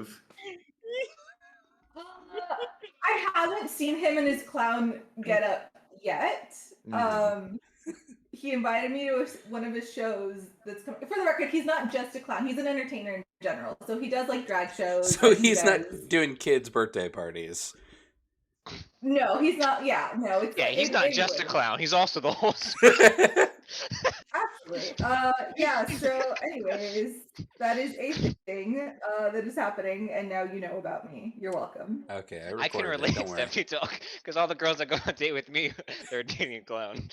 impressive. I haven't seen him in his clown getup yet. He invited me to one of his shows that's coming. For the record, he's not just a clown. He's an entertainer in general. So he does like drag shows. So and he's not does... doing kids' birthday parties. No, he's not. Yeah, no. It's he's not just a clown. He's also the whole. Actually, yeah. So, anyways, that is a thing that is happening, and now you know about me. You're welcome. Okay, I can relate to Stephanie talk because all the girls that go on a date with me, they're dating a clown.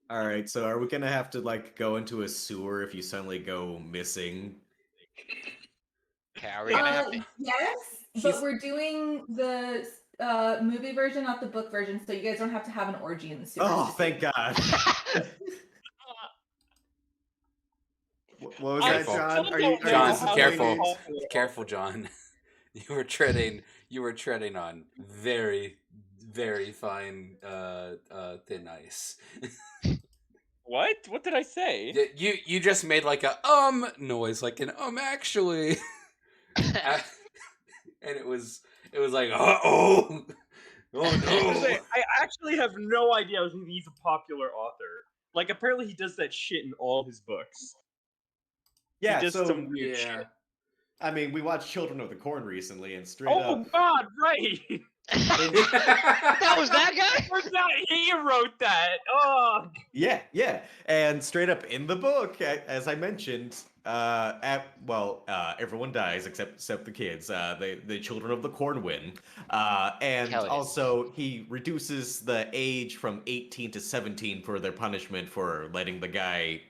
All right, so are we gonna have to like go into a sewer if you suddenly go missing? Okay, are we gonna have to? Yes, but we're doing the movie version, not the book version, so you guys don't have to have an orgy in the sewer. Oh, thank God. What was that, John? Are you John, careful, careful, John. You were treading on very, very fine, thin ice. What? What did I say? You just made like a noise, like an actually, and it was like oh no. I actually have no idea he's a popular author. Like apparently he does that shit in all his books. Yeah, just so some weird shit. I mean, we watched Children of the Corn recently, and straight up. Oh God, right. That was that guy? Was that he wrote that? Oh. Yeah, and straight up in the book, as I mentioned, everyone dies except the kids. The children of the corn win, and also he reduces the age from 18 to 17 for their punishment for letting the guy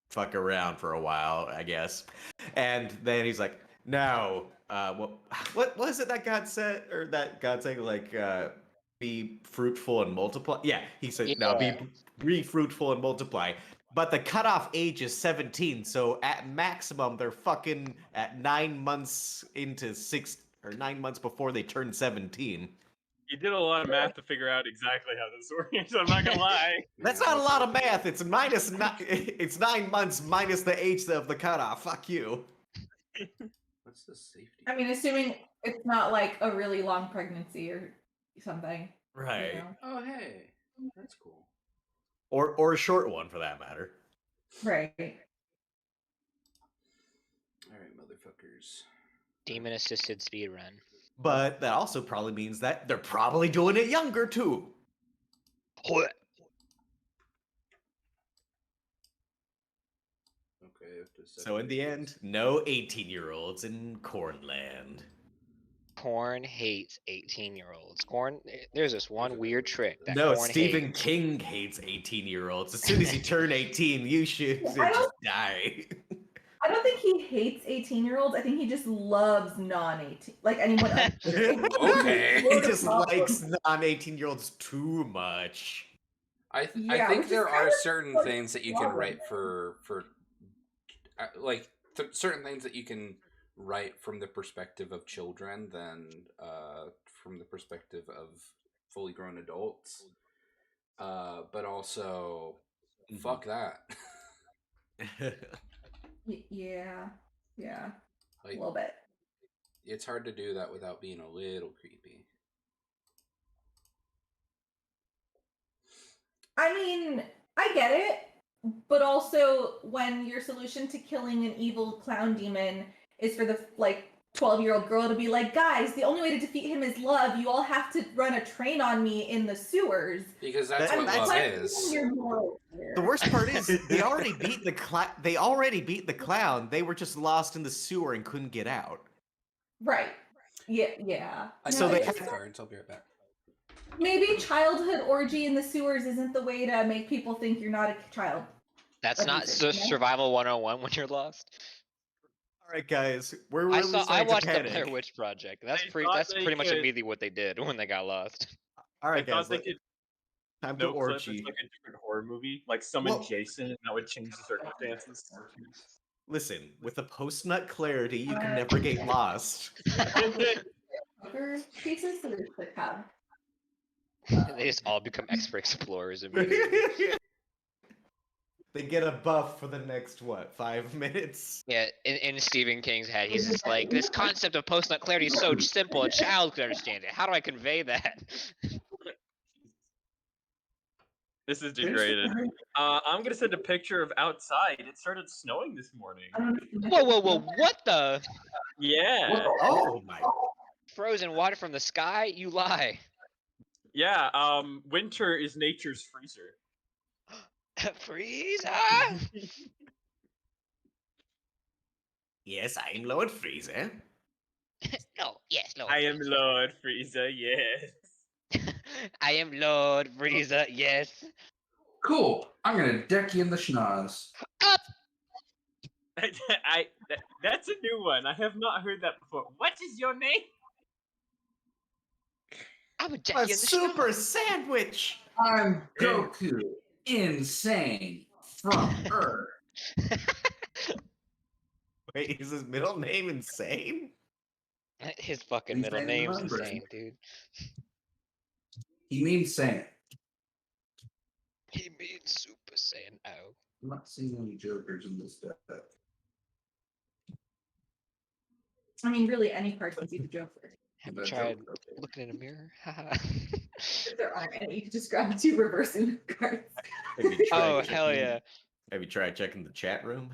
fuck around for a while, I guess. And then he's like, now. What was it that God said, or that God saying like be fruitful and multiply? Yeah, he said now be fruitful and multiply. But the cutoff age is 17, so at maximum they're fucking at 9 months into 6 or 9 months before they turn 17. You did a lot of math to figure out exactly how this works. I'm not gonna lie. That's not a lot of math. It's it's 9 months minus the age of the cutoff. Fuck you. What's the safety? I mean, assuming it's not like a really long pregnancy or something. Right. You know? Oh, hey. That's cool. Or a short one, for that matter. Right. All right, motherfuckers. Demon-assisted speedrun. But that also probably means that they're probably doing it younger, too. Okay. So in the end, no 18-year-olds in Cornland. Corn hates 18-year-olds. Corn, there's this one weird trick that No, Corn Stephen hates. King hates 18-year-olds. As soon as you turn 18, you should just die. I don't think he hates 18-year-olds. I think he just loves non-18, like anyone else. Okay. He just likes non-18-year-olds too much. I think there are certain things that you can write for like certain things that you can write from the perspective of children than from the perspective of fully grown adults. But also, fuck that. Yeah, like, a little bit. It's hard to do that without being a little creepy. I mean, I get it, but also when your solution to killing an evil clown demon is for the 12-year-old girl to be like, guys, the only way to defeat him is love. You all have to run a train on me in the sewers. Because that's what love is. The worst part is they already beat the clown. They were just lost in the sewer and couldn't get out. Right. Yeah. So they have cards. I'll be right back. Maybe childhood orgy in the sewers isn't the way to make people think you're not a child. That's not survival 101 when you're lost. All right, guys, we're really I watched the Blair Witch Project. That's pretty much immediately what they did when they got lost. All right, guys, time to orgy. It's like a different horror movie, like summon Jason, and that would change the circumstances. Listen, with a post-nut clarity, you can never get lost. Pieces of the cab. They just all become expert explorers immediately. They get a buff for the next, 5 minutes? Yeah, in Stephen King's head, he's just like, this concept of post-nut clarity is so simple, a child could understand it. How do I convey that? This is degraded. I'm gonna send a picture of outside. It started snowing this morning. Whoa, what the? Yeah. Oh my. Frozen water from the sky? You lie. Yeah, winter is nature's freezer. Freezer? Yes, I'm Lord Freezer. No, yes, Lord. I am Lord Freezer, yes. I am Lord Freezer, yes. Cool. I'm gonna deck you in the schnoz. Up! That's a new one. I have not heard that before. What is your name? I'm a A Jackie in the super Snow. sandwich. I'm Goku, insane from Earth. Wait, is his middle name Insane? His fucking middle Insane name's remembering. insane, dude. He means sane. He means Super Saiyan. Oh. I'm not seeing any jokers in this deck. I mean, really, any card can be the Joker. Have you But tried Joker, okay. looking in a mirror? If there aren't any, you can just grab 2 reversing cards. Have you tried Oh, hell checking- yeah. Have you tried checking the chat room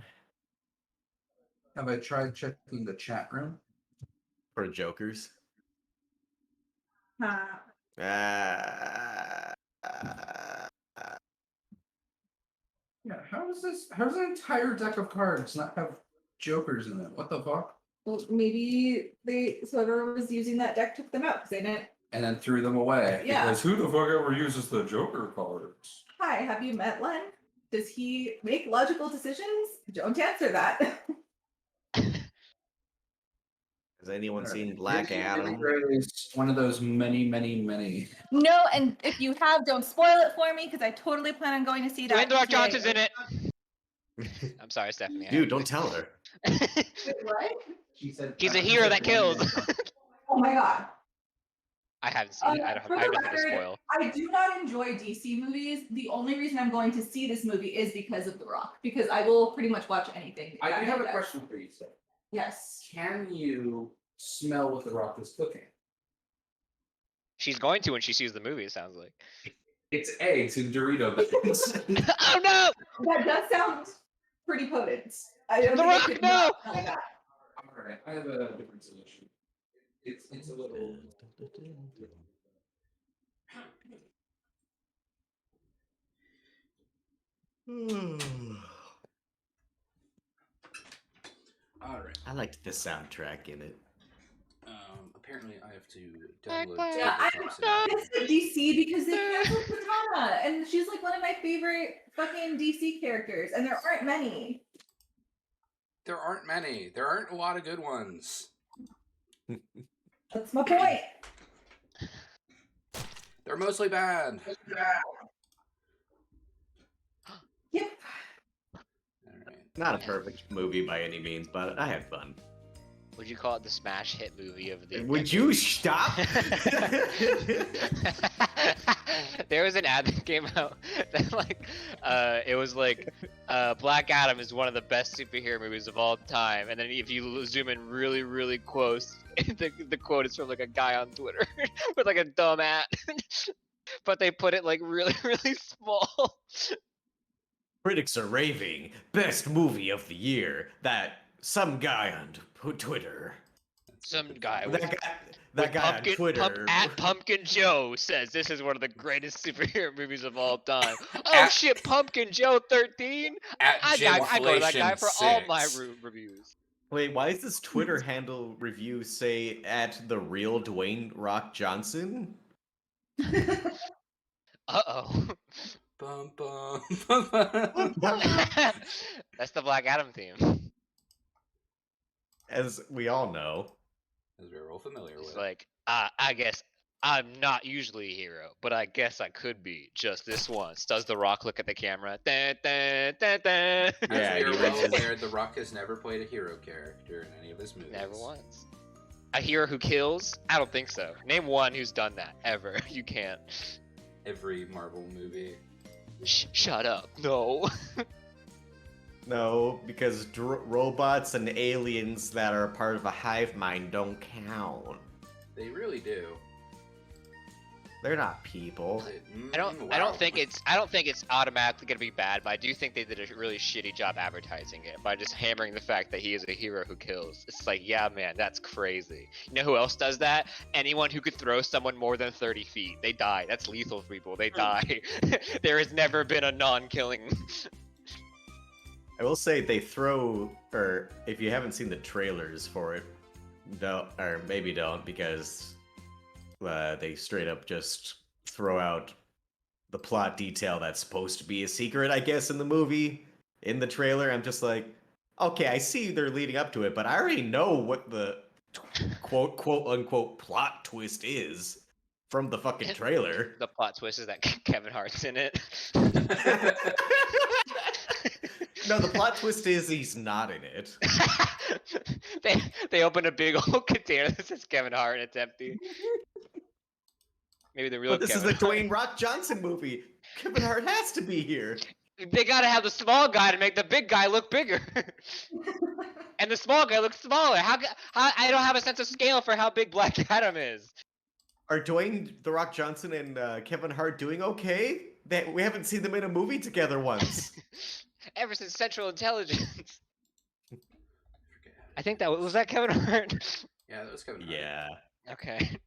Have I tried checking the chat room? for jokers? Huh. Yeah, how does an entire deck of cards not have jokers in it? What the fuck? Well, maybe whoever was using that deck took them out because they didn't. And then threw them away. Yeah. Because who the fuck ever uses the joker cards? Hi, have you met Len? Does he make logical decisions? Don't answer that. Has anyone seen Alright. Black Here's Adam? one of those many. No, and if you have, don't spoil it for me because I totally plan on going to see that. Dwayne The Rock today. Johnson's in it. I'm sorry, Stephanie. Dude, don't tell her. What? She said, He's a hero that kills. Oh my god. I haven't seen it. I For have the nothing to record, spoil. I do not enjoy DC movies. The only reason I'm going to see this movie is because of The Rock. Because I will pretty much watch anything. I that do guy have a does. question for you, Steph. Yes. Can you smell what the Rock is cooking? She's going to when she sees the movie, it sounds like. It's eggs and Dorito bags. Oh no! That does sound pretty potent. I don't The think I Rock, could no! not smell that. Alright, I have a different solution. It's a little. Alright. I liked the soundtrack in it. Apparently I have to download. Yeah, Tabletop It's the DC because they canceled Katana, and she's like one of my favorite fucking DC characters, and there aren't many. There aren't many. There aren't a lot of good ones. That's my point. They're mostly bad. Yep. Alright. Not a perfect movie by any means, but I had fun. Would you call it the smash hit movie of the Would you stop? There was an ad that came out that like it was like Black Adam is one of the best superhero movies of all time, and then if you zoom in really close, the quote is from like a guy on Twitter with like a dumb ad, but they put it like really small. Critics are raving. Best movie of the year. That some guy on Twitter. Some guy with That guy on Twitter. at Pumpkin Joe says this is one of the greatest superhero movies of all time. Oh At- shit, Pumpkin Joe 13? I go to that guy for all my reviews. Wait, why does this Twitter handle review say at the real Dwayne Rock Johnson? Uh-oh. Bum, bum, bum, bum. That's the Black Adam theme. As we all know. As we're all familiar It's with. like, I guess I'm not usually a hero, but I guess I could be just this once. Does The Rock look at the camera? Dun, dun, dun, dun. Yeah, As we he are well mentions- aware, The Rock has never played a hero character in any of his movies. Never once. A hero who kills? I don't think so. Name one who's done that, ever. You can't. Every Marvel movie. Shut up. No. No, because robots and aliens that are part of a hive mind don't count. They really do. They're not people. I don't think it's automatically gonna be bad, but I do think they did a really shitty job advertising it by just hammering the fact that he is a hero who kills. It's like, yeah, man, that's crazy. You know who else does that? Anyone who could throw someone more than 30 feet. They die. That's lethal for people. They die. There has never been a non-killing. I will say they throw, or if you haven't seen the trailers for it, don't, or maybe don't, because they straight up just throw out the plot detail that's supposed to be a secret, I guess, in the movie, in the trailer. I'm just like, okay, I see they're leading up to it, but I already know what the quote unquote plot twist is from the fucking trailer. The plot twist is that Kevin Hart's in it. No, the plot twist is he's not in it. They open a big old container that says Kevin Hart and it's empty. Maybe the real. But this Kevin is a Hart. Dwayne Rock Johnson movie. Kevin Hart has to be here. They gotta have the small guy to make the big guy look bigger. And the small guy looks smaller. How I don't have a sense of scale for how big Black Adam is. Are Dwayne The Rock Johnson and Kevin Hart doing okay? We haven't seen them in a movie together once. Ever since Central Intelligence. I think that was that Kevin Hart. Yeah, that was Kevin Hart. Yeah. Okay.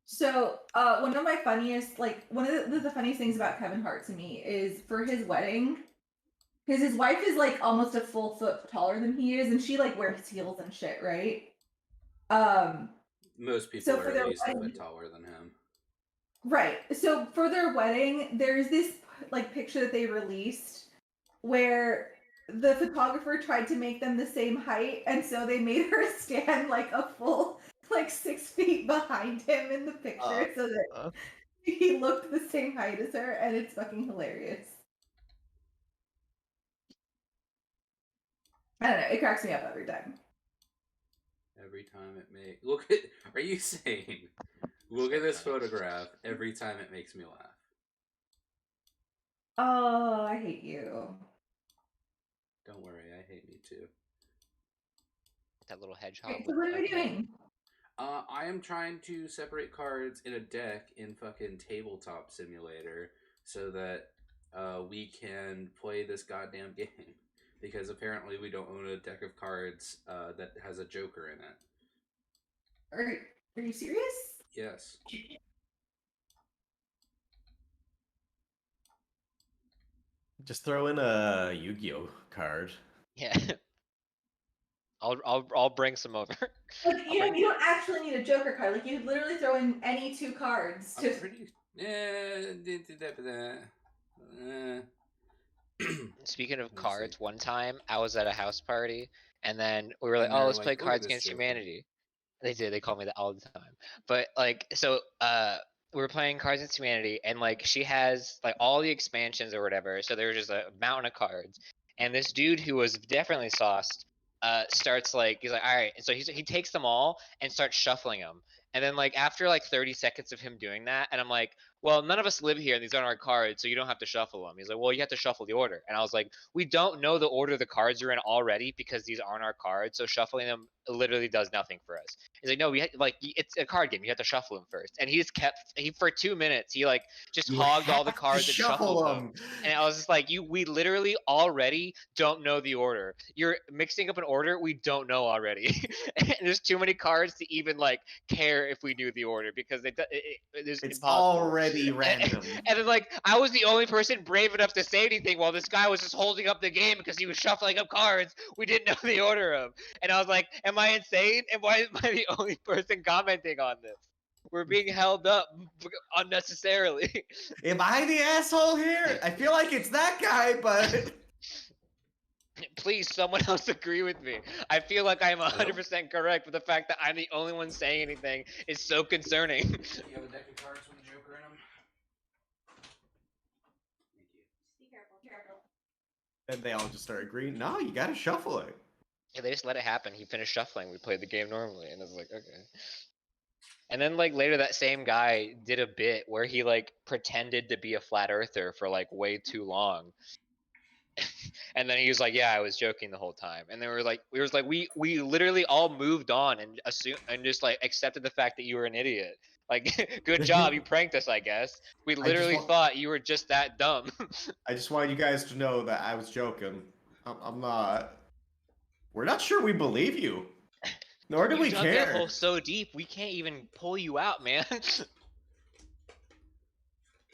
So, one of my funniest, one of the funniest things about Kevin Hart to me is for his wedding, because his wife is like almost a full foot taller than he is, and she like wears heels and shit, right? Most people So are for at their least a wedding- bit taller than him. Right. So for their wedding, there's this like picture that they released where the photographer tried to make them the same height, and so they made her stand like a full 6 feet behind him in the picture so that he looked the same height as her, and it's fucking hilarious. I don't know, it cracks me up every time. Every time it makes... Look at... Are you saying... Look at this photograph. Every time it makes me laugh. Oh, I hate you. Don't worry, I hate me too. That little hedgehog. Wait, so what are we doing? I am trying to separate cards in a deck in fucking Tabletop Simulator so that we can play this goddamn game. Because apparently we don't own a deck of cards that has a Joker in it. Are you serious? Yes. Just throw in a Yu-Gi-Oh card. Yeah. I'll bring some over. Like, you don't actually need a Joker card. Like, you could literally throw in any two cards. I'm pretty... Speaking of Let's cards, see. one time I was at a house party, and then we were like, And "Oh, they're let's like, play "Look at Cards this Against Joker." Humanity." They did. They call me that all the time. But we were playing Cards Against Humanity, and she has all the expansions or whatever. So there was just a mountain of cards, and this dude who was definitely sauced starts he's like, all right, and so he takes them all and starts shuffling them. And then after 30 seconds of him doing that, and I'm like, well, none of us live here and these aren't our cards, so you don't have to shuffle them. He's like, well, you have to shuffle the order. And I was like, we don't know the order the cards are in already because these aren't our cards, so shuffling them literally does nothing for us. He's like, no, it's a card game. You have to shuffle them first. And he just for 2 minutes, he just hogged all the cards and shuffled them. And I was just like, we literally already don't know the order. You're mixing up an order we don't know already. And there's too many cards to even care if we knew the order because it's impossible. Already random. And then I was the only person brave enough to say anything while this guy was just holding up the game because he was shuffling up cards we didn't know the order of. And I was like, am I insane? And why am I the only person commenting on this? We're being held up unnecessarily. Am I the asshole here? I feel like it's that guy, but... Please, someone else agree with me. I feel like I'm 100% correct, but the fact that I'm the only one saying anything is so concerning. You have a deck of cards with a Joker in them? Thank you. Be careful. And they all just start agreeing, no, you gotta shuffle it. Yeah, they just let it happen. He finished shuffling. We played the game normally, and I was like, okay. And then later, that same guy did a bit where he pretended to be a flat earther for way too long. And then he was like, "Yeah, I was joking the whole time." And then we literally all moved on and assumed and just like accepted the fact that you were an idiot. Like, good job, you pranked us, I guess. We literally thought you were just that dumb. I just wanted you guys to know that I was joking. I'm not. We're not sure we believe you. Nor do we dug care. that hole so deep, we can't even pull you out, man.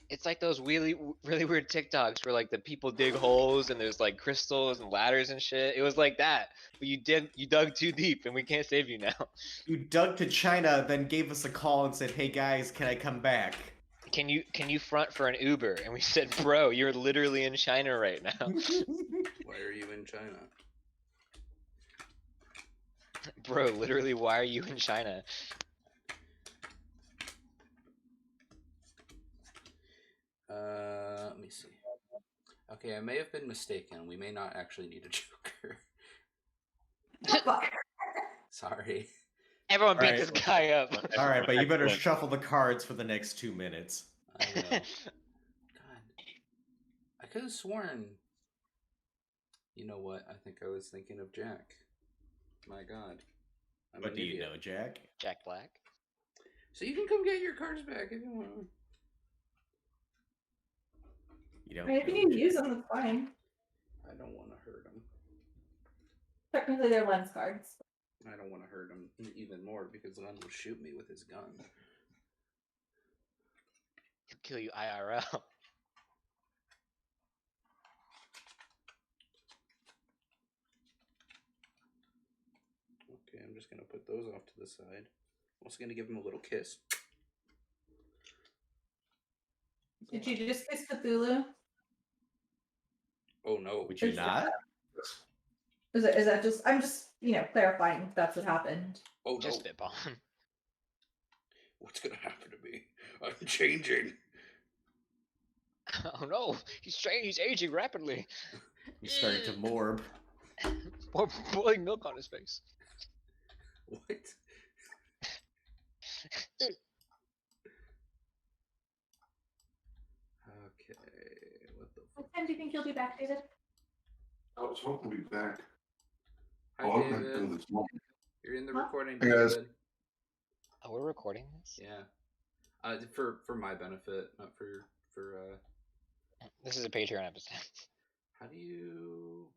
It's like those really weird TikToks where like the people dig holes and there's like crystals and ladders and shit. It was like that, but you dug too deep and we can't save you now. You dug to China, then gave us a call and said, "Hey guys, can I come back?" Can you front for an Uber? And we said, "Bro, you're literally in China right now." Why are you in China? Bro, literally, why are you in China? Let me see. Okay, I may have been mistaken. We may not actually need a Joker. Sorry. Everyone beat this guy up. All right, but you better shuffle the cards for the next 2 minutes. I will. God. I could have sworn. You know what? I think I was thinking of Jack. My God. What do you know, Jack? Jack Black. So you can come get your cards back if you want. You don't. If you can use them, that's fine. I don't want to hurt them. Technically, they're lens cards. I don't want to hurt him even more because Len will shoot me with his gun. He'll kill you IRL. Okay, I'm just going to put those off to the side. I'm also going to give him a little kiss. Did you just kiss Cthulhu? Oh no. Would you not? Is that just? I'm just clarifying if that's what happened. Oh no. Just spitball. What's going to happen to me? I'm changing. Oh no, he's aging rapidly. He's starting to morb. Or boiling milk on his face. What? Okay, what the fuck? What time do you think you'll be back, David? I was hoping to be back. Hi, All I'm David. doing this morning. You're in the Huh? recording, Hey, guys. David. Oh, we're recording this? Yeah. For my benefit, not for This is a Patreon episode. how do you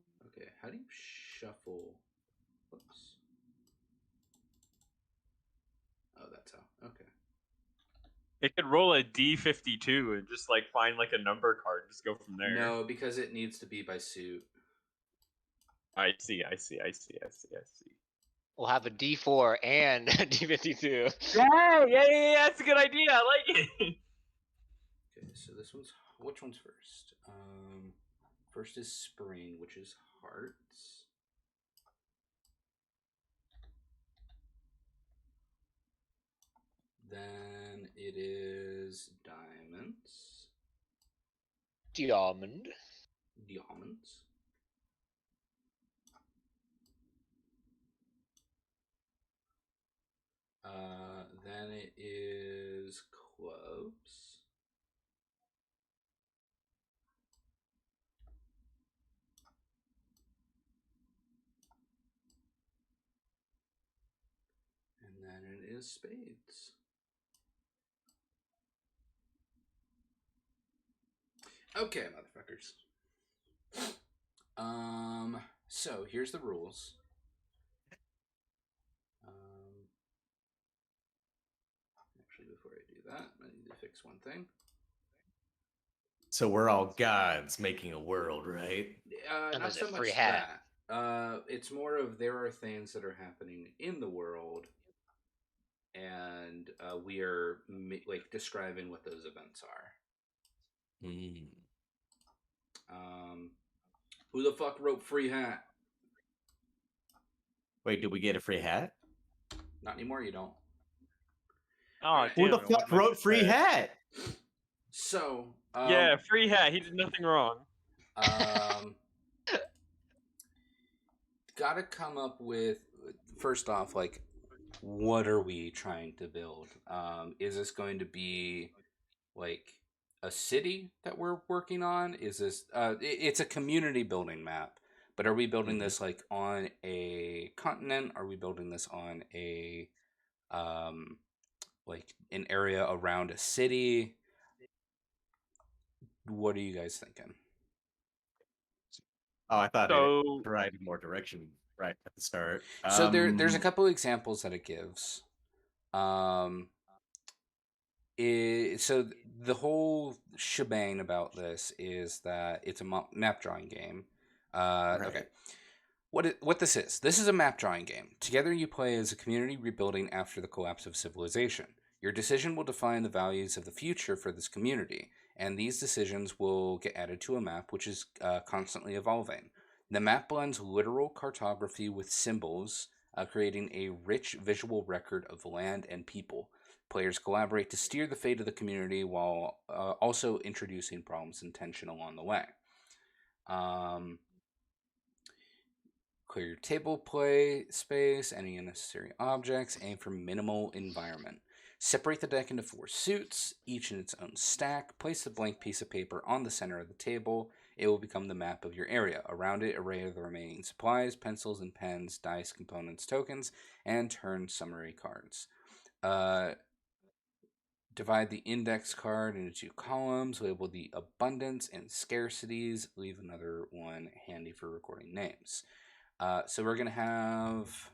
shuffle? Whoops. Oh, that's how. Okay. It could roll a D52 and just like find like a number card, just go from there. No, because it needs to be by suit. I see. We'll have a D4 and a D52. Yeah, that's a good idea. I like it. Okay, so which one's first? First is spring, which is hearts. Then it is diamonds. Diamond. Diamonds. Then it is clubs. And then it is spades. Okay, motherfuckers. So here's the rules. Actually, before I do that, I need to fix one thing. So we're all gods making a world, right? And Not there's so a much free hat. that. It's more of there are things that are happening in the world, and we are like describing what those events are. Mm. Who the fuck wrote free hat? Wait, did we get a free hat? Not anymore. You don't. Oh, Who the fuck wrote free hat? So yeah, free hat. He did nothing wrong. Gotta come up with, first off, like, what are we trying to build? Is this going to be like a city that we're working on? Is this it's a community building map, but are we building this like on a continent? Are we building this on a like an area around a city? What are you guys thinking? Oh, I thought So- it provided more direction right at the start. So there's a couple examples that it gives. So the whole shebang about this is that it's a map drawing game. Okay. What this is a map drawing game. Together you play as a community rebuilding after the collapse of civilization. Your decision will define the values of the future for this community, and these decisions will get added to a map which is constantly evolving. The map blends literal cartography with symbols, creating a rich visual record of land and people. Players collaborate to steer the fate of the community while also introducing problems and tension along the way. Clear your table play space, any unnecessary objects, aim for minimal environment. Separate the deck into 4 suits, each in its own stack. Place the blank piece of paper on the center of the table. It will become the map of your area. Around it, array of the remaining supplies, pencils and pens, dice, components, tokens, and turn summary cards. Divide the index card into 2 columns. Label the abundance and scarcities. Leave another one handy for recording names. So we're going to have...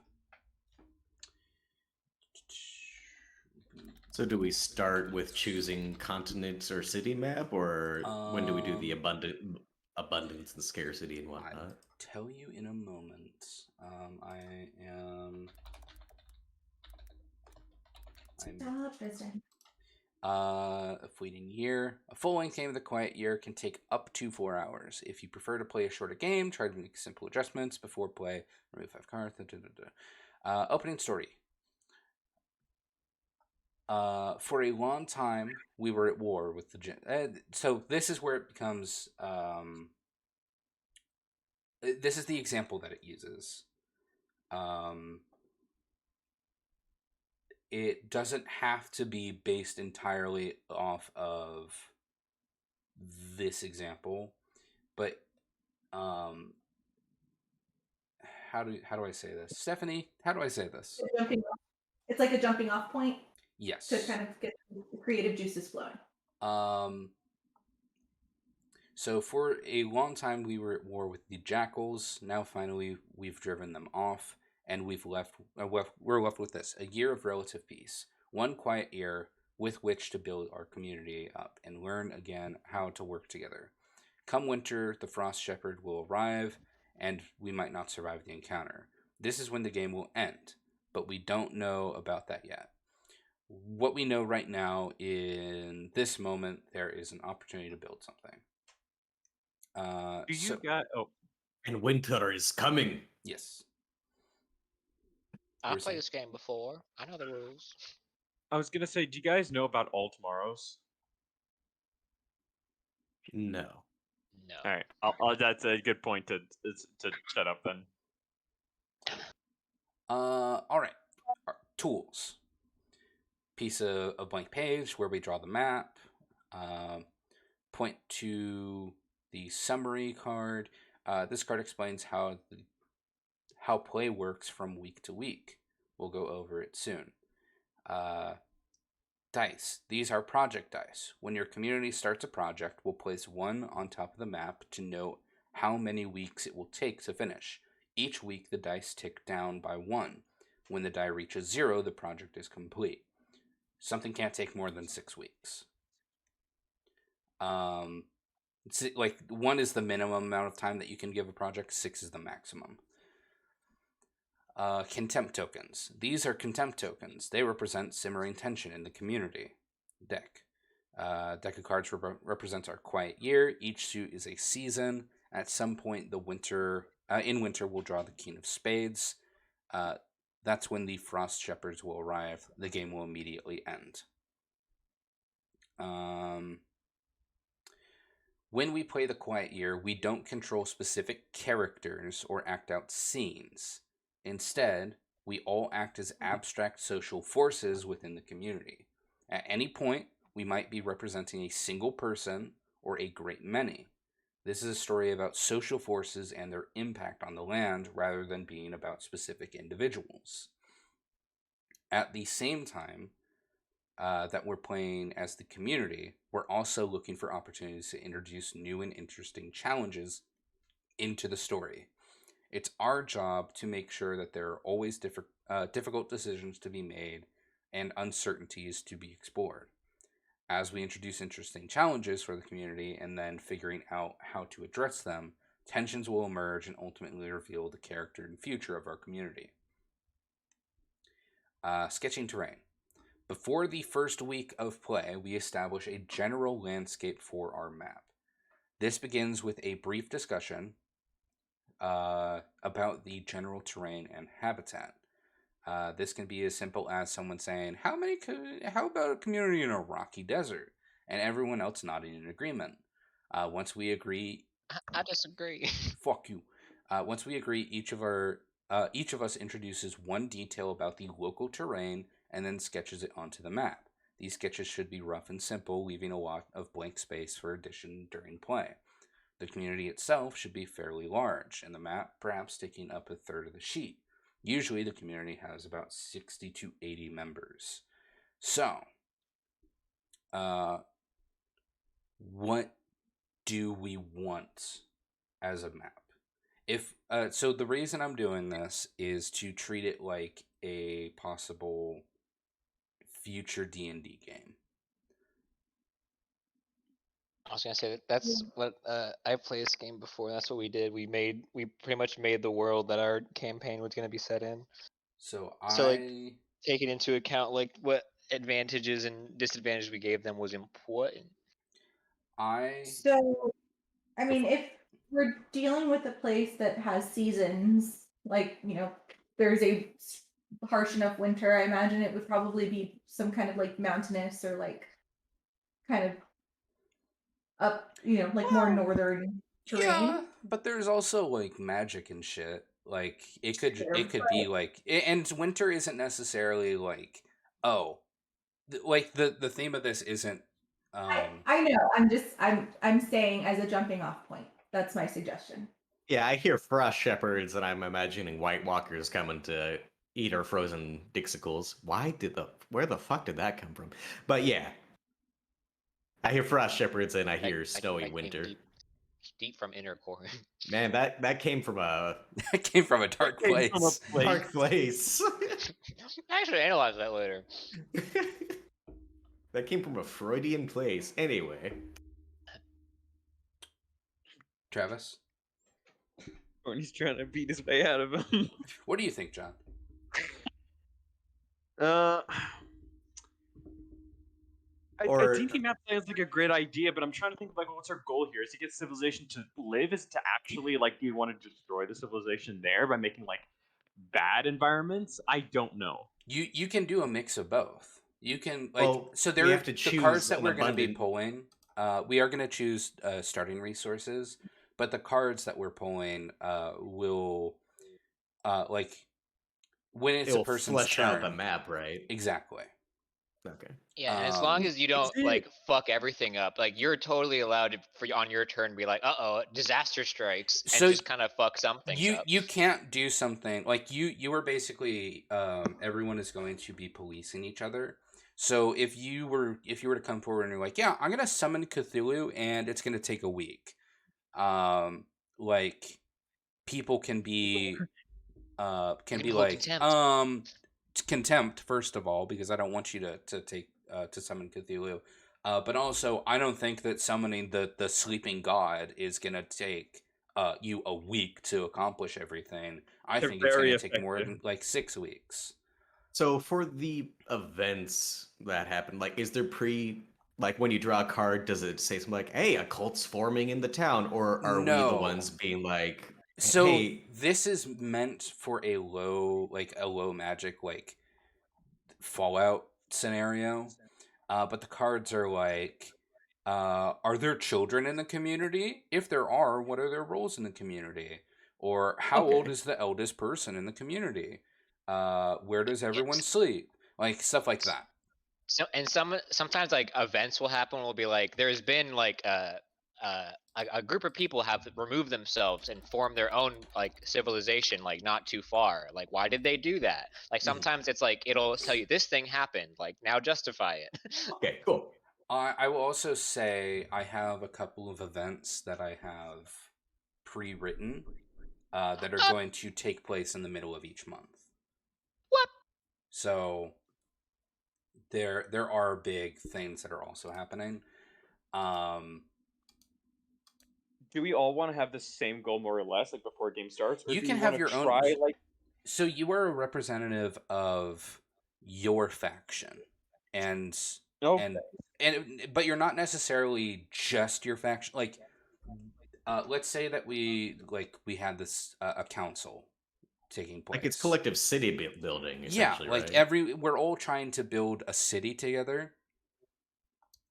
So do we start with choosing continents or city map, or when do we do the abundance and scarcity and whatnot? I'll tell you in a moment. A fleeting year. A full-length game of the Quiet Year can take up to 4 hours. If you prefer to play a shorter game, try to make simple adjustments before play. Remove 5 cards. Opening story. For a long time, we were at war with the so this is where it becomes... this is the example that it uses. It doesn't have to be based entirely off of this example, but how do I say this? Stephanie, how do I say this? It's like a jumping off point. Yes. To kind of get the creative juices flowing. So for a long time we were at war with the jackals. Now finally we've driven them off, and we're left with this: a year of relative peace, 1 quiet year with which to build our community up and learn again how to work together. Come winter, the Frost Shepherd will arrive, and we might not survive the encounter. This is when the game will end, but we don't know about that yet. What we know right now, in this moment, there is an opportunity to build something. And winter is coming. Yes. I've played this game before. I know the rules. I was gonna say, do you guys know about All Tomorrows? No. No. All right, that's a good point to set up then. All right. Tools. Piece of blank page where we draw the map. Point to the summary card. This card explains how play works from week to week. We'll go over it soon. Dice. These are project dice. When your community starts a project, we'll place 1 on top of the map to note how many weeks it will take to finish. Each week, the dice tick down by 1. When the die reaches 0, the project is complete. Something can't take more than 6 weeks. Like 1 is the minimum amount of time that you can give a project. 6 is the maximum. Contempt tokens. These are contempt tokens. They represent simmering tension in the community. Deck. Deck of cards represents our quiet year. Each suit is a season. At some point, in winter, we'll draw the King of Spades. That's when the Frost Shepherds will arrive. The game will immediately end. When we play the Quiet Year, we don't control specific characters or act out scenes. Instead, we all act as abstract social forces within the community. At any point, we might be representing a single person or a great many. This is a story about social forces and their impact on the land rather than being about specific individuals. At the same time that we're playing as the community, we're also looking for opportunities to introduce new and interesting challenges into the story. It's our job to make sure that there are always difficult decisions to be made and uncertainties to be explored. As we introduce interesting challenges for the community and then figuring out how to address them, tensions will emerge and ultimately reveal the character and future of our community. Sketching terrain. Before the first week of play, we establish a general landscape for our map. This begins with a brief discussion about the general terrain and habitat. This can be as simple as someone saying, how about a community in a rocky desert? And everyone else nodding in agreement. Once we agree... I disagree. Fuck you. Once we agree, each of us introduces one detail about the local terrain and then sketches it onto the map. These sketches should be rough and simple, leaving a lot of blank space for addition during play. The community itself should be fairly large, and the map perhaps taking up a third of the sheet. Usually the community has about 60 to 80 members. So, what do we want as a map? So the reason I'm doing this is to treat it like a possible future D&D game. I was gonna say that's what I played this game before. That's what we did. We pretty much made the world that our campaign was gonna be set in. So taking into account like what advantages and disadvantages we gave them was important. So, I mean, if we're dealing with a place that has seasons, like, there's a harsh enough winter, I imagine it would probably be some kind of like mountainous or like kind of up, like more northern terrain. Yeah, but there's also like magic and shit. Like it could be like, and winter isn't necessarily like, like the theme of this isn't. I know. I'm saying as a jumping off point. That's my suggestion. Yeah, I hear frost shepherds, and I'm imagining White Walkers coming to eat our frozen Dixicles. Where the fuck did that come from? But yeah, I hear frost shepherds, and I hear snowy winter. Deep from inner core. Man, that came from a dark place. Dark place. I actually analyze that later. That came from a Freudian place. Anyway. Travis? He's trying to beat his way out of him. What do you think, John? I think map sounds like a great idea, but I'm trying to think of like what's our goal here? Is to get civilization to live? Is it to actually do you want to destroy the civilization there by making like bad environments? I don't know. You can do a mix of both. You can the cards that we're going to be pulling. We are going to choose starting resources, but the cards that we're pulling will when it's a person's flesh turn. out the map, right? Exactly. Okay. Yeah, and as long as you don't fuck everything up, like you're totally allowed to, on your turn, be like, disaster strikes, and just kind of fuck something up. You can't do something like you were basically everyone is going to be policing each other. So if you were to come forward and you're like, yeah, I'm gonna summon Cthulhu and it's gonna take a week, like people can be like contempt first of all, because I don't want you to take to summon Cthulhu, but also I don't think that summoning the sleeping god is gonna take you a week to accomplish everything. I think it's gonna take more than like 6 weeks. So for the events that happen, like, is there when you draw a card, does it say something like, hey, a cult's forming in the town, or are we the ones being like, so hey... This is meant for a low magic, like, Fallout scenario, but the cards are like, are there children in the community? If there are, what are their roles in the community? Or how old is the eldest person in the community? Where does everyone sleep? Like, stuff like that. Sometimes like events will happen. Will be like there's been like a group of people have removed themselves and formed their own like civilization like not too far. Like why did they do that? Like sometimes it's like it'll tell you this thing happened. Like now justify it. Okay, cool. I will also say I have a couple of events that I have pre-written that are going to take place in the middle of each month. What? So there are big things that are also happening. Do we all want to have the same goal more or less, like before game starts? Or you do can you have wanna your try, own. like So you are a representative of your faction, and okay. but you're not necessarily just your faction. Like, let's say that we had this a council taking place. Like it's collective city building. Yeah, like right? we're all trying to build a city together.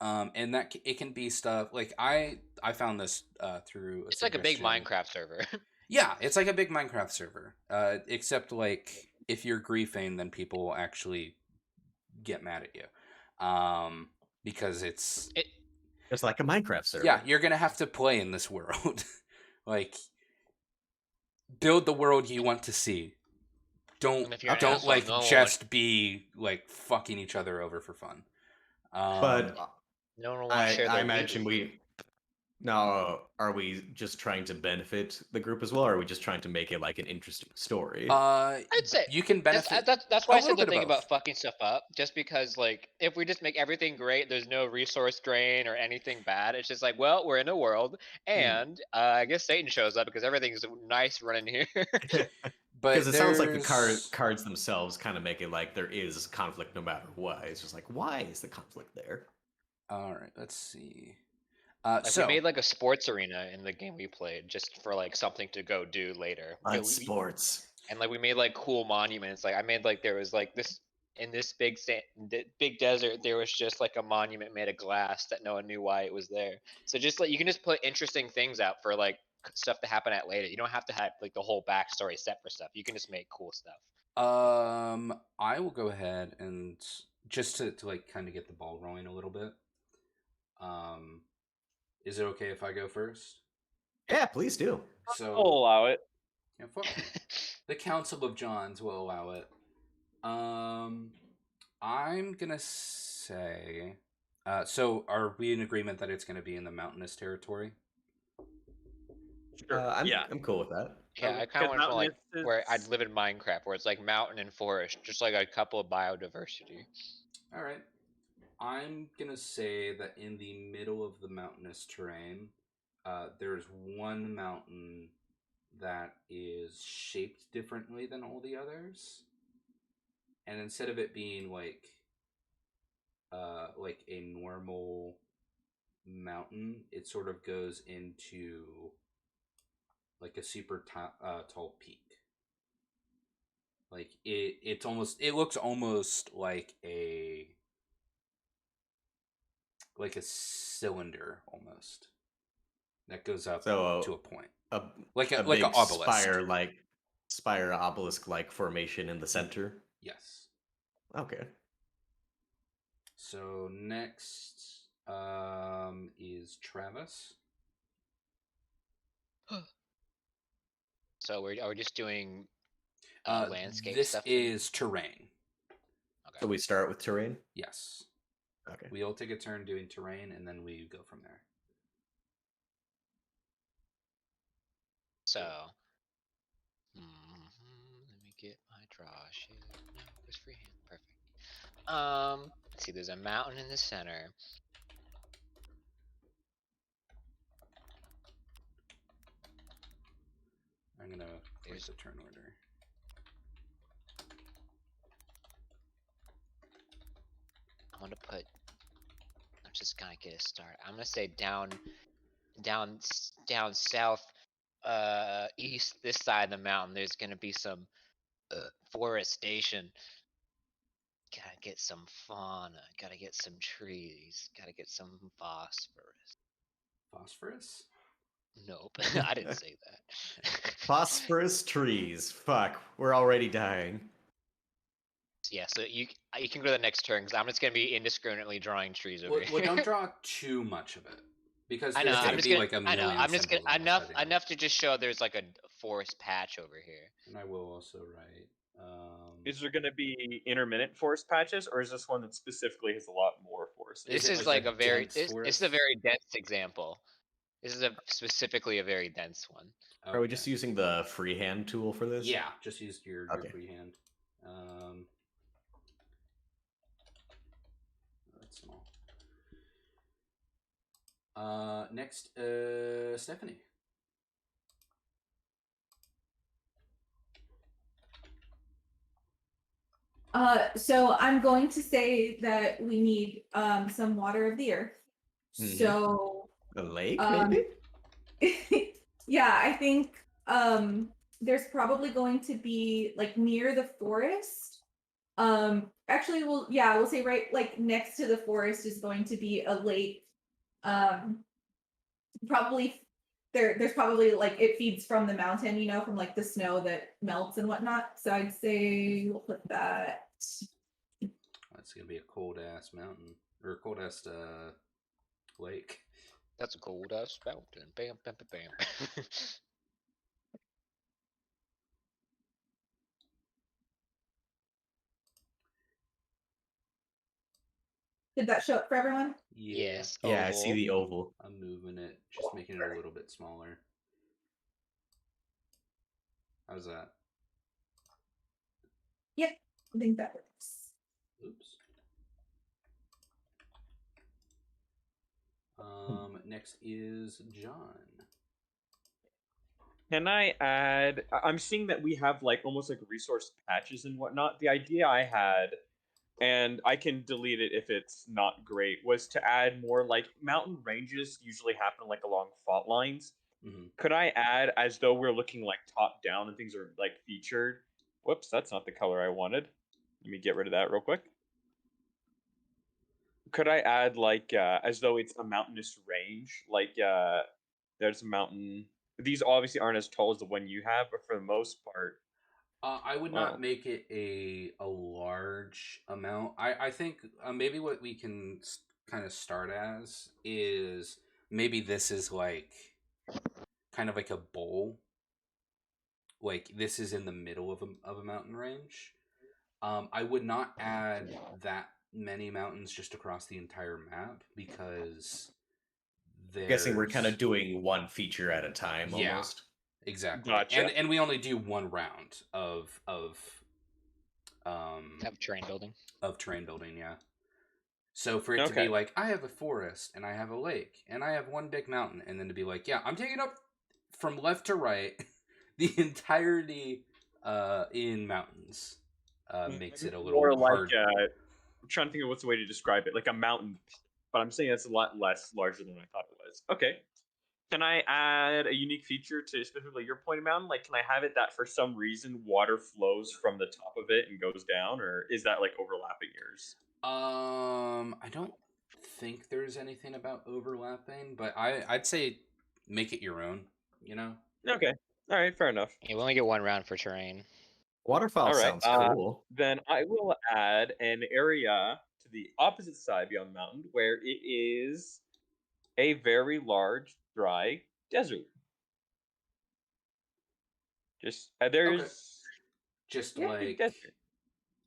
And that it can be stuff like I found this through. It's like a big Minecraft server. Yeah, it's like a big Minecraft server. Except like if you're griefing, then people will actually get mad at you. Because it's like a Minecraft server. Yeah, you're gonna have to play in this world. Like, build the world you want to see. Don't like just be like fucking each other over for fun. But no one wants to share their I imagine Now, are we just trying to benefit the group as well, or are we just trying to make it like an interesting story? I'd say you can benefit. That's why I said the thing about fucking stuff up. Just because, like, if we just make everything great, there's no resource drain or anything bad. It's just like, well, we're in a world, and I guess Satan shows up because everything's nice running here. But because it sounds like the cards themselves kind of make it like there is conflict no matter what. It's just like, why is the conflict there? All right, let's see. Like we made like a sports arena in the game we played just for like something to go do later. Sports. And like we made like cool monuments. Like I made like there was like this in this big desert there was just like a monument made of glass that no one knew why it was there. So just like you can just put interesting things out for like stuff to happen at later. You don't have to have like the whole backstory set for stuff. You can just make cool stuff. I will go ahead and just to like kind of get the ball rolling a little bit. Is it okay if I go first? Yeah, please do. So I'll allow it. Yeah, fuck the Council of Johns will allow it. I'm gonna say. So are we in agreement that it's gonna be in the mountainous territory? Sure. I'm cool with that. Yeah, I kind of want to like where I'd live in Minecraft, where it's like mountain and forest, just like a couple of biodiversity. All right. I'm gonna say that in the middle of the mountainous terrain, there's one mountain that is shaped differently than all the others, and instead of it being like a normal mountain, it sort of goes into like a super tall peak. Like it looks almost like a cylinder almost that goes up to a point, like an obelisk, spire obelisk like formation in the center. Yes. Okay. So next is Travis. So are we just doing landscape this stuff? This is terrain. Okay. So we start with terrain? Yes. Okay. We all take a turn doing terrain, and then we go from there. So, let me get my draw sheet. No, there's freehand. Perfect. Let's see. There's a mountain in the center. I'm gonna place a turn order. I'm gonna put. I'm just gonna get a start. I'm gonna say down south, east, this side of the mountain. There's gonna be some forestation. Gotta get some fauna. Gotta get some trees. Gotta get some phosphorus. Phosphorus? Nope, I didn't say that. Phosphorus trees. Fuck, we're already dying. Yeah, so you can go to the next turn because I'm just gonna be indiscriminately drawing trees over Well, here. don't draw too much of it because I know. there's I'm gonna just be gonna. like a I know. million I'm just gonna symbols almost by the end. enough to just show there's like a forest patch over here. And I will also write. Is there going to be intermittent forest patches, or is this one that specifically has a lot more forest? This is like a very. This is a very dense example. This is specifically a very dense one. Okay. Are we just using the freehand tool for this? Yeah, just use your freehand. That's small. Next, Stephanie. So I'm going to say that we need some water of the earth. Mm-hmm. So a lake, maybe? Yeah, I think there's probably going to be like near the forest. Actually, we'll say right like next to the forest is going to be a lake. Probably there's probably like it feeds from the mountain, you know, from like the snow that melts and whatnot. So I'd say we'll put that. That's gonna be a cold ass mountain or a cold ass lake. That's a cold ass mountain. Bam, bam, bam, bam. Did that show up for everyone? Yes. Yeah, I see the oval. I'm moving it, just making it a little bit smaller. How's that? Yep, I think that works. Oops. Next is John. Can I add? I'm seeing that we have like almost like resource patches and whatnot. The idea I had, and I can delete it if it's not great, was to add more like mountain ranges usually happen like along fault lines. Mm-hmm. Could I add as though we're looking like top down and things are like featured? Whoops, that's not the color I wanted. Let me get rid of that real quick. Could I add like as though it's a mountainous range? Like there's a mountain. These obviously aren't as tall as the one you have, but for the most part, I would not make it a large amount. I think maybe what we can kind of start as is maybe this is like kind of like a bowl. Like this is in the middle of a mountain range. I would not add that many mountains just across the entire map because I'm guessing we're kind of doing one feature at a time almost. Exactly. Gotcha. And we only do one round of terrain building. Of terrain building, yeah. So for it to be like, I have a forest and I have a lake and I have one big mountain, and then to be like, yeah, I'm taking up from left to right the entirety in mountains makes it a little more hard. Like I'm trying to think of what's the way to describe it, like a mountain, but I'm saying it's a lot less larger than I thought it was. Okay. Can I add a unique feature to specifically your point of mountain? Like, can I have it that for some reason water flows from the top of it and goes down, or is that like overlapping yours? I don't think there's anything about overlapping, but I'd say make it your own, you know? Okay. All right, fair enough. Yeah, we only get one round for terrain. Waterfall sounds cool. Then I will add an area to the opposite side beyond the mountain where it is a very large dry desert. Just there's just like desert.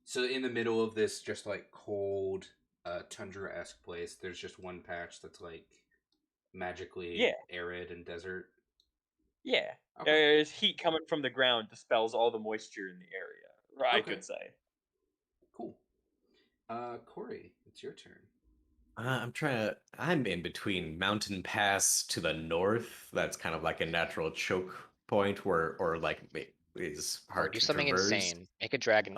So in the middle of this just like cold tundra-esque place, there's just one patch that's like magically arid and desert. Yeah. Okay. There's heat coming from the ground, dispels all the moisture in the area. I could say. Cool. Corey, it's your turn. I'm in between Mountain Pass to the north. That's kind of like a natural choke point or like is hard to do something traverse. Insane. Make a dragon.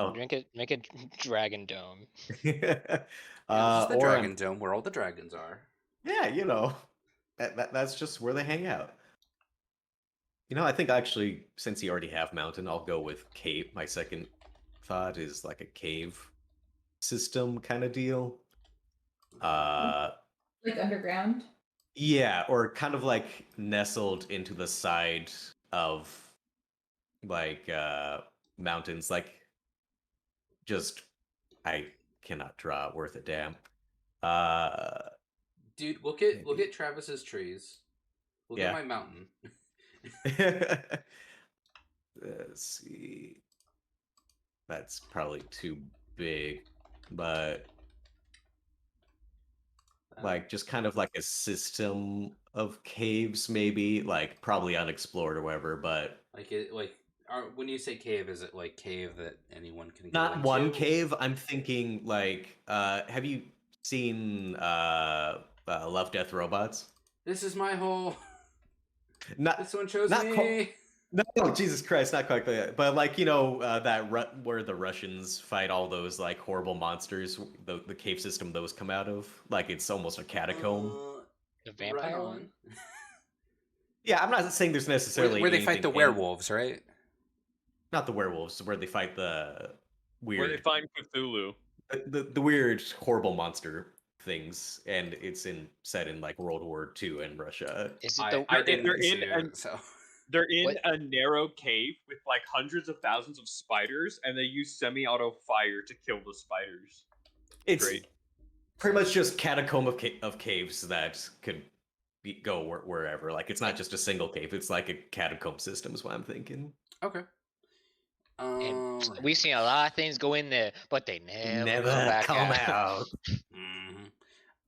Make a dragon dome. Just the dragon dome where all the dragons are. Yeah, you know, that's just where they hang out. You know, I think actually, since you already have mountain, I'll go with cave. My second thought is like a cave system kind of deal. Like underground? Yeah, or kind of like nestled into the side of like mountains, like just I cannot draw worth a damn. Dude, look at Travis's trees. Look at Yeah. my mountain. Let's see. That's probably too big, but like just kind of like a system of caves, maybe like probably unexplored or whatever. But when you say cave, is it like cave that anyone can go not into? one cave. I'm thinking like, have you seen Love, Death, Robots? This is my hole. Not this one chose not me. No, Jesus Christ, not quite that. But like, you know, where the Russians fight all those like horrible monsters, the cave system those come out of, like it's almost a catacomb. The vampire one. Yeah, I'm not saying there's necessarily where they fight the werewolves, right? Not the werewolves, where they fight the weird. Where they find Cthulhu. The weird, horrible monster things, and it's set in like World War II in Russia. Is it I didn't see it, so. They're in a narrow cave with like hundreds of thousands of spiders, and they use semi-auto fire to kill the spiders. It's great. Pretty much just catacomb of caves that could go wherever. Like it's not just a single cave; it's like a catacomb system. Is what I'm thinking. Okay. And we've seen a lot of things go in there, but they never come out.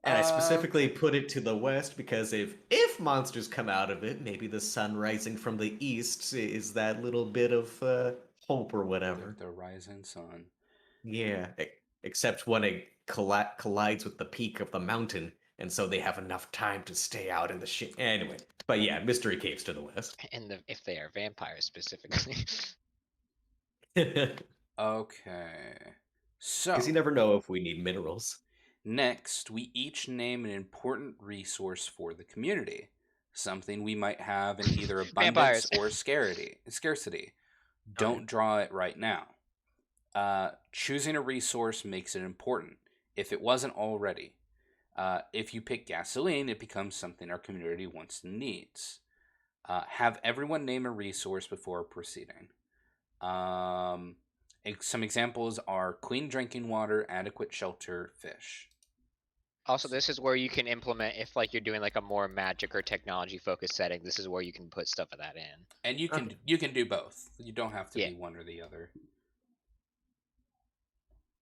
And I specifically put it to the west because if monsters come out of it, maybe the sun rising from the east is that little bit of hope or whatever. The rising sun. Yeah, except when it collides with the peak of the mountain, and so they have enough time to stay out in the shit. Anyway, but yeah, mystery caves to the west. And if they are vampires specifically. Okay. So. Because you never know if we need minerals. Next, we each name an important resource for the community. Something we might have in either abundance or scarcity. Don't draw it right now. Choosing a resource makes it important, if it wasn't already. If you pick gasoline, it becomes something our community wants and needs. Have everyone name a resource before proceeding. Some examples are clean drinking water, adequate shelter, fish. Also, this is where you can implement, if like you're doing like a more magic or technology focused setting, this is where you can put stuff of that in. And you can do both. You don't have to be one or the other.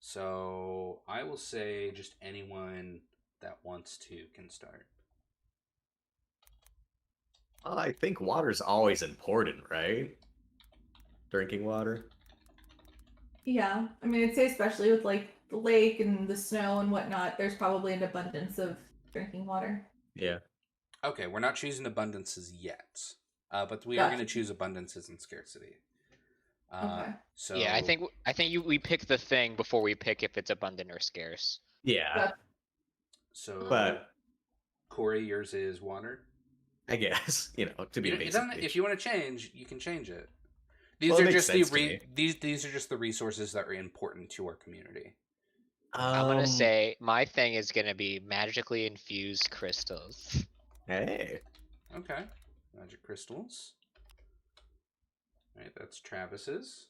So I will say just anyone that wants to can start. Well, I think water's always important, right? Drinking water. Yeah, I mean, I'd say especially with like the lake and the snow and whatnot, there's probably an abundance of drinking water. Yeah. Okay, we're not choosing abundances yet, but we are going to choose abundances and scarcity. Okay. So yeah, I think we pick the thing before we pick if it's abundant or scarce. Yeah. So, but Corey, yours is water. I guess to be basic. If you want to change, you can change it. These are just these are just the resources that are important to our community. I'm gonna say my thing is gonna be magically infused crystals. Hey. Okay, magic crystals. All right, that's Travis's.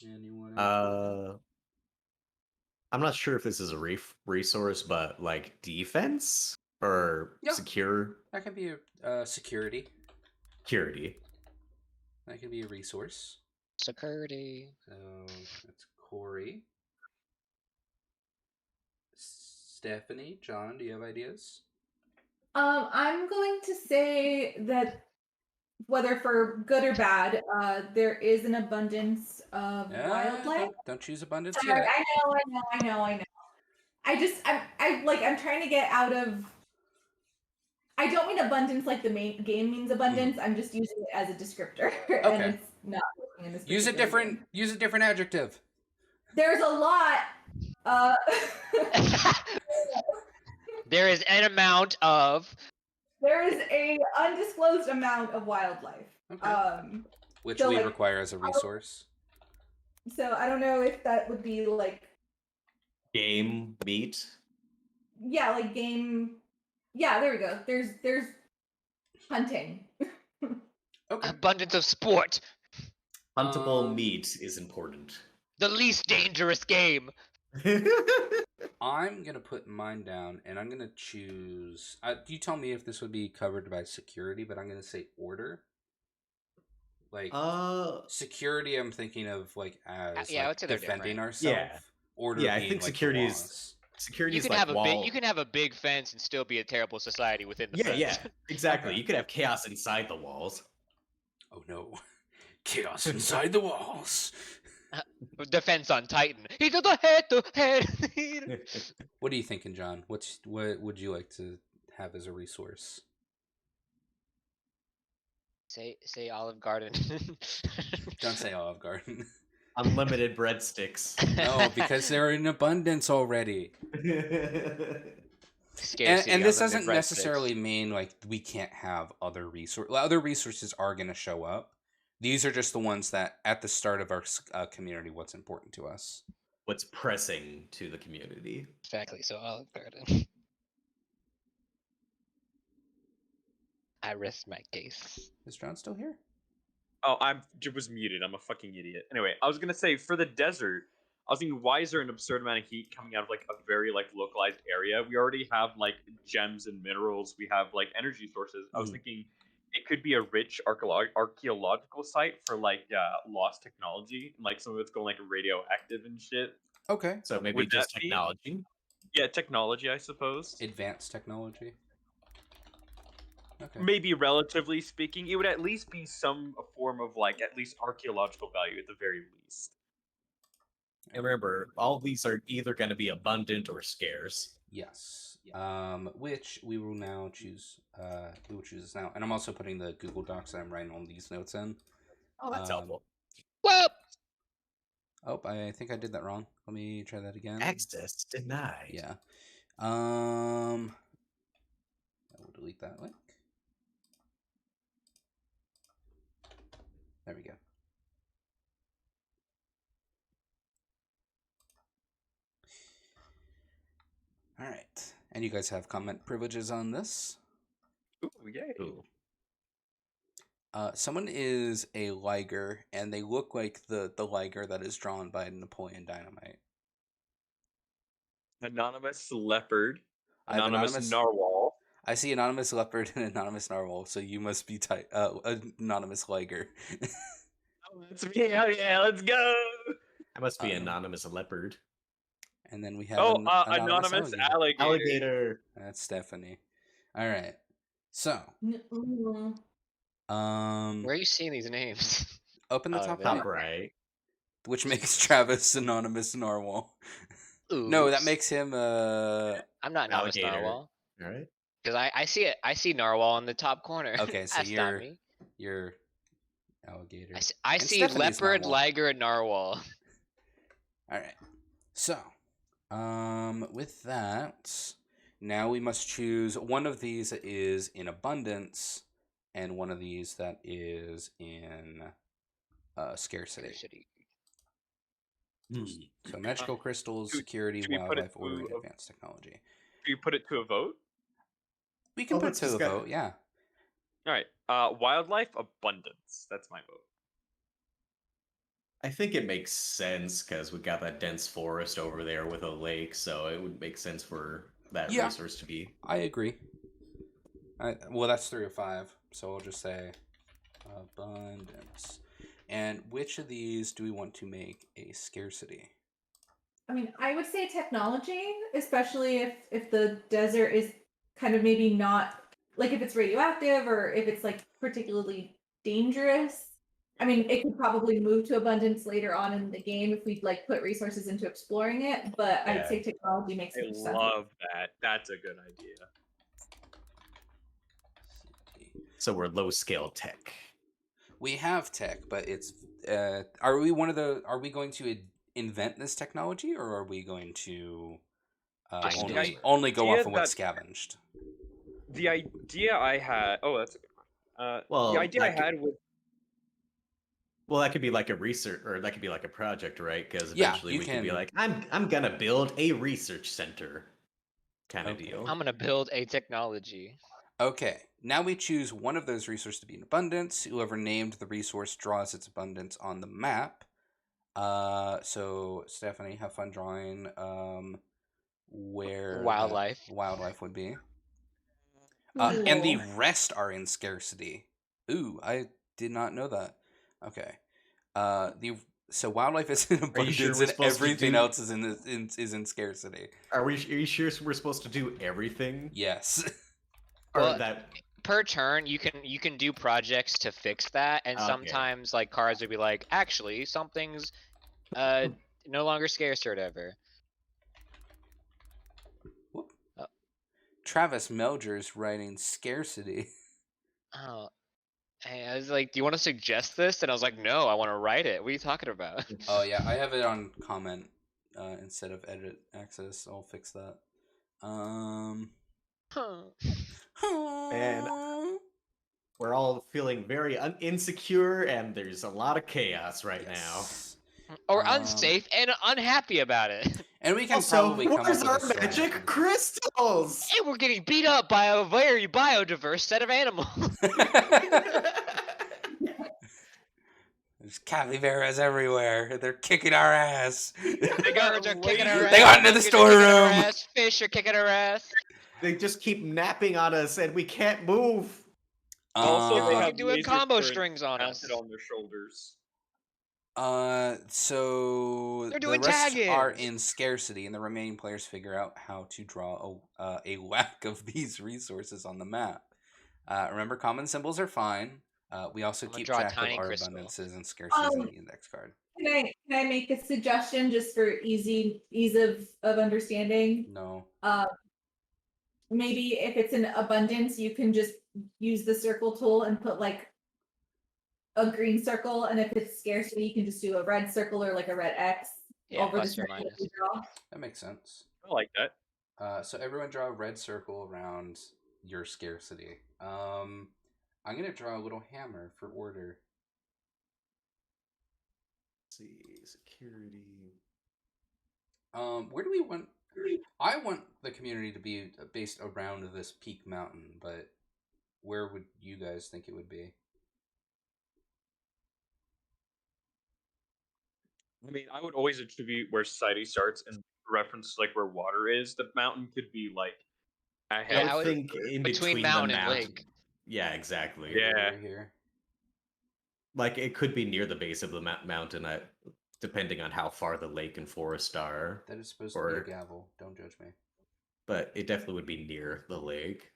Anyone else? I'm not sure if this is a resource, but like defense or secure. That can be a security. Security. That can be a resource. Security. So that's Corey. Stephanie, John, do you have ideas? I'm going to say that whether for good or bad, there is an abundance of wildlife. Don't choose abundance Sorry, yet. I know. I'm trying to get out of. I don't mean abundance like the main game means abundance. I'm just using it as a descriptor, and it's not working in this. Use a different adjective. There's a lot. There is an amount of. There is a undisclosed amount of wildlife. Okay. Which we require as a resource. So I don't know if that would be like game meat. Yeah, like game. Yeah, there we go. There's hunting. Abundance of sport. Huntable meat is important. The least dangerous game. I'm gonna put mine down, and I'm gonna choose. You tell me if this would be covered by security, but I'm gonna say order. Like security, I'm thinking of like as I would say they're defending different. ourselves. Yeah. Order. Yeah, I being, think like, security the is laws. security You is can like have a wall. big, you can have a big fence and still be a terrible society within the fence. Yeah, exactly. Okay. You could have chaos inside the walls. Oh no, chaos inside the walls. Defense on Titan. He got the head. What are you thinking, John? What would you like to have as a resource? Say Olive Garden. Don't say Olive Garden. Unlimited breadsticks. No, because they're in abundance already. Scarcity And this on the doesn't breadsticks. necessarily mean like we can't have other resources. Other resources are going to show up. These are just the ones that at the start of our community, what's important to us. What's pressing to the community. Exactly. So Olive Garden. I rest my case. Is John still here? Oh, I was muted. I'm a fucking idiot. Anyway, I was gonna say for the desert, I was thinking, why is there an absurd amount of heat coming out of like a very like localized area? We already have like gems and minerals. We have like energy sources. I was thinking it could be a rich archaeological site for like lost technology, like some of it's going like radioactive and shit. Okay. So maybe Would just that be- technology. Yeah, technology, I suppose. Advanced technology. Okay. Maybe relatively speaking, it would at least be some form of like at least archaeological value at the very least. And remember, all these are either going to be abundant or scarce. Yes. Which we will now choose. We will choose this now, and I'm also putting the Google Docs that I'm writing all these notes in. Oh, that's helpful. Well, Oh, I think I did that wrong. Let me try that again. Access denied. Yeah. I will delete that link. There we go. All right. And you guys have comment privileges on this. Ooh, yay. Ooh. Someone is a Liger, and they look like the Liger that is drawn by Napoleon Dynamite. Anonymous leopard. I have Anonymous narwhal. I see anonymous leopard and anonymous narwhal, so you must be anonymous Liger. Oh, that's me. Oh yeah, let's go. I must be anonymous leopard. And then we have anonymous alligator. Alligator. That's Stephanie. All right. So, Mm-mm. where are you seeing these names? open the Oh, top there. right, Top right. which makes Travis anonymous narwhal. No, that Oops. makes him I'm not anonymous Alligator. narwhal All right. because I see it. I see narwhal in the top corner. Okay, so That's not you're- me. your alligator. I And see Stephanie's leopard, narwhal. liger, and narwhal. All right. So, with that, now we must choose one of these that is in abundance and one of these that is in scarcity. Scarcity. So, magical crystals, do- security, do we put it wildlife, order, and to- advanced technology. Do you put it to a vote? We can Oh, put let's to a just go- vote, yeah. All right. Wildlife abundance. That's my vote. I think it makes sense because we got that dense forest over there with a lake, so it would make sense for that Yeah. resource to be. I agree. Well, that's 3 of 5, so I'll just say abundance. And which of these do we want to make a scarcity? I mean, I would say technology, especially if the desert is kind of maybe not like if it's radioactive or if it's like particularly dangerous. I mean, it could probably move to abundance later on in the game if we like put resources into exploring it, but I'd Yeah. say technology makes I more sense. love that. That's a good idea. So we're low scale tech. We have tech, but it's are we going to invent this technology, or are we going to The only go idea off of what's that- scavenged? The idea I had. Oh, that's a good one. Well, the idea I like- had was. Well, that could be like a research, or that could be like a project, right? Because Yeah, eventually you we could be can- like, I'm gonna build a research center, kind of Okay. deal. I'm gonna build a technology. Okay, Now we choose one of those resources to be in abundance. Whoever named the resource draws its abundance on the map. So Stephanie, have fun drawing where wildlife would be. And the rest are in scarcity. Ooh, I did not know that. Okay. So wildlife is in abundance and everything else is in scarcity. Are you sure we're supposed to do everything? Yes. Well, per turn, you can do projects to fix that, and sometimes like cards would be like, actually, something's no longer scarce or whatever. Travis Melger's writing scarcity. Oh, hey, I was like, do you want to suggest this? And I was like, no, I want to write it. What are you talking about? Oh yeah, I have it on comment instead of edit access. I'll fix that. And we're all feeling very insecure, and there's a lot of chaos right now. Or unsafe and unhappy about it. And we can probably come up with our magic crystals? And we're getting beat up by a very biodiverse set of animals. There's capybaras everywhere. They're kicking our ass. The birds are kicking our ass. They got into the storeroom. Fish are kicking our ass. They just keep napping on us, and we can't move. Also, they have doing combo strings on us. On their shoulders. So they're doing the rest tagging. are in scarcity, and the remaining players figure out how to draw a whack of these resources on the map. Remember, common symbols are fine. We also keep track of our abundances and scarcities in the index card. Can I make a suggestion just for ease of understanding? No. Maybe if it's an abundance, you can just use the circle tool and put like a green circle, and if it's scarcity, you can just do a red circle or like a red X over the circle that you draw. That makes sense. I like that. So everyone draw a red circle around your scarcity. I'm gonna draw a little hammer for order. Let's see, security. Where do we want? I want the community to be based around this peak mountain, but where would you guys think it would be? I mean, I would always attribute where society starts and reference like where water is. The mountain could be like ahead. I would think in between mountain and lake. Yeah, exactly. Yeah. Here. Like it could be near the base of the mountain, depending on how far the lake and forest are. That is supposed to be a gavel. Don't judge me. But it definitely would be near the lake.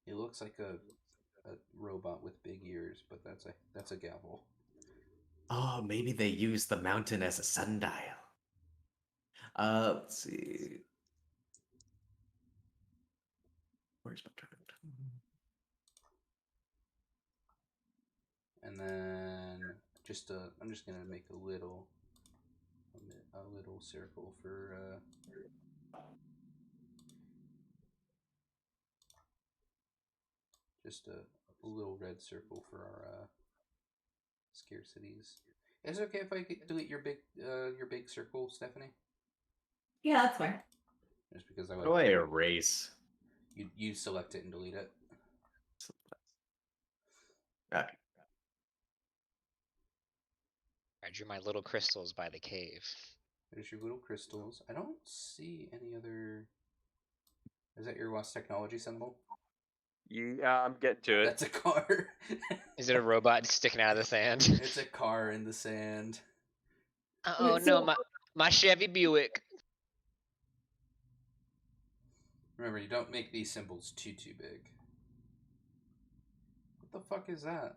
It looks like a robot with big ears, but that's a gavel. Oh, maybe they use the mountain as a sundial. Let's see. Where's my turn? And then I'm just gonna make a little circle for just a little red circle for our scarcities. Is it okay if I delete your big circle, Stephanie? Yeah, that's fine. Just because I would. How do I erase? You select it and delete it. Okay. I drew my little crystals by the cave. There's your little crystals. I don't see any other. Is that your Lost Technology symbol? Yeah, I'm getting to it. That's a car. Is it a robot sticking out of the sand? It's a car in the sand. Oh no, my Chevy Buick. Remember, you don't make these symbols too big. What the fuck is that?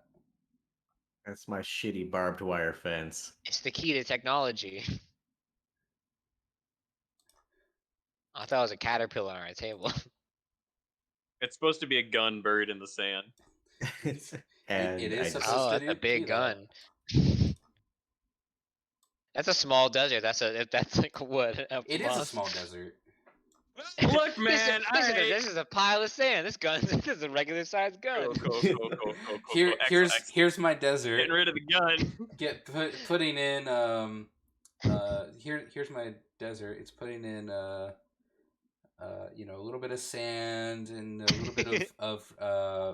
That's my shitty barbed wire fence. It's the key to technology. I thought it was a caterpillar on our table. It's supposed to be a gun buried in the sand. And it is that's a big gun. That's a small desert. That's like what? It is a small desert. Look, man, this is a pile of sand. This gun this is a regular sized gun. Cool. Here's my desert. Getting rid of the gun. Putting in here's my desert. It's putting in a little bit of sand and a little bit of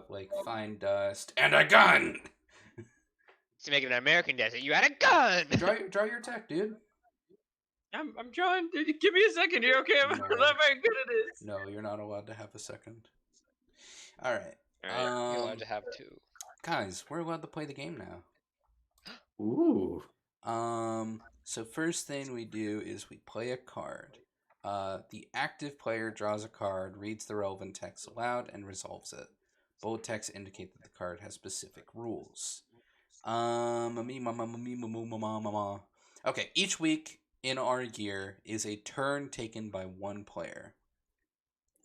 like fine dust and a gun. To make it an American desert, you had a gun. Draw your attack, dude. I'm trying. Give me a second here, okay? I'm not very good at this. No, you're not allowed to have a second. All right. You're allowed to have 2. Guys, we're allowed to play the game now. Ooh. So first thing we do is we play a card. The active player draws a card, reads the relevant text aloud, and resolves it. Bold text indicate that the card has specific rules. Okay, each week in our year is a turn taken by one player,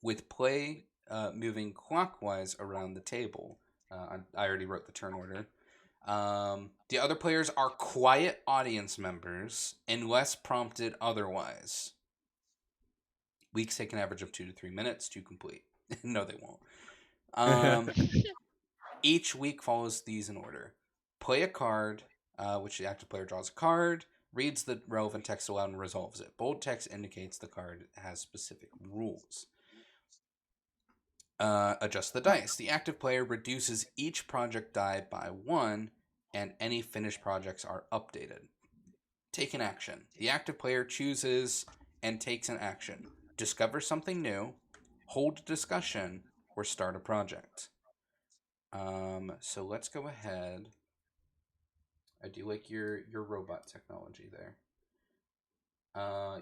with play moving clockwise around the table. I already wrote the turn order. The other players are quiet audience members unless prompted otherwise. Weeks take an average of 2 to 3 minutes to complete. No, they won't. Each week follows these in order. Play a card, which the active player draws a card, reads the relevant text aloud, and resolves it. Bold text indicates the card has specific rules. Adjust the dice. The active player reduces each project die by 1, and any finished projects are updated. Take an action. The active player chooses and takes an action. Discover something new, hold a discussion, or start a project. So let's go ahead. I do like your robot technology there.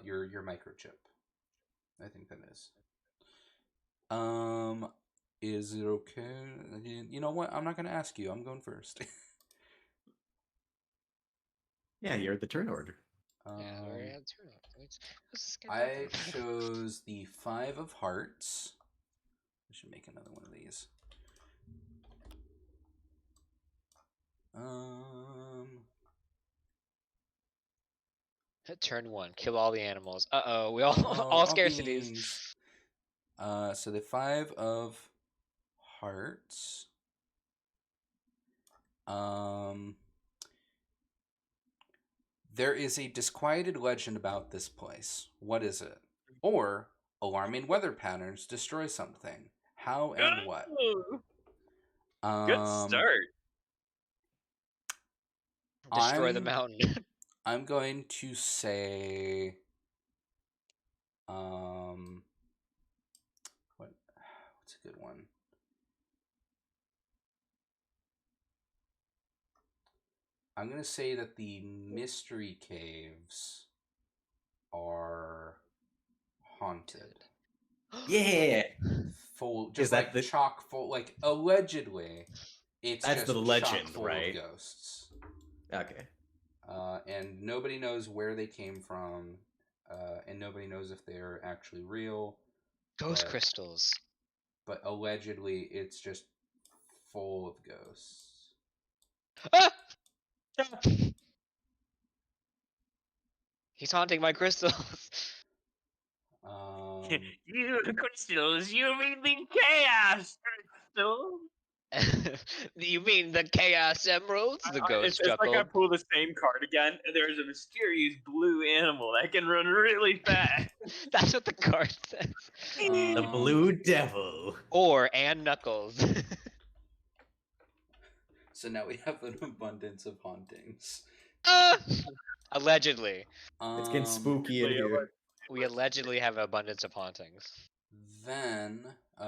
Your microchip. I think that is. Is it okay? You know what? I'm not gonna ask you. I'm going first. Yeah, you're at the turn order. Yeah, I already had 2. I chose the 5 of Hearts. I should make another one of these. Turn 1, kill all the animals. Uh-oh, we all scarcities. So the 5 of Hearts. There is a disquieted legend about this place. What is it? Or alarming weather patterns destroy something. How and what? Good start. Destroy the mountain. I'm going to say what's a good one? I'm going to say that the mystery caves are haunted. Yeah. Full, just like the chock full, like allegedly. That's just the legend, chock full right? Of ghosts. Okay. And nobody knows where they came from, and nobody knows if they're actually real. Ghost crystals. But allegedly, it's just full of ghosts. Ah! He's haunting my crystals. You crystals, you mean the chaos crystal? You mean the Chaos Emeralds? The ghost it's like I pull the same card again, and there's a mysterious blue animal that can run really fast. That's what the card says. The Blue Devil. And Knuckles. So now we have an abundance of hauntings. Allegedly. It's getting spooky in here. We allegedly have an abundance of hauntings. Then,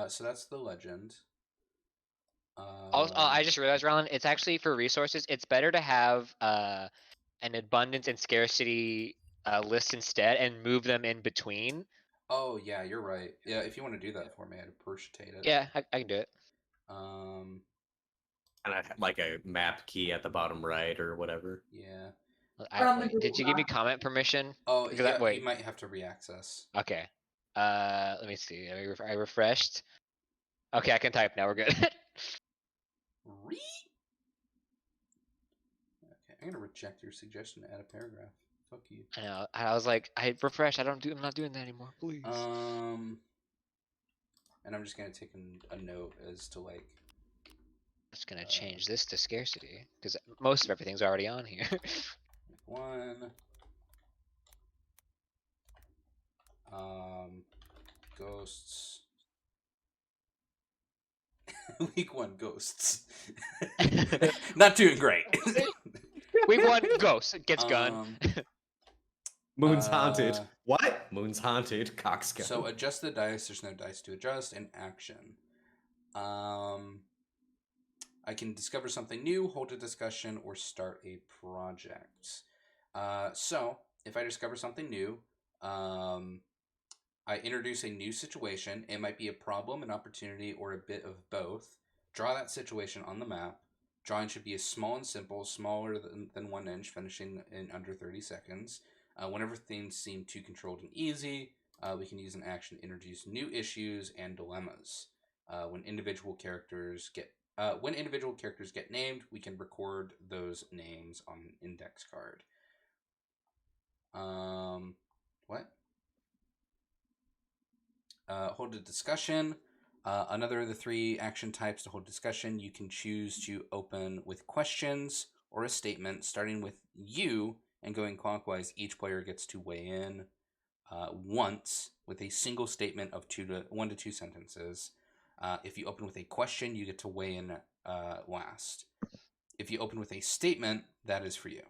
so that's the legend. I just realized, Rylan, it's actually for resources. It's better to have an abundance and scarcity list instead and move them in between. Oh, yeah, you're right. Yeah, if you want to do that for me, I'd appreciate it. Yeah, I can do it. And I have like a map key at the bottom right or whatever. Yeah. Did you give me comment permission? Oh, yeah, you might have to re-access. Okay. Let me see. I refreshed. Okay, I can type now. We're good. Okay, I'm gonna reject your suggestion to add a paragraph. Fuck you. I know. I was like, I refreshed. I'm not doing that anymore. Please. And I'm just gonna take a note as to like. I'm just gonna change this to scarcity because most of everything's already on here. 1. Ghosts. Week 1 ghosts. Not doing great. Week 1 ghosts gets gun. Moon's haunted. What? Moon's haunted. Coxgun. So adjust the dice. There's no dice to adjust. And action. I can discover something new, hold a discussion, or start a project. So if I discover something new, I introduce a new situation. It might be a problem, an opportunity, or a bit of both. Draw that situation on the map. Drawing should be as small and simple, smaller than 1 inch, finishing in under 30 seconds. Whenever things seem too controlled and easy, we can use an action to introduce new issues and dilemmas. When individual characters get named, we can record those names on an index card. What? Hold a discussion. Another of the 3 action types to hold discussion. You can choose to open with questions or a statement, starting with you and going clockwise. Each player gets to weigh in once with a single statement of 1 to 2 sentences. If you open with a question, you get to weigh in last. If you open with a statement, that is for you.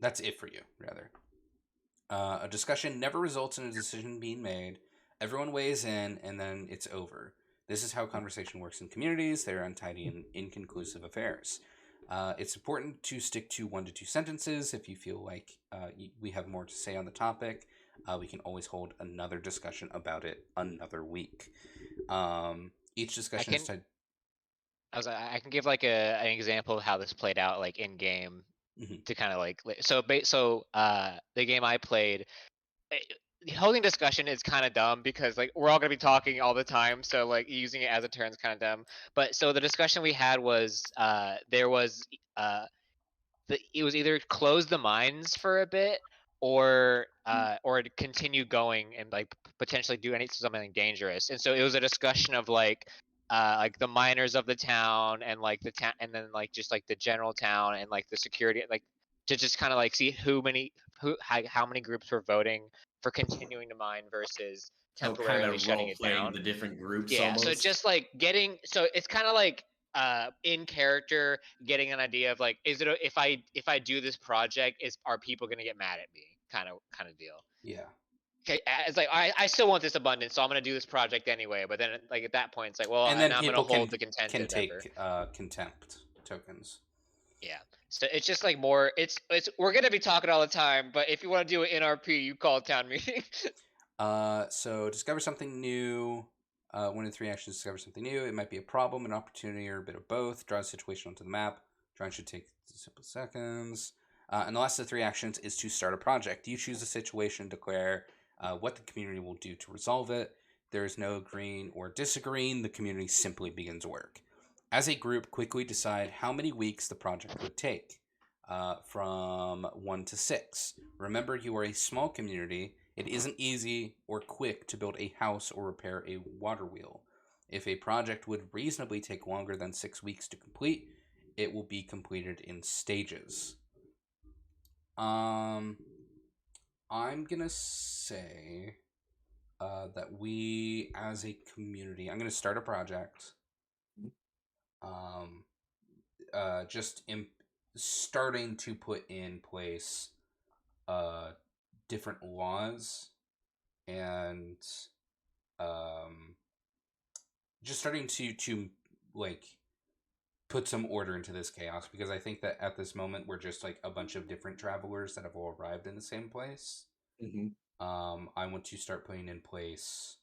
That's it for you, rather. A discussion never results in a decision being made. Everyone weighs in, and then it's over. This is how conversation works in communities. They're untidy and inconclusive affairs. It's important to stick to 1 to 2 sentences. If you feel like we have more to say on the topic, we can always hold another discussion about it another week. Each discussion is tied. I can give like an example of how this played out, like in game, to kind of like so the game I played. Holding discussion is kind of dumb because like we're all gonna be talking all the time, so like using it as a turn is kind of dumb. But so the discussion we had was it was either close the mines for a bit or continue going and like potentially do something dangerous. And so it was a discussion of like the miners of the town and like the town, and then like just like the general town and like the security, like to just kind of like see how many groups were voting for continuing to mine versus temporarily shutting it down. The different groups. Yeah, almost. so just like so it's kind of like in character getting an idea of like, is it if I do this project, are people gonna get mad at me, kind of deal. Yeah. Okay, it's like I still want this abundance, so I'm gonna do this project anyway. But then like at that point, it's like, well, and then I'm people gonna hold the content can take contempt tokens. Yeah, so it's just like more. It's we're gonna be talking all the time, but if you want to do an NRP, you call a town meeting. So discover something new. 1 in 3 actions, discover something new. It might be a problem, an opportunity, or a bit of both. Draw a situation onto the map. Drawing should take simple seconds. And the last of the 3 actions is to start a project. You choose a situation, declare what the community will do to resolve it. There is no agreeing or disagreeing. The community simply begins work. As a group, quickly decide how many weeks the project would take, from 1 to 6. Remember, you are a small community. It isn't easy or quick to build a house or repair a water wheel. If a project would reasonably take longer than 6 weeks to complete, it will be completed in stages. I'm gonna say that we, as a community, I'm gonna start a project. Starting to put in place different laws and just starting to like put some order into this chaos, because I think that at this moment we're just like a bunch of different travelers that have all arrived in the same place. I want to start putting in place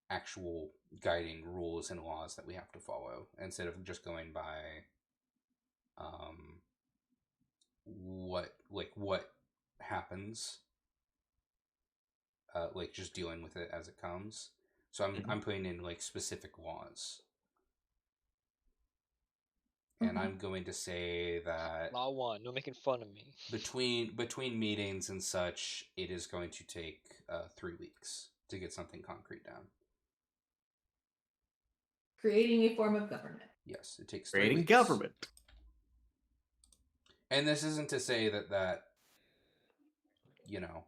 actual guiding rules and laws that we have to follow, instead of just going by what happens, like just dealing with it as it comes. So I'm putting in like specific laws. And I'm going to say that Law 1, no making fun of me. Between meetings and such, it is going to take 3 weeks to get something concrete down. Creating a form of government. Yes, it takes 3 weeks. Creating government. And this isn't to say that you know,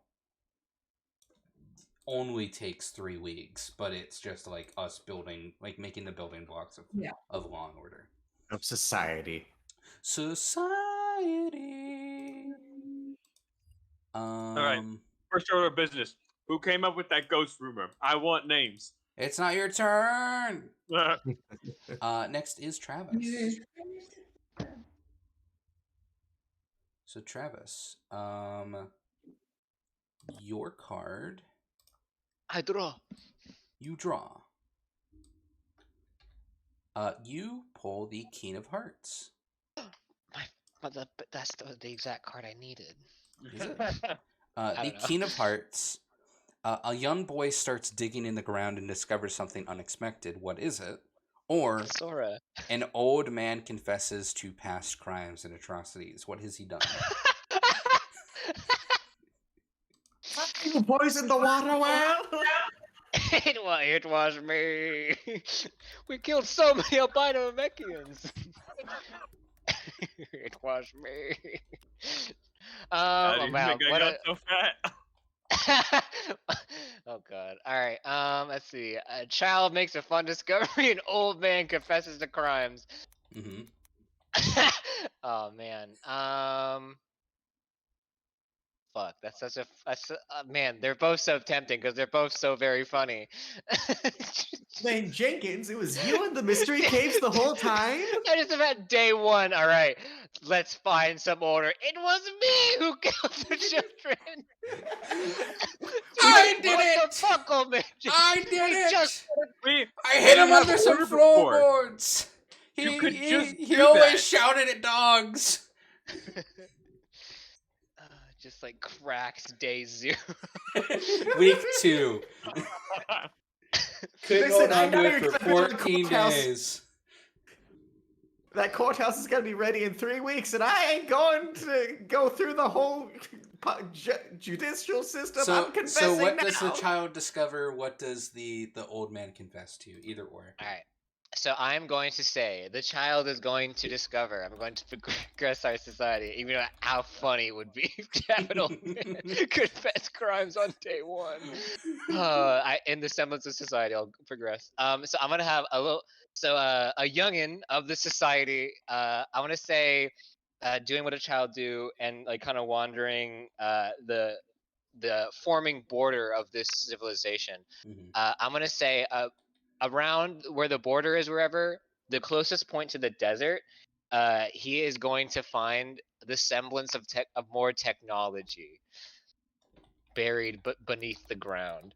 only takes 3 weeks, but it's just like us building, like making the building blocks of Law and Order. Of society. All right. First order of business. Who came up with that ghost rumor? I want names. It's not your turn. Next is Travis. So Travis, your card. I draw. You draw. You pull the King of Hearts. That's the exact card I needed. Is it? The King of Hearts. A young boy starts digging in the ground and discovers something unexpected. What is it? Or Sora. An old man confesses to past crimes and atrocities. What has he done? You poisoned the water well. It was me. We killed so many albino Namekians. It was me. Oh man, so fat. Oh god. All right. Let's see. A child makes a fun discovery. An old man confesses to crimes. Mm-hmm. Oh man. Fuck. That's such a. Man. They're both so tempting because they're both so very funny. Man, Jenkins, it was you in the mystery caves the whole time? I just about day one. All right, let's find some order. It was me who killed the children. I did it! What the fuck, old man? I did it! I hit him under some floorboards. He always shouted at dogs. Just like cracks day 0. Week 2. Couldn't hold on to it for 14 days. That courthouse is going to be ready in 3 weeks, and I ain't going to go through the whole judicial system. I'm confessing so what now. Does the child discover? What does the old man confess to? Either or. All right. So I'm going to say the child is going to discover. I'm going to progress our society, even though how funny it would be to have an old man confess crimes on day 1. In the semblance of society, I'll progress. So I'm gonna have a little. So a youngin of the society. I want to say, doing what a child do and like kind of wandering the forming border of this civilization. Mm-hmm. I'm gonna say around where the border is, wherever the closest point to the desert, he is going to find the semblance of more technology buried beneath the ground.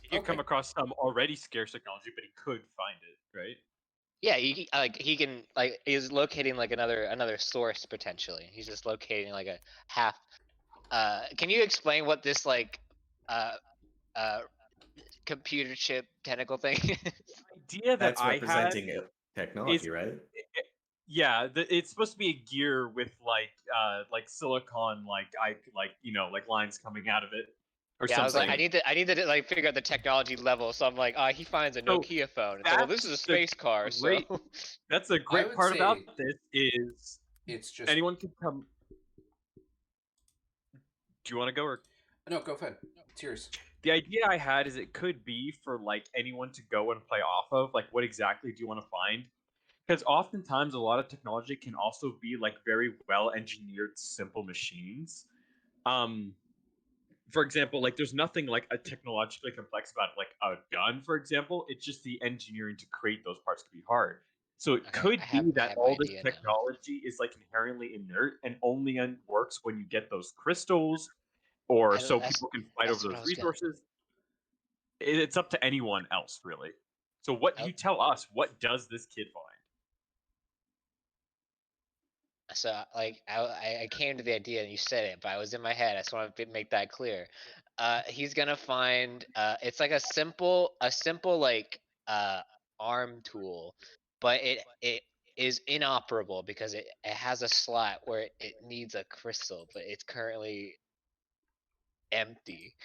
He could come across some already scarce technology, but he could find it, right? Yeah, he can he's locating like another source potentially. He's just locating like a half. Can you explain what this computer chip tentacle thing is? The idea that That's representing technology, right? Yeah, it's supposed to be a gear with like silicon, like lines coming out of it, or something. I was like, I need to like figure out the technology level. So I'm like, he finds a Nokia phone. It's like, well, this is a space car. So that's a great part about this is it's just anyone can come. Do you want to go or no? Go ahead. It's yours. The idea I had is it could be for like anyone to go and play off of. Like, what exactly do you want to find? Because oftentimes a lot of technology can also be like very well engineered, simple machines. For example, like there's nothing like a technologically complex about it, like a gun, for example. It's just the engineering to create those parts to be hard. So it could be that all this technology is like inherently inert and only works when you get those crystals, or so people can fight over those resources. It's up to anyone else, really. So what you tell us, what does this kid find? So like I came to the idea and you said it, but I was in my head. I just want to make that clear. He's gonna find it's like a simple like arm tool, but it is inoperable because it has a slot where it needs a crystal, but it's currently empty.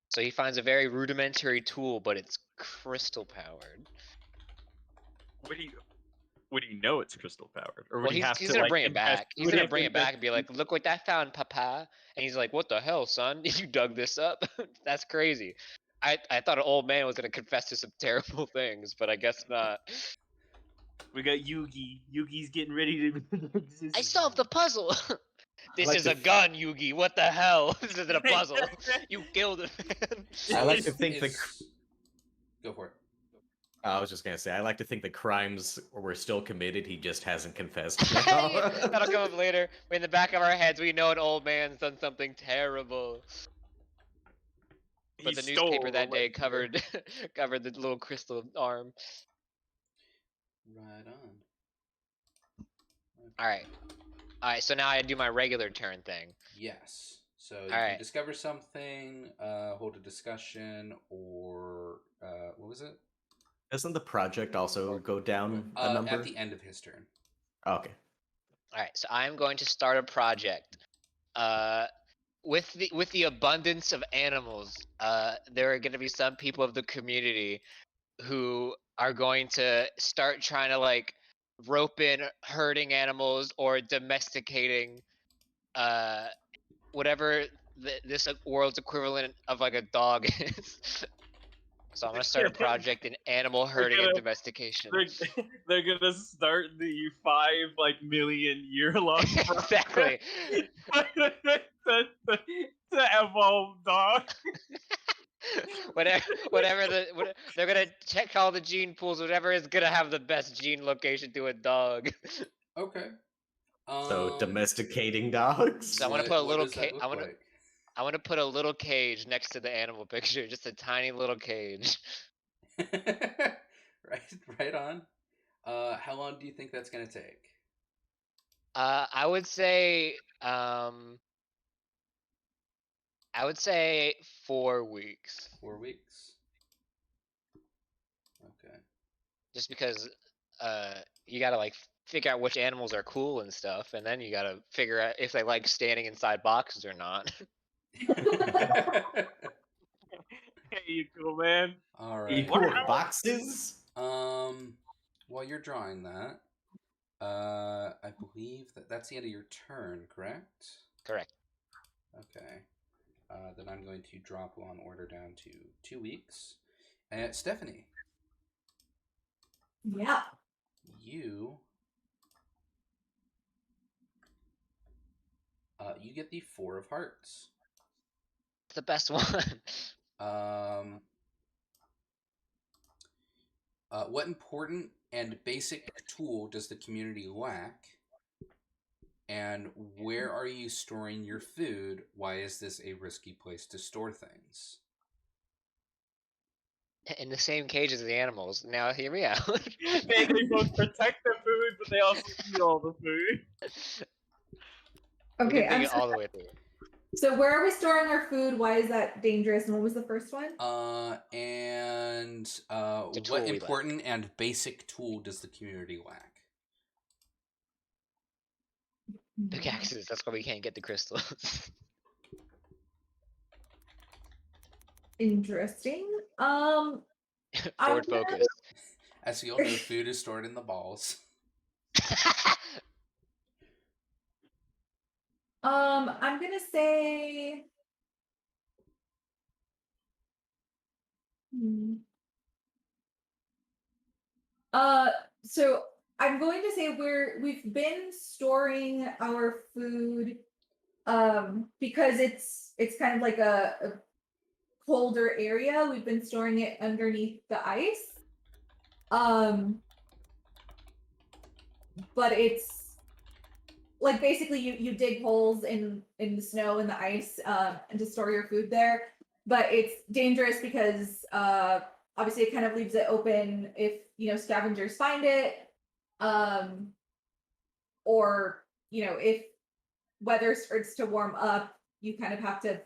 So he finds a very rudimentary tool, but it's crystal powered. would he know it's crystal powered, or would Well, he have he's to gonna like bring it invest- back. He's would he gonna have to bring it back invest- and be like, "Look what I found, Papa." And he's like, "What the hell, son? You dug this up? That's crazy." I thought an old man was gonna confess to some terrible things, but I guess not. We got Yugi. Yugi's getting ready to. I solved the puzzle. This like is to a gun, Yugi. What the hell? This isn't a puzzle. You killed a man. I like to think Go for it. I was just gonna say, I like to think the crimes were still committed. He just hasn't confessed. That'll come up later. In the back of our heads, we know an old man's done something terrible. But the newspaper that day covered covered the little crystal arm. Right on. All right. All right. So now I do my regular turn thing. Yes. So you All can right. discover something, hold a discussion, or what was it? Doesn't the project also go down a number? At the end of his turn. Okay. All right. So I'm going to start a project. With the abundance of animals, there are going to be some people of the community who are going to start trying to like rope in herding animals or domesticating whatever this world's equivalent of like a dog is. So I'm gonna start a project in animal herding and domestication. They're gonna start the 5 million year long Exactly. to evolve dog. They're gonna check all the gene pools. Whatever is gonna have the best gene location to a dog. Okay. So domesticating dogs. So I'm gonna put a little cage. I want to put a little cage next to the animal picture, just a tiny little cage. right on. How long do you think that's gonna take? I would say 4 weeks. 4 weeks. Okay. Just because you gotta like figure out which animals are cool and stuff, and then you gotta figure out if they like standing inside boxes or not. Hey, you cool, man. All right. Equal boxes. While you're drawing that, I believe that's the end of your turn, correct? Correct. Okay. Then I'm going to drop Law and Order down to 2 weeks. And Stephanie. Yeah. You get the 4 of Hearts. It's the best one. What important and basic tool does the community lack? And where are you storing your food? Why is this a risky place to store things? In the same cage as the animals. Now hear me out. They both protect the food, but they also eat all the food. Okay, I'm all the way through. So where are we storing our food? Why is that dangerous? And what was the first one? What important and basic tool does the community lack? Pickaxes. That's why we can't get the crystals. Interesting. Forward focus. As you all know, food is stored in the balls. I'm gonna say. So I'm going to say we've been storing our food, because it's kind of like a colder area. We've been storing it underneath the ice. But it's like basically you dig holes in the snow and the ice, and to store your food there. But it's dangerous because obviously it kind of leaves it open if scavengers find it, or if weather starts to warm up, you kind of have to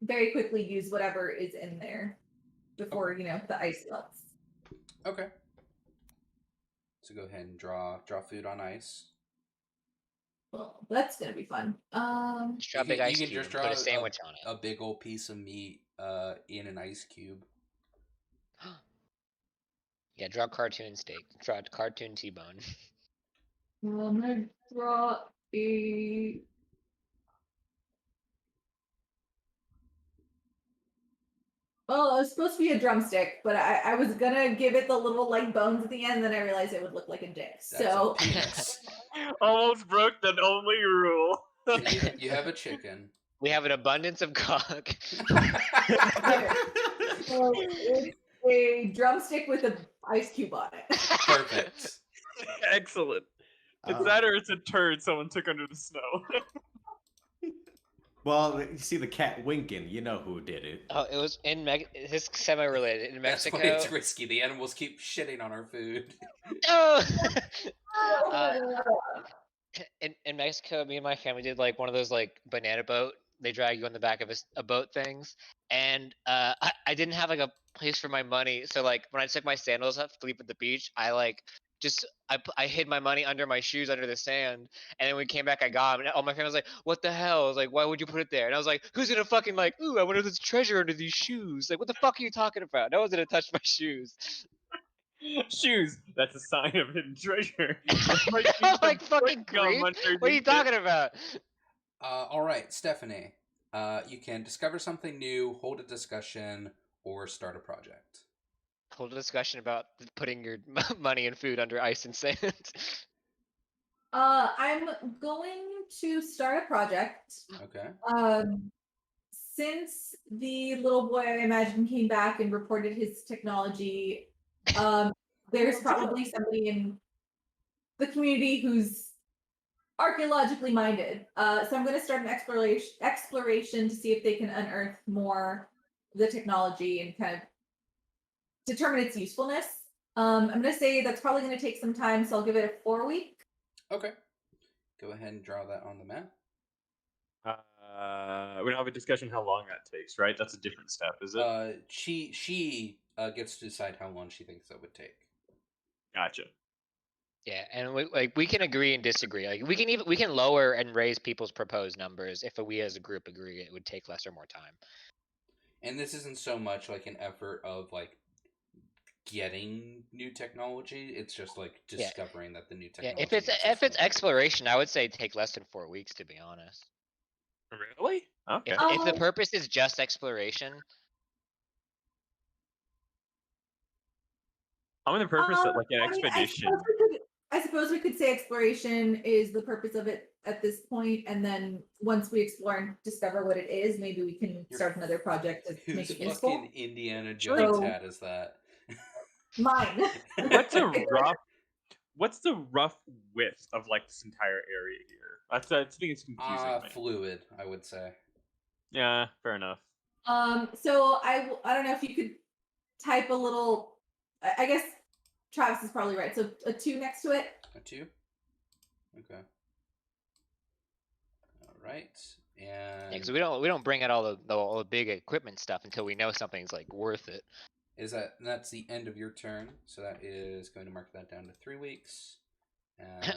very quickly use whatever is in there before the ice melts. Okay. So go ahead and draw food on ice. Well, that's gonna be fun. Just draw a big ice cube and put a sandwich on it. A big old piece of meat in an ice cube. Yeah, draw cartoon steak. Draw cartoon T-bone. I'm gonna draw a. Well, it was supposed to be a drumstick, but I was gonna give it the little like bones at the end, then I realized it would look like a dick. So almost broke the only rule. You have a chicken. We have an abundance of cock. So it's a drumstick with an ice cube on it. Perfect. Excellent. It's that or it's a turd someone took under the snow. Well, you see the cat winking. You know who did it. Oh, it was in It's semi-related. In Mexico. That's why it's risky. The animals keep shitting on our food. No! In Mexico, me and my family did like one of those like banana boat. They drag you on the back of a boat things, and I didn't have like a place for my money, so like when I took my sandals off to leave at the beach, I hid my money under my shoes under the sand, and then when we came back, I got them, and all my family was like, "What the hell?" I was like, "Why would you put it there?" And I was like, "Who's gonna fucking like? Ooh, I wonder if there's treasure under these shoes. Like, what the fuck are you talking about? No one's gonna touch my shoes." Shoes. That's a sign of hidden treasure. I'm like fucking creep. What are you talking about? All right, Stephanie. You can discover something new, hold a discussion, or start a project. Hold a discussion about putting your money and food under ice and sand. I'm going to start a project. Okay. Since the little boy I imagine came back and reported his technology, there's probably somebody in the community who's archaeologically minded. So I'm going to start an exploration to see if they can unearth more of the technology and kind of determine its usefulness. I'm going to say that's probably going to take some time, so I'll give it a 4-week. Okay. Go ahead and draw that on the map. We don't have a discussion how long that takes, right? That's a different step, is it? She gets to decide how long she thinks that would take. Gotcha. Yeah, and we can agree and disagree. Like we can lower and raise people's proposed numbers if we as a group agree it would take less or more time. And this isn't so much like an effort of like getting new technology. It's just like discovering that the new technology. Yeah, if it's exploration, I would say take less than 4 weeks, to be honest. Really? Okay. If the purpose is just exploration. I'm in the purpose of like an expedition. I suppose we could say exploration is the purpose of it at this point, and then once we explore and discover what it is, maybe we can start another project to make it useful. Whose fucking Indiana Jones hat is that? Mine. What's the rough width of like this entire area here? I think it's confusing. Fluid, I would say. Yeah, fair enough. So I don't know if you could type a little. I guess Travis is probably right. So a 2 next to it. A 2. Okay. All right. And because we don't bring out all the big equipment stuff until we know something's like worth it. That's the end of your turn, so that is going to mark that down to 3 weeks.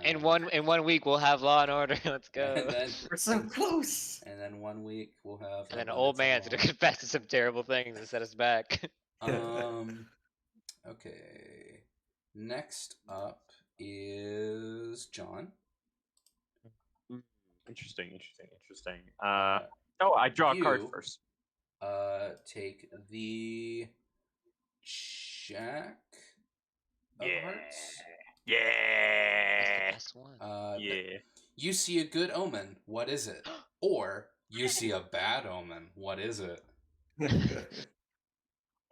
In 1 week we'll have Law and Order. Let's go. And then, We're so close. And then 1 week we'll have. And then an old man's gonna confess to some terrible things and set us back. Okay. Next up is John. Interesting. I draw a card first. Take the Jack of Hearts. Yeah. That's the best one. You see a good omen. What is it? Or you see a bad omen. What is it?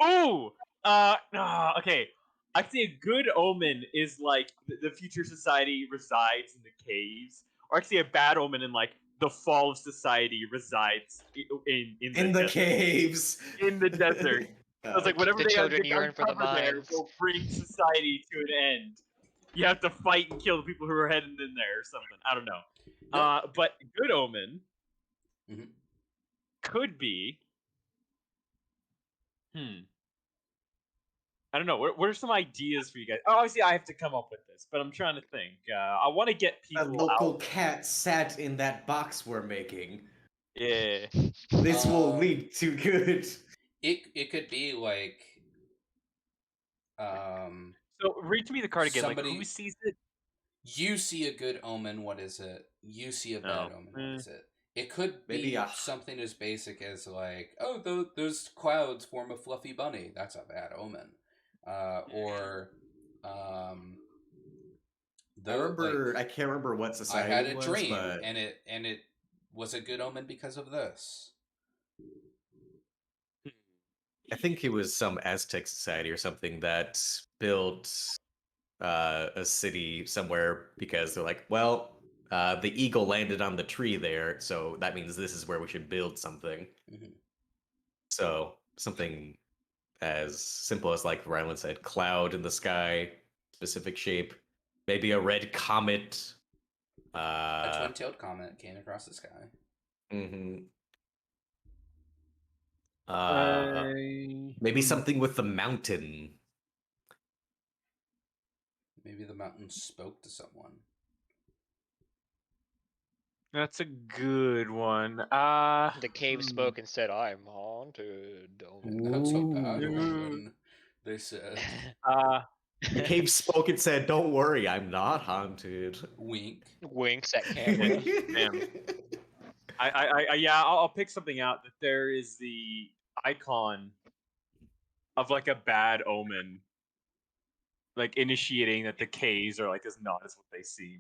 Ooh. Okay. I see a good omen is like the future society resides in the caves, or I see a bad omen in like the fall of society resides in the caves, in the desert. I was like, whatever the they children have yearn for the there mines. will bring society to an end. You have to fight and kill the people who are heading in there or something. I don't know. Yep. But good omen Mhm. could be. I don't know. What are some ideas for you guys? Oh, obviously, I have to come up with this, but I'm trying to think. I want to get people. A local cat sat in that box we're making. Yeah. This will lead to good. It could be like So read to me the card again. Somebody- Like, who sees it? You see a good omen, what is it? You see a bad omen, what is it? It could Maybe be something as basic as like, oh, those clouds form a fluffy bunny. That's a bad omen. Or I remember. like, I can't remember what society. I had a it was, dream, but and it was a good omen because of this. I think it was some Aztec society or something that built a city somewhere because they're like, well, the eagle landed on the tree there, so that means this is where we should build something. Mhm. So something as simple as, like Rylan said, cloud in the sky, specific shape, maybe a red comet. A twin-tailed comet came across the sky. Mm-hmm. Maybe something with the mountain. Maybe the mountain spoke to someone. That's a good one. The cave spoke and said, "I'm haunted." That's a bad Ooh. omen, they said. The cave spoke and said, "Don't worry, I'm not haunted." Wink. Winks at camera. Damn. I'll pick something out. That there is the icon of like a bad omen, like initiating that the caves are like as not as what they seem.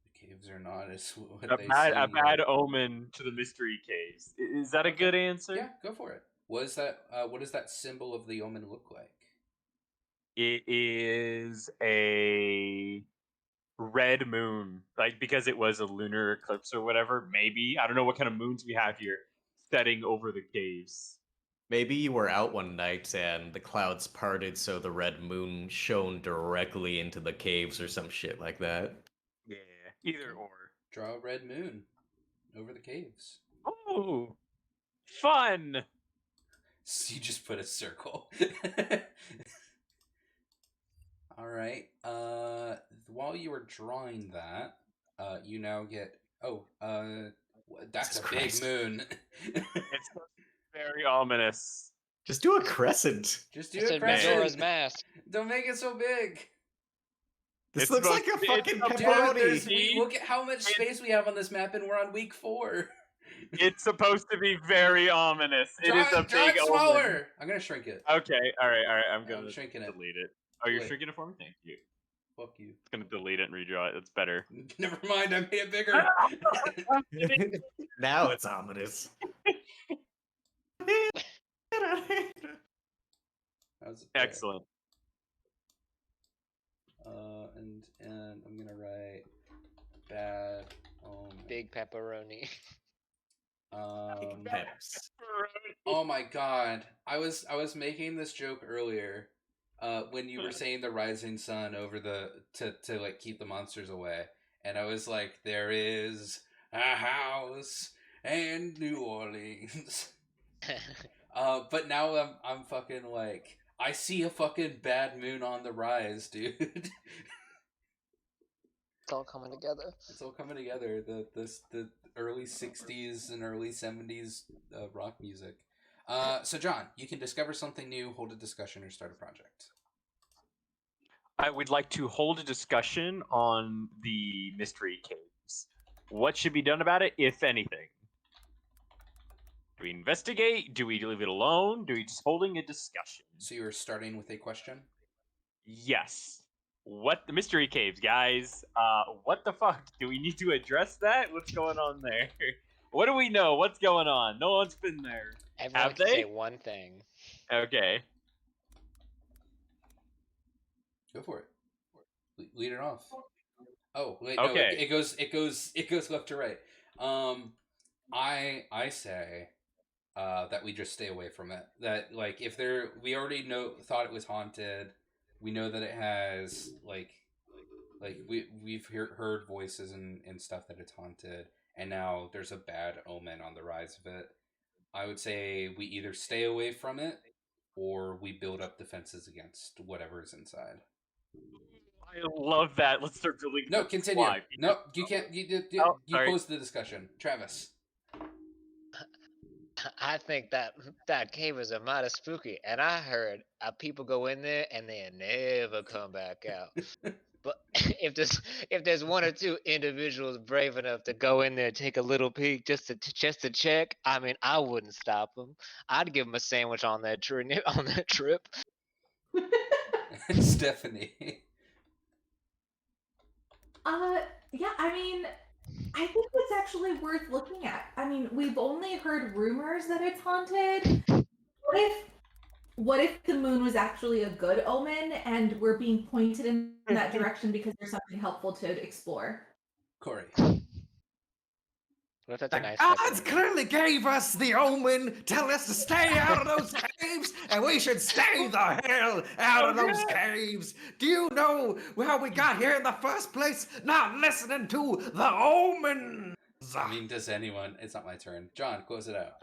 The caves are not as what A they bad, seem. a bad omen to the mystery caves. Is that a good answer? Yeah, go for it. What is that? What does that symbol of the omen look like? It is a red moon, like because it was a lunar eclipse or whatever. Maybe I don't know what kind of moons we have here, setting over the caves. Maybe you were out one night and the clouds parted so the red moon shone directly into the caves or some shit like that. Yeah, either or. Draw a red moon over the caves. Oh, fun! So you just put a circle. All right. While you were drawing that, you now get. That's Jesus a big Christ. moon. It's very ominous. Just do a crescent. Just do It's a a Majora's crescent. Mask. Don't make it so big. This It's looks supposed like a to be- fucking it's Dude, pepperoni. look at how much space we have on this map, and we're on week 4. It's supposed to be very ominous. It is a Draw big it omen. smaller. I'm gonna shrink it. Okay, all right. I'm gonna I'm shrinking it. delete it. Oh, you're Wait. shrinking it for me? Thank you. Fuck you. It's gonna delete it and redraw it. That's better. Never mind. I made it bigger. Now it's ominous. Excellent. And I'm gonna write bad omen. Big pepperoni. Peps. Oh my god. I was making this joke earlier when you were saying the rising sun over the to like keep the monsters away, and I was like, there is a house in New Orleans. But now I'm fucking like, I see a fucking bad moon on the rise, dude. It's all coming together. It's all coming together. The early 60s and early 70s rock music. So John, you can discover something new, hold a discussion, or start a project. I would like to hold a discussion on the mystery caves. What should be done about it, if anything? Do we investigate? Do we leave it alone? Do we just holding a discussion? So you're starting with a question? Yes. What the mystery caves, guys? What the fuck? Do we need to address that? What's going on there? What do we know? What's going on? No one's been there. Everyone Have can they? say one thing. Okay. Go for it. Lead it off. Oh wait, Okay. No, it goes left to right. I say that we just stay away from it. That like if we already thought it was haunted. We know that it has like we've heard voices and stuff that it's haunted, and now there's a bad omen on the rise of it. I would say we either stay away from it or we build up defenses against whatever is inside. I love that. Let's start building. No, continue. Why? No, you can't. You sorry. close the discussion, Travis. I think that cave is a mighty spooky, and I heard people go in there and they never come back out. But if there's one or two individuals brave enough to go in there and take a little peek just to check, I mean, I wouldn't stop them. I'd give them a sandwich on that trip. Stephanie. Yeah, I mean, I think it's actually worth looking at. I mean, we've only heard rumors that it's haunted. What if the moon was actually a good omen and we're being pointed in that direction because there's something helpful to explore? Corey. What if that's a nice Odds clearly gave us the omen, tell us to stay out of those caves, and we should stay the hell out of those caves. Do you know how we got here in the first place? Not listening to the omen. I mean, does anyone? It's not my turn. John, close it out.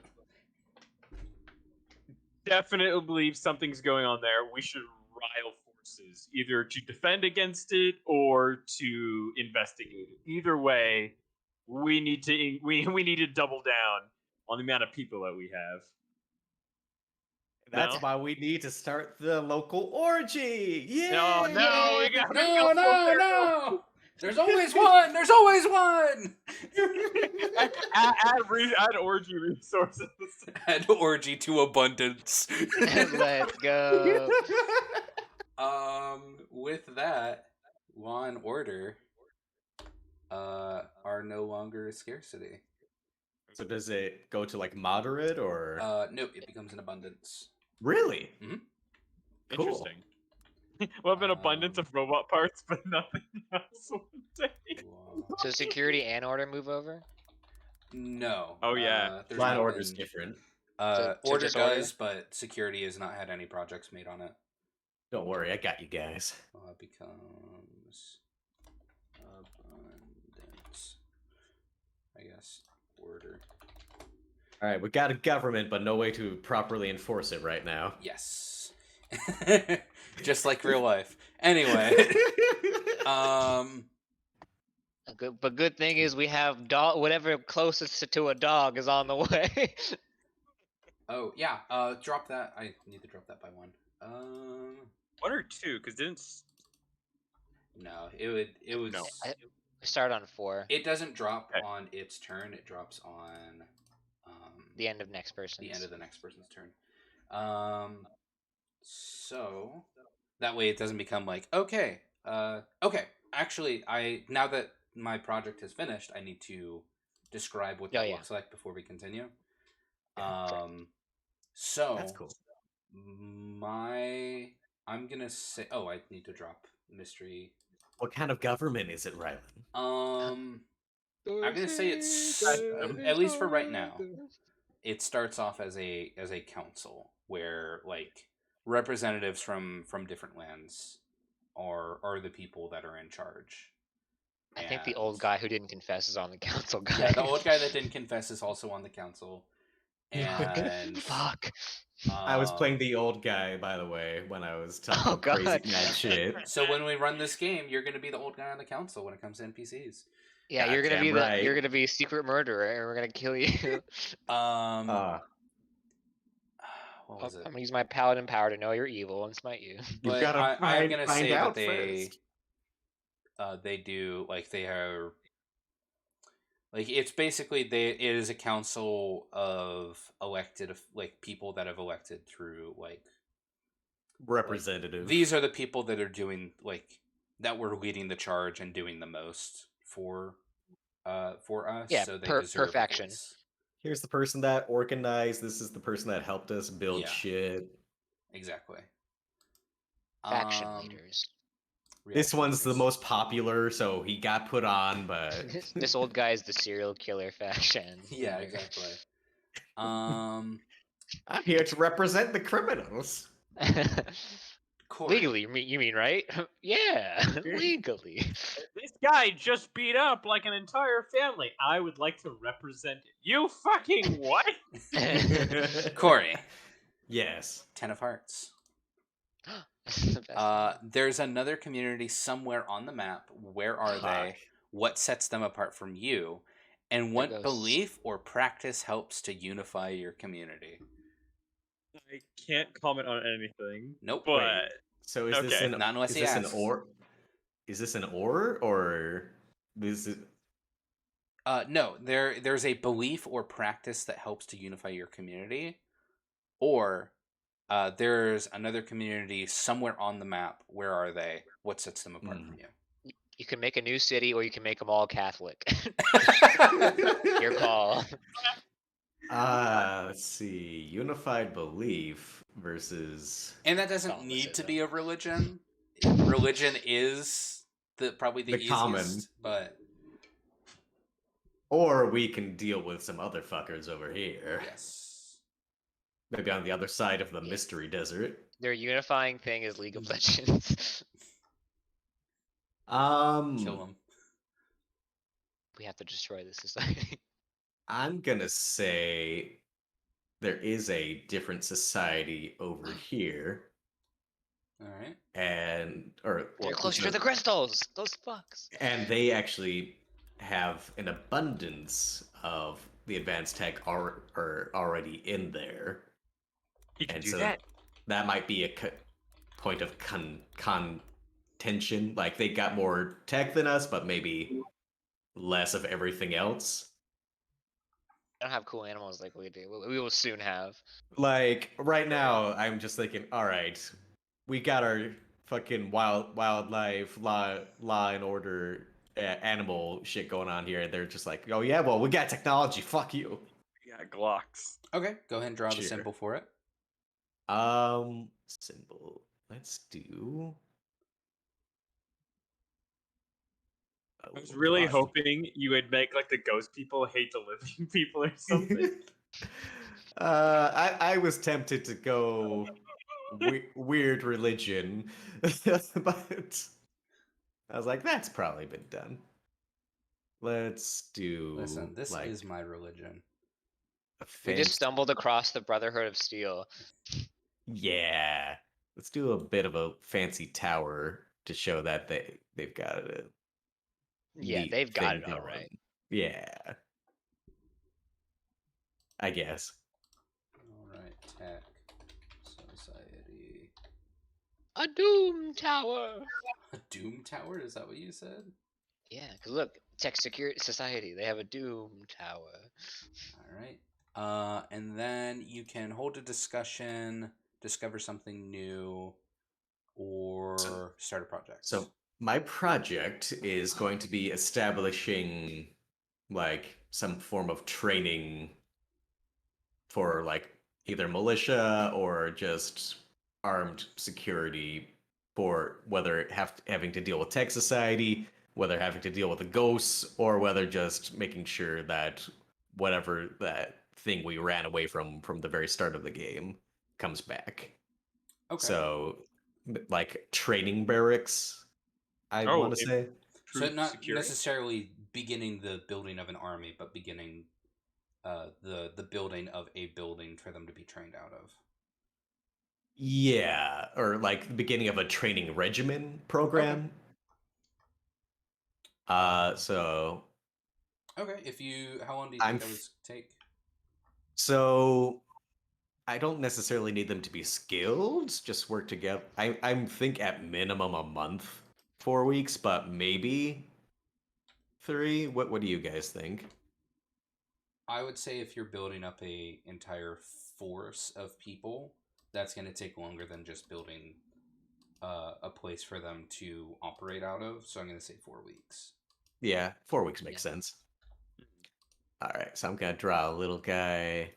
Definitely believe something's going on there. We should rile forces, either to defend against it or to investigate it. Either way, we need to double down on the amount of people that we have. That's why we need to start the local orgy. Yeah. No, we gotta no. There's always one. There's always one. Add orgy resources. Add orgy to abundance. Let's go. With that, law and order are no longer a scarcity. So does it go to like moderate or? Nope, it becomes an abundance. Really? Mm-hmm. Cool. Interesting. We'll have an abundance of robot parts, but nothing else one day. So security and order move over? No. Oh yeah. Law and order is different. Order does, but security has not had any projects made on it. Don't worry, I got you guys. It becomes abundance. I guess order. All right, we got a government, but no way to properly enforce it right now. Yes. Just like real life. Anyway. But good thing is we have whatever closest to a dog is on the way. Oh yeah. Drop that. I need to drop that by one. 1 or 2, because didn't. No, it was. No. I start on 4. It doesn't drop on its turn. It drops on the end of next person's. The end of the next person's turn. So that way it doesn't become like okay. Actually, now that my project has finished, I need to describe what that looks like before we continue. So that's cool. I'm gonna say. Oh, I need to drop mystery. What kind of government is it, Rylan? I'm gonna say it's at least for right now. It starts off as a council where like representatives from different lands are the people that are in charge. I think the old guy who didn't confess is on the council, guy. Yeah, the old guy that didn't confess is also on the council. And fuck. I was playing the old guy, by the way, when I was talking crazy mad shit. So when we run this game, you're gonna be the old guy on the council when it comes to NPCs. Yeah, you're gonna be you're gonna be secret murderer, and we're gonna kill you. What was it? I'm gonna use my paladin power to know you're evil and smite you. You've got to I'm gonna find say out that first. they do like they are like it's basically it is a council of elected like people that have elected through like representatives. These are the people that are doing like that were leading the charge and doing the most for us. Yeah, so they per faction. Here's the person that organized. This is the person that helped us build shit. Exactly. Faction leaders. This one's the most popular, so he got put on, but this old guy is the serial killer faction. Yeah, exactly. I'm here to represent the criminals. Legally, you mean, right? Yeah, legally. This guy just beat up like an entire family. I would like to represent it. You fucking what? Corey. Yes. 10 of Hearts. There's another community somewhere on the map. Where are they? What sets them apart from you? And what belief or practice helps to unify your community? I can't comment on anything. Nope. But Wait, so is this an Not unless is he this an asks. or? Is this an or this is? No. There's a belief or practice that helps to unify your community, or there's another community somewhere on the map. Where are they? What sets them apart from you? You can make a new city, or you can make them all Catholic. Your call. Let's see. Unified belief versus. And that doesn't need to be a religion. Religion is probably the easiest, common, but. Or we can deal with some other fuckers over here. Yes. Maybe on the other side of the mystery desert. Their unifying thing is League of Legends. Kill them. We have to destroy this society. I'm gonna say there is a different society over here. All right. They're closer to the crystals. Those fucks. And they actually have an abundance of the advanced tech are already in there. He can and do so that. That might be a point of contention. Like they got more tech than us, but maybe less of everything else. They don't have cool animals like we do. We will soon have. Like right now, I'm just thinking, all right, we got our fucking wildlife law and order animal shit going on here. They're just like, oh yeah, well we got technology. Fuck you. Yeah, Glocks. Okay, go ahead and draw the symbol for it. Symbol. Let's do. I was really hoping you would make like the ghost people hate the living people or something. I was tempted to go weird religion, but I was like, that's probably been done. Let's do. Listen, this is my religion. We just stumbled across the Brotherhood of Steel. Yeah, let's do a bit of a fancy tower to show that they've got it. Yeah, they've got it all right. Yeah, I guess. All right, tech society. A Doom Tower. A Doom Tower? Is that what you said? Yeah, because look, Tech Security Society, they have a Doom Tower. All right. And then you can hold a discussion, discover something new, or start a project. So my project is going to be establishing like some form of training for like either militia or just armed security for whether having to deal with tech society, whether having to deal with the ghosts, or whether just making sure that whatever that thing we ran away from the very start of the game comes back. Okay. So like training barracks, I want to say. So not necessarily beginning the building of an army, but beginning the building of a building for them to be trained out of. Yeah, or like the beginning of a training regimen program. Okay. So. Okay, how long do you think that would take? So, I don't necessarily need them to be skilled. Just work together. I think at minimum a month, 4 weeks, but maybe 3. What do you guys think? I would say if you're building up a entire force of people, that's going to take longer than just building a place for them to operate out of. So I'm going to say 4 weeks. Yeah, 4 weeks makes sense. All right, so I'm going to draw a little guy.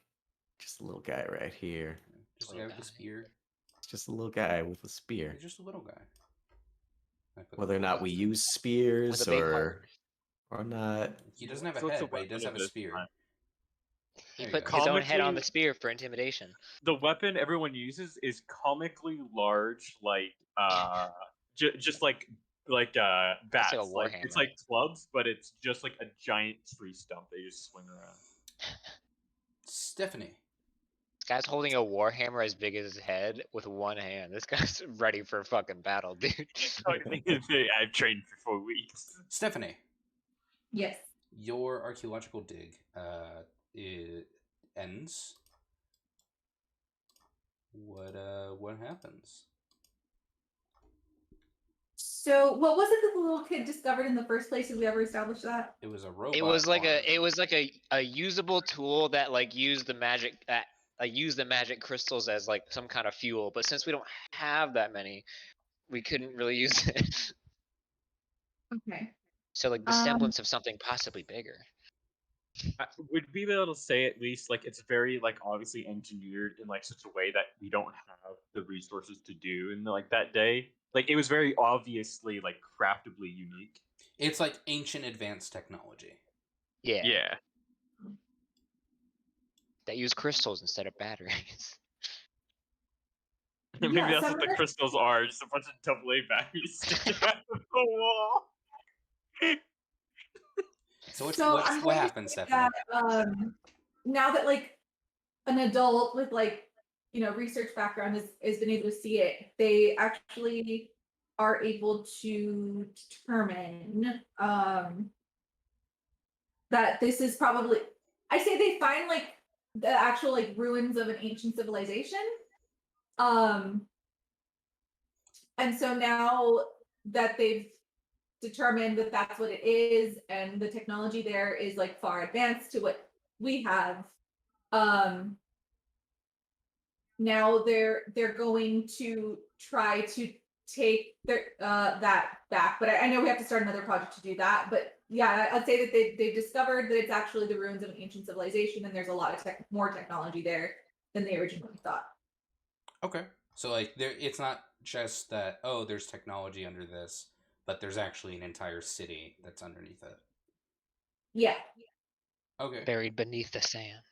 Just a little guy right here. Just a guy with a spear. It's just a little guy with a spear. He's just a little guy. Whether or not we use spears or not. He doesn't have a head, but he does have a spear. He put his own head on the spear for intimidation. The weapon everyone uses is comically large, like just like bats. Like it's like clubs, but it's just like a giant tree stump they just swing around. Stephanie. This guy's holding a warhammer as big as his head with one hand. This guy's ready for fucking battle, dude. I've trained for 4 weeks. Stephanie. Yes. your archaeological dig it ends. What happens? So, what was it that the little kid discovered in the first place? Did we ever establish that? It was a robot. It was like arm. a usable tool that like used the magic crystals as like some kind of fuel. But since we don't have that many, we couldn't really use it. Okay. So like the semblance of something possibly bigger. Would we be able to say at least like it's very like obviously engineered in like such a way that we don't have the resources to do in like that day? Like it was very obviously like craftably unique. It's like ancient advanced technology. Yeah. Yeah. That use crystals instead of batteries. Maybe that's what the crystals are, just a bunch of AA batteries sticking out of the wall. So what happens, Stephanie? Now that like an adult with like research background has been able to see it, they actually are able to determine that this is probably. I say they find like the actual like ruins of an ancient civilization, and so now that they've determined that that's what it is and the technology there is like far advanced to what we have, now they're going to try to take their that back, but I know we have to start another project to do that. But yeah, I'd say that they've discovered that it's actually the ruins of an ancient civilization, and there's a lot of more technology there than they originally thought. Okay, so like it's not just that there's technology under this, but there's actually an entire city that's underneath it. Yeah. Okay. Buried beneath the sand.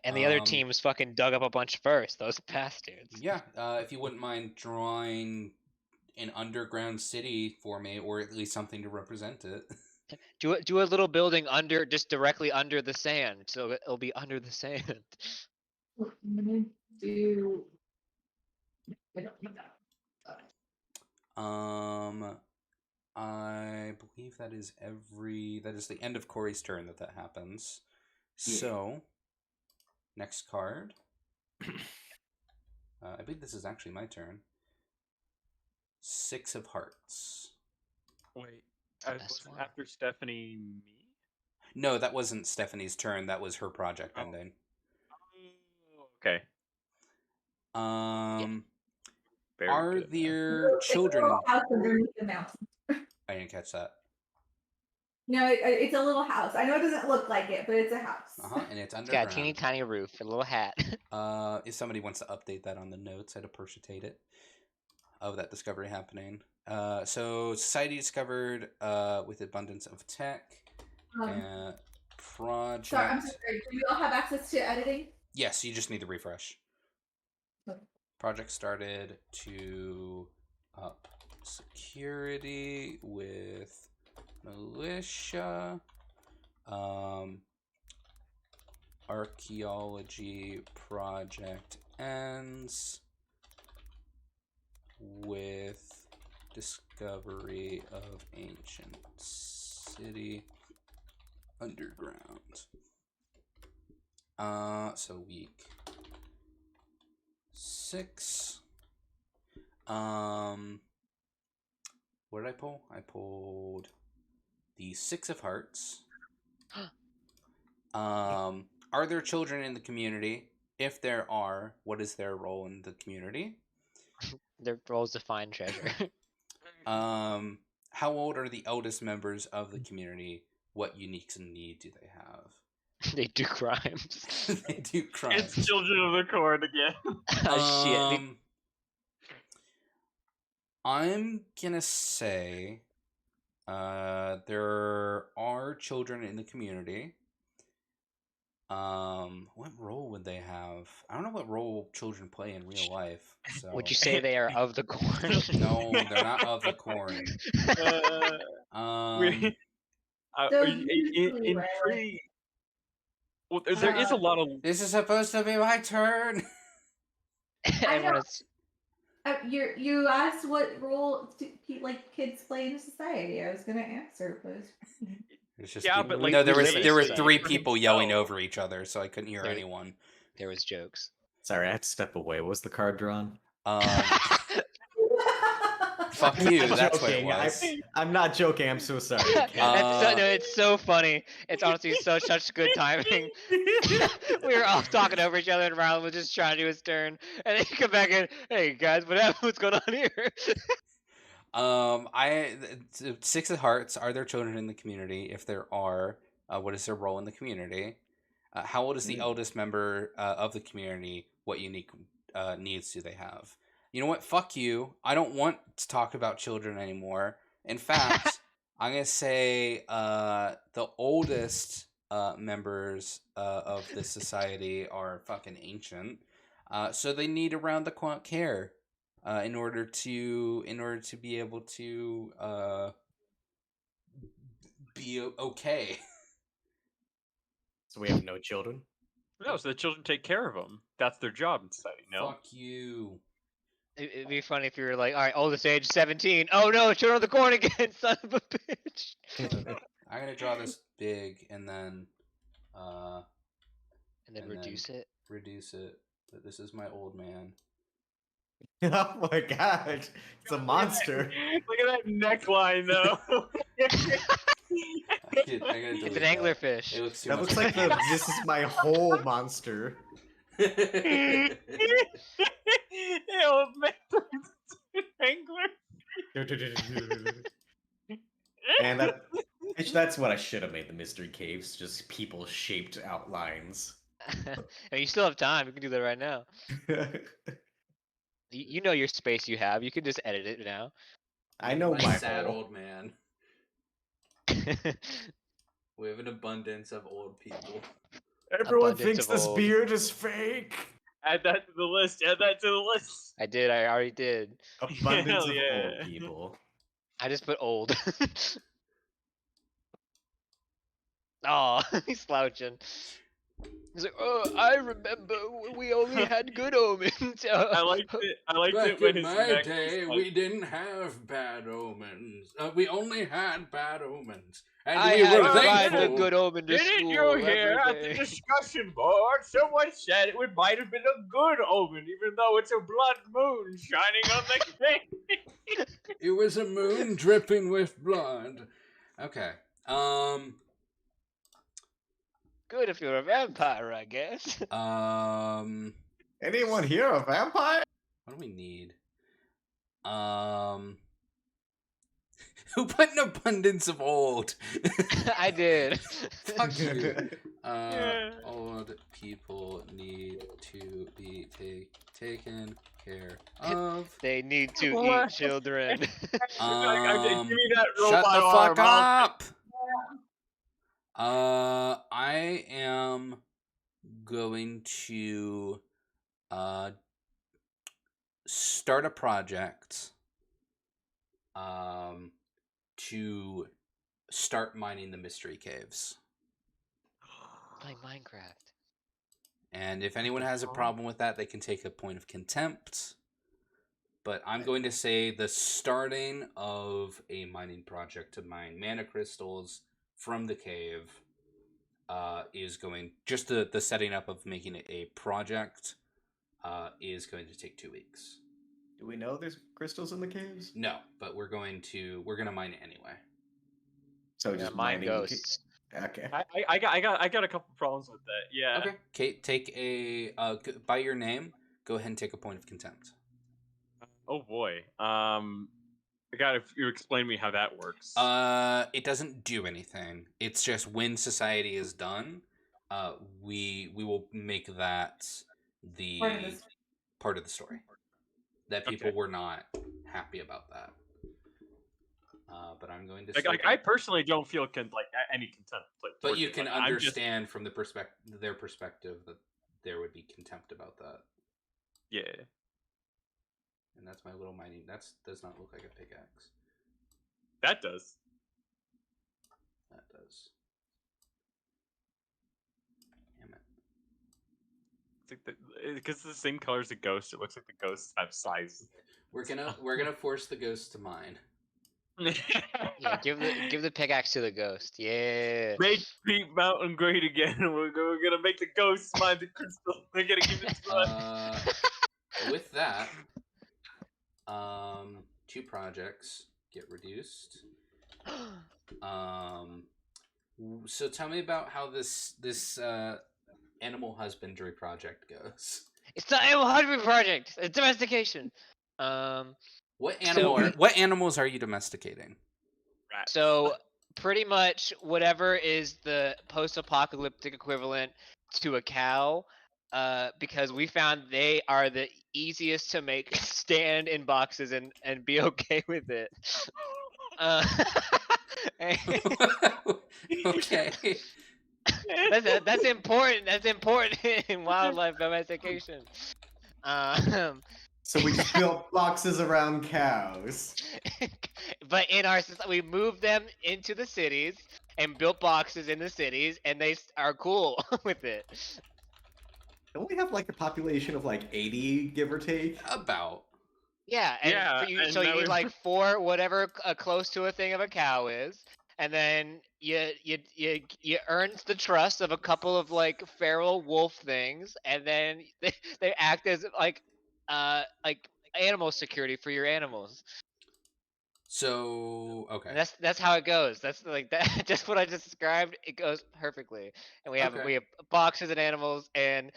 And the other teams fucking dug up a bunch first, those bastards. Yeah, if you wouldn't mind drawing an underground city for me, or at least something to represent it. Do a little building just directly under the sand, so it'll be under the sand. I'm gonna do. I don't know that. I believe that is the end of Corey's turn that happens. Yeah. So, next card. I believe this is actually my turn. 6 of Hearts. Wait, after Stephanie, me? No, that wasn't Stephanie's turn. That was her project ending. Okay. Are there children? House underneath the mountain. I didn't catch that. No, it's a little house. I know it doesn't look like it, but it's a house. And it's underground. It's got a teeny tiny roof, a little hat. If somebody wants to update that on the notes, I'd appreciate it. Of that discovery happening. So society discovered with abundance of tech. Project. Sorry, I'm sorry. Do we all have access to editing? Yes, you just need to refresh. Okay. Project started to up security with militia. Archaeology project ends with discovery of ancient city underground. So week 6. What did I pull? I pulled the 6 of Hearts. Are there children in the community? If there are, what is their role in the community? Their role is to find treasure. How old are the eldest members of the community? What uniques and need do they have? They do crimes. They do crimes. It's Children of the Corn again. Shit. I'm gonna say there are children in the community. What role would they have? I don't know what role children play in real life. So. Would you say they are of the corn? No, they're not of the corn. In pretty. Well, there is a lot of. This is supposed to be my turn. I know. You asked what role kids play in society. I was gonna answer, but It's just Yeah, people- but, like, no, we there live were in a three city. people yelling Oh. over each other, so I couldn't hear There- anyone. There was jokes. Sorry, I had to step away. What was the card drawn? Fuck you. I'm That's what it joking. was. I'm not joking. I'm so sorry. It's so funny. It's honestly such good timing. We were all talking over each other, and Rylan was just trying to do his turn, and then he come back and, hey guys, what's going on here? Six of Hearts. Are there children in the community? If there are, what is their role in the community? How old is the eldest member of the community? What unique needs do they have? You know what? Fuck you. I don't want to talk about children anymore. In fact, I'm going to say the oldest members of this society are fucking ancient. So they need around the clock care in order to be able to be okay. So we have no children? No, so the children take care of them. That's their job in society, no? Fuck you. It'd be funny if you were like, all right, oldest age 17. Oh no, children of the corn again, son of a bitch. I'm gonna draw this big and then Reduce it. Reduce it. But this is my old man. Oh my god, it's a monster. Look at that neckline, though. It's an anglerfish. It looks too That much looks like the "this is my whole monster." Ew, man, angler. And that's what I should have made the mystery caves, just people shaped outlines. And you still have time. You can do that right now. You know your space you have. You can just edit it now. I know my my sad whole. old man. We have an abundance of old people. Everyone Abundance thinks of this old. beard is fake. Add that to the list. Add that to the list. I did. I already did. Abundance Hell of yeah. old people. I just put old. Oh, he's slouching. He's like, oh, I remember when we only had good omens. I liked it. I liked it when his neck was like, we didn't have bad omens. We only had bad omens. And I we had were to ride thankful. the good omen to Didn't school you every hear at the day." discussion board someone said it might have been a good omen, even though it's a blood moon shining on the thing? It was a moon dripping with blood. Okay. Good if you're a vampire, I guess. Anyone here a vampire? What do we need? Who put an abundance of old? I did. Fuck you. Old people need to be taken care of. They need to What? eat children. Give me that Shut robot the arm. fuck up! I am going to start a project to start mining the mystery caves. Like Minecraft. And if anyone has a problem with that, they can take a point of contempt. But I'm going to say the starting of a mining project to mine mana crystals from the cave is going... Just the setting up of making it a project is going to take 2 weeks. Do we know there's crystals in the caves? No, but we're going to mine it anyway. So Yeah, just mine mining ghosts. Okay. I got a couple problems with that. Yeah. Okay. Kate, take a by your name. Go ahead and take a point of contempt. Oh boy. If you explain to me how that works. It doesn't do anything. It's just when society is done, we will make that the part of the story. That people were not happy about that. But I'm going to. I personally don't feel any contempt. But you can understand from their perspective that there would be contempt about that. Yeah. And that's my little mining. That does not look like a pickaxe. That does. That does. Damn it. It's like because it's the same color as the ghost. It looks like the ghosts have size. We're gonna force the ghost to mine. Yeah, give the pickaxe to the ghost. Yeah. Make Peak Mountain great again. We're gonna make the ghosts mine the crystal. We're gonna give it to us. With that, 2 projects get reduced. So tell me about how this animal husbandry project goes. It's the Animal Husbandry Project. It's domestication. What So- animals are you domesticating? Rats. So pretty much whatever is the post-apocalyptic equivalent to a cow, because we found they are the easiest to make stand in boxes and be okay with it. Okay. That's important. That's important in wildlife domestication. So we just built boxes around cows. But in our society, we moved them into the cities and built boxes in the cities, and they are cool with it. Don't we have like a population of like 80, give or take? About. Yeah, and Yeah, and so now you need we- like 4 whatever close to a thing of a cow is, and then you earn the trust of a couple of like feral wolf things, and then they act as like animal security for your animals. So okay. And that's how it goes. That's like that. Just what I just described. It goes perfectly, and we have boxes and animals, and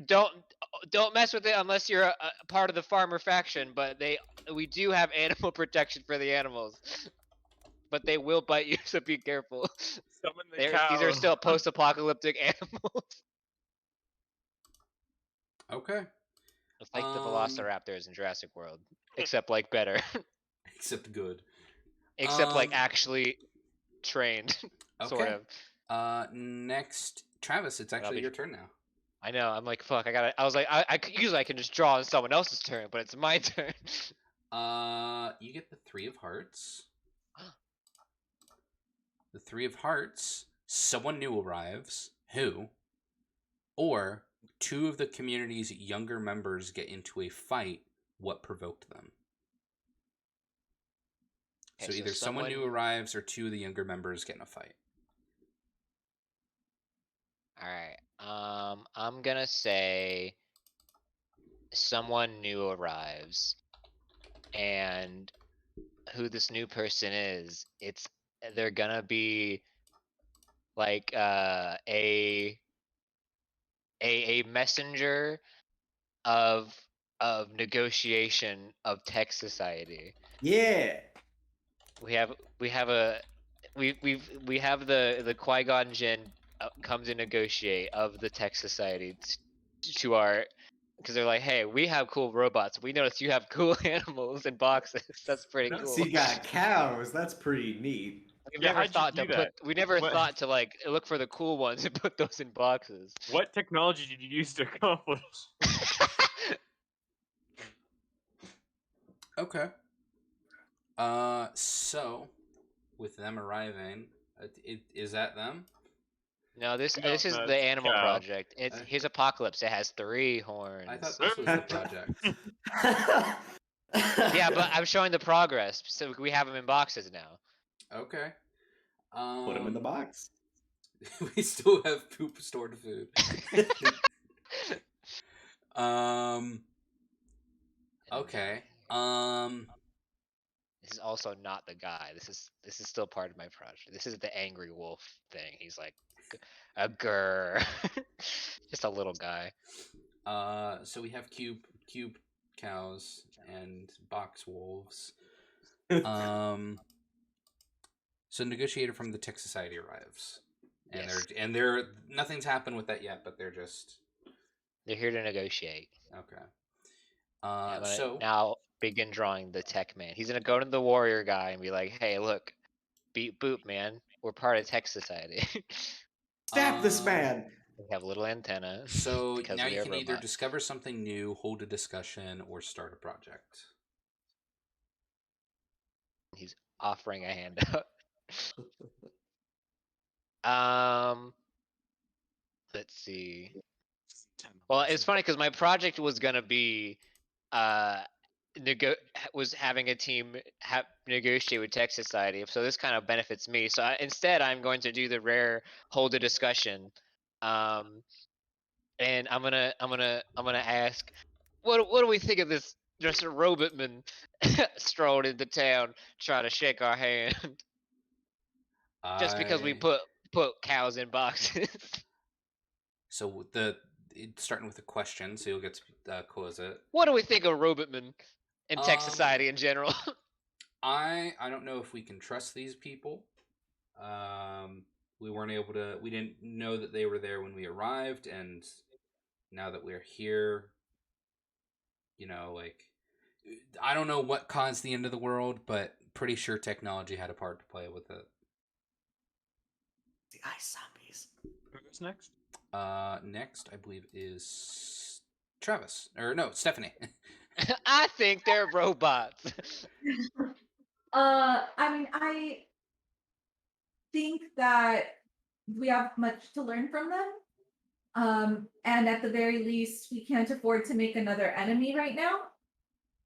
don't mess with it unless you're a part of the farmer faction. But we do have animal protection for the animals, but they will bite you, so be careful. Summon the cow. These are still post-apocalyptic animals. Okay. It's like the Velociraptors in Jurassic World, except like better, Except good. except like actually trained, sort Okay. of. Next, Travis, it's actually your turn now. I know. I'm like, fuck. I was like, usually I can just draw on someone else's turn, but it's my turn. You get the 3 of Hearts. The 3 of Hearts. Someone new arrives. Who? Or 2 of the community's younger members get into a fight. What provoked them? Okay, So either someone new arrives or 2 of the younger members get in a fight. All right. I'm gonna say someone new arrives, and who this new person is, they're gonna be like a messenger of negotiation of tech society. Yeah. We have the Qui-Gon Jinn come to negotiate of the tech society to our, because they're like, hey, we have cool robots. We noticed you have cool animals in boxes. That's pretty cool. So you got cows. That's pretty neat. We've Yeah, never how'd you thought do to that? we never What- thought to like look for the cool ones and put those in boxes. What technology did you use to accomplish? Okay. So with them arriving, is that them? No, this No, is no, the it's Animal cow. Project. It's here's Apocalypse. It has 3 horns. I thought this was the project. Yeah, but I'm showing the progress. So we have them in boxes now. Okay. Put them in the box. We still have poop stored food. Okay. This is also not the guy. This is still part of my project. This is the angry wolf thing. He's like a grr. Just a little guy. So we have cube cows and box wolves. So negotiator from the Tech Society arrives. And Yes. they're nothing's happened with that yet, but they're here to negotiate. okay. I'm gonna So now begin drawing the tech man. He's gonna go to the warrior guy and be like, "Hey, look, beat boop, man. We're part of Tech Society. Stab this man. We have a little antenna." So because now we you are can either robots. discover something new, hold a discussion, or start a project. He's offering a handout. Let's see. Well, it's funny because my project was gonna be was having a team negotiate with Tech Society, so this kind of benefits me. So instead, I'm going to do the rare hold a discussion, and I'm gonna ask, what do we think of this? Just a robotman strolled into town trying to shake our hand, just because we put cows in boxes. So starting with a question, so you'll get to close it. What do we think of robotman and Tech Society in general? I don't know if we can trust these people. We weren't able to. We didn't know that they were there when we arrived, and now that we're here, like, I don't know what caused the end of the world, but pretty sure technology had a part to play with it. The ice zombies. Who goes next? Next, I believe, is Travis. Or no, Stephanie. I think they're robots. I mean, I think that we have much to learn from them. And at the very least, we can't afford to make another enemy right now.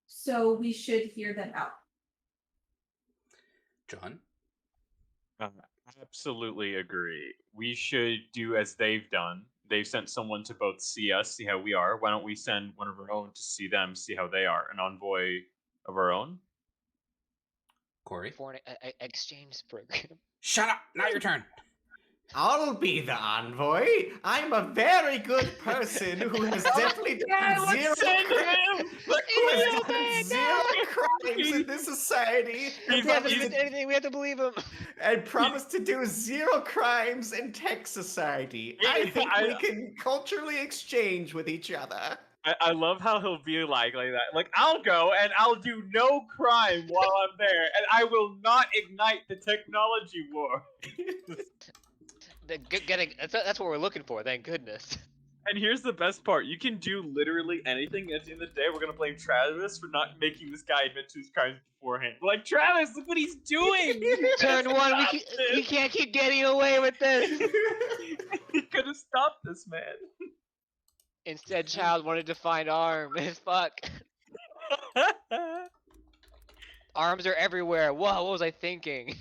So we should hear them out. John? Absolutely agree. We should do as they've done. They've sent someone to both see us, see how we are. Why don't we send one of our own to see them, see how they are? An envoy of our own? Corey? For an exchange program. Shut up! Now your turn! I'll be the envoy. I'm a very good person who has definitely done zero crimes in this society. He hasn't done anything. We have to believe him. And promised to do zero crimes in Tech Society. I think we can culturally exchange with each other. I love how he'll be like that. Like, I'll go and I'll do no crime while I'm there, and I will not ignite the technology war. That's what we're looking for, thank goodness. And here's the best part. You can do literally anything. At the end of the day, we're going to blame Travis for not making this guy admit to his crimes beforehand. We're like, Travis, look what he's doing! Turn one, we can't keep getting away with this. He could have stopped this, man. Instead, Child wanted to find Arm. Fuck. Arms are everywhere. Whoa, what was I thinking?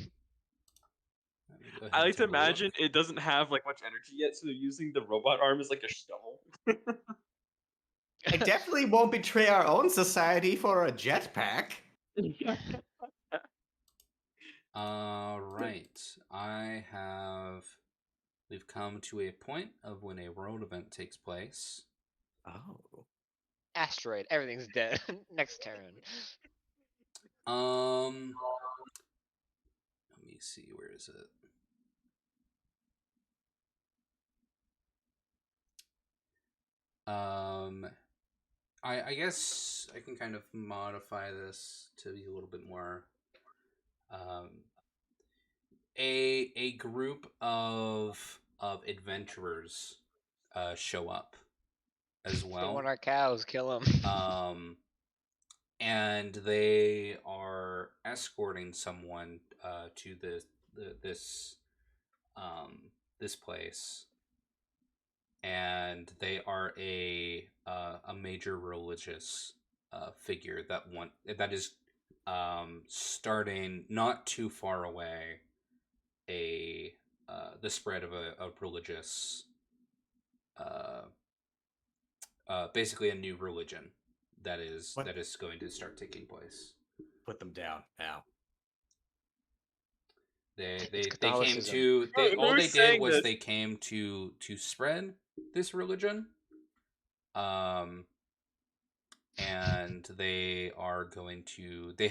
I like to imagine it doesn't have like much energy yet, so they're using the robot arm as like a shovel. I definitely won't betray our own society for a jetpack. Right. We've come to a point of when a world event takes place. Oh. Asteroid. Everything's dead. Next turn. Let me see. Where is it? I guess I can kind of modify this to be a little bit more. A group of adventurers show up as well. They want our cows. Kill them. And they are escorting someone to this place. And they are a major religious figure that is starting not too far away the spread of a religious basically a new religion that is going to start taking place. Put them down now. They came to all they did was they came to spread this religion, and they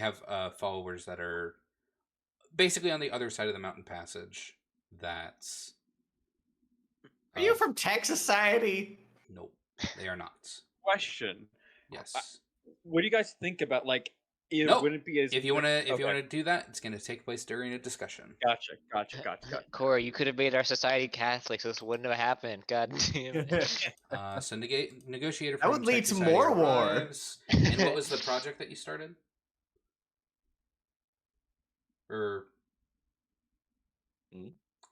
have followers that are basically on the other side of the mountain passage. Are you from Tech Society? Nope, they are not. Question. Yes. What do you guys think about like? Nope. Wouldn't it be as if you want to do that, it's going to take place during a discussion. Gotcha. Corey, you could have made our society Catholic, so this wouldn't have happened. God damn it. So negotiator. That would lead to more war. And what was the project that you started?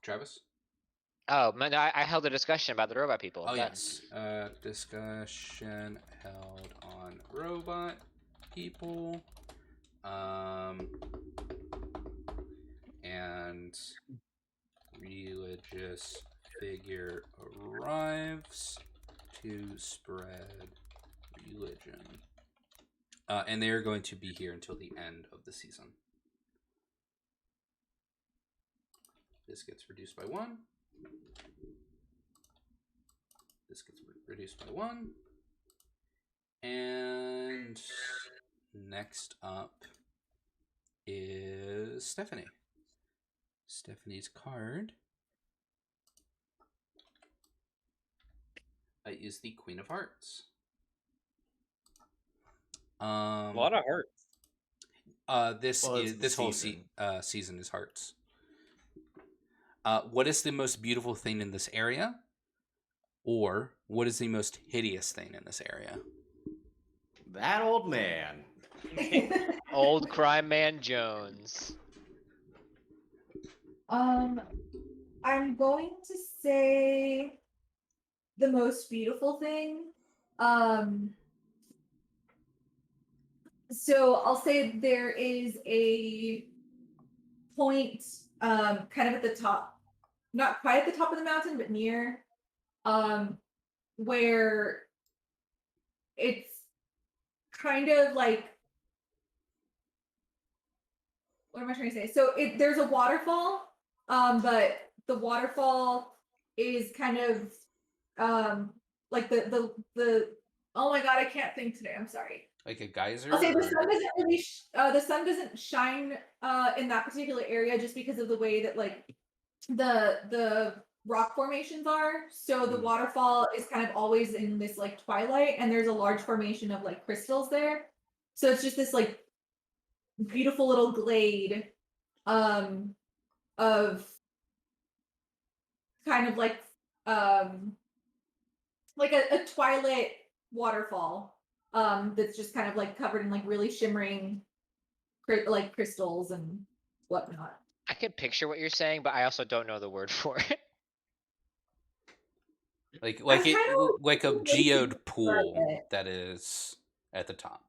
Travis? Oh, man, I held a discussion about the robot people. Oh, yes. Discussion held on robot people. And religious figure arrives to spread religion. And they are going to be here until the end of the season. This gets reduced by 1. This gets reduced by 1. And next up is Stephanie. Stephanie's card is the Queen of Hearts. A lot of hearts. This whole season is hearts. What is the most beautiful thing in this area? Or what is the most hideous thing in this area? That old man. Old crime man Jones. I'm going to say the most beautiful thing. So I'll say there is a point, kind of at the top, not quite at the top of the mountain, but near, where it's kind of like, what am I trying to say? So there's a waterfall, but the waterfall is kind of like the oh my god, I can't think today. I'm sorry. Like a geyser? I'll say the sun doesn't really the sun doesn't shine in that particular area just because of the way that like the rock formations are. So the waterfall is kind of always in this like twilight, and there's a large formation of like crystals there. So it's just this like beautiful little glade of kind of like a twilight waterfall that's just kind of like covered in like really shimmering like crystals and whatnot. I can picture what you're saying, but I also don't know the word for it. Like a geode pool that is at the top.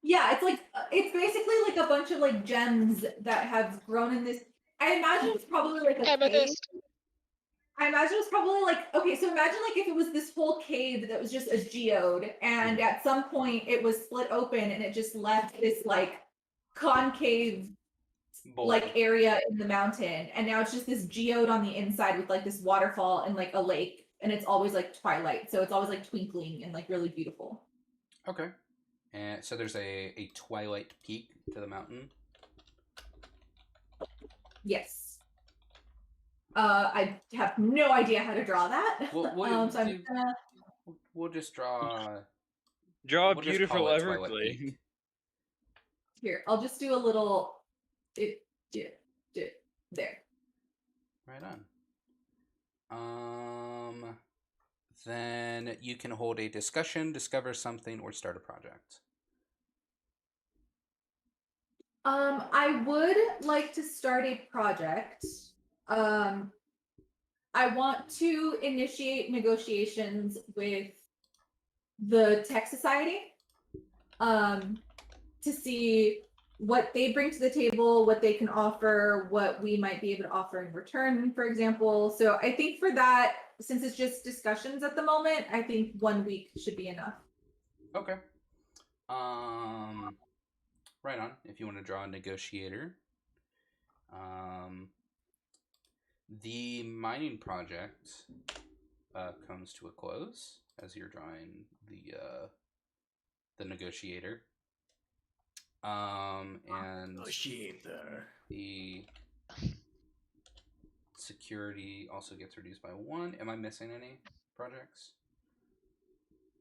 Yeah, it's like it's basically like a bunch of like gems that have grown in this. I imagine it's probably like a cave. I imagine it's probably like, okay, so imagine like if it was this whole cave that was just a geode, and at some point it was split open and it just left this like concave like area in the mountain, and now it's just this geode on the inside with like this waterfall and like a lake, and it's always like twilight, so it's always like twinkling and like really beautiful. Okay. And so there's a twilight peak to the mountain. Yes. I have no idea how to draw that. We'll just draw a beautiful Everglade. Here, I'll just do a little. There. Right on. Then you can hold a discussion, discover something, or start a project. I would like to start a project. I want to initiate negotiations with the Tech Society to see what they bring to the table, what they can offer, what we might be able to offer in return, for example. So I think for that, since it's just discussions at the moment, I think 1 week should be enough. Okay. Right on. If you want to draw a negotiator. The mining project comes to a close as you're drawing the negotiator. And the security also gets reduced by 1. Am I missing any projects?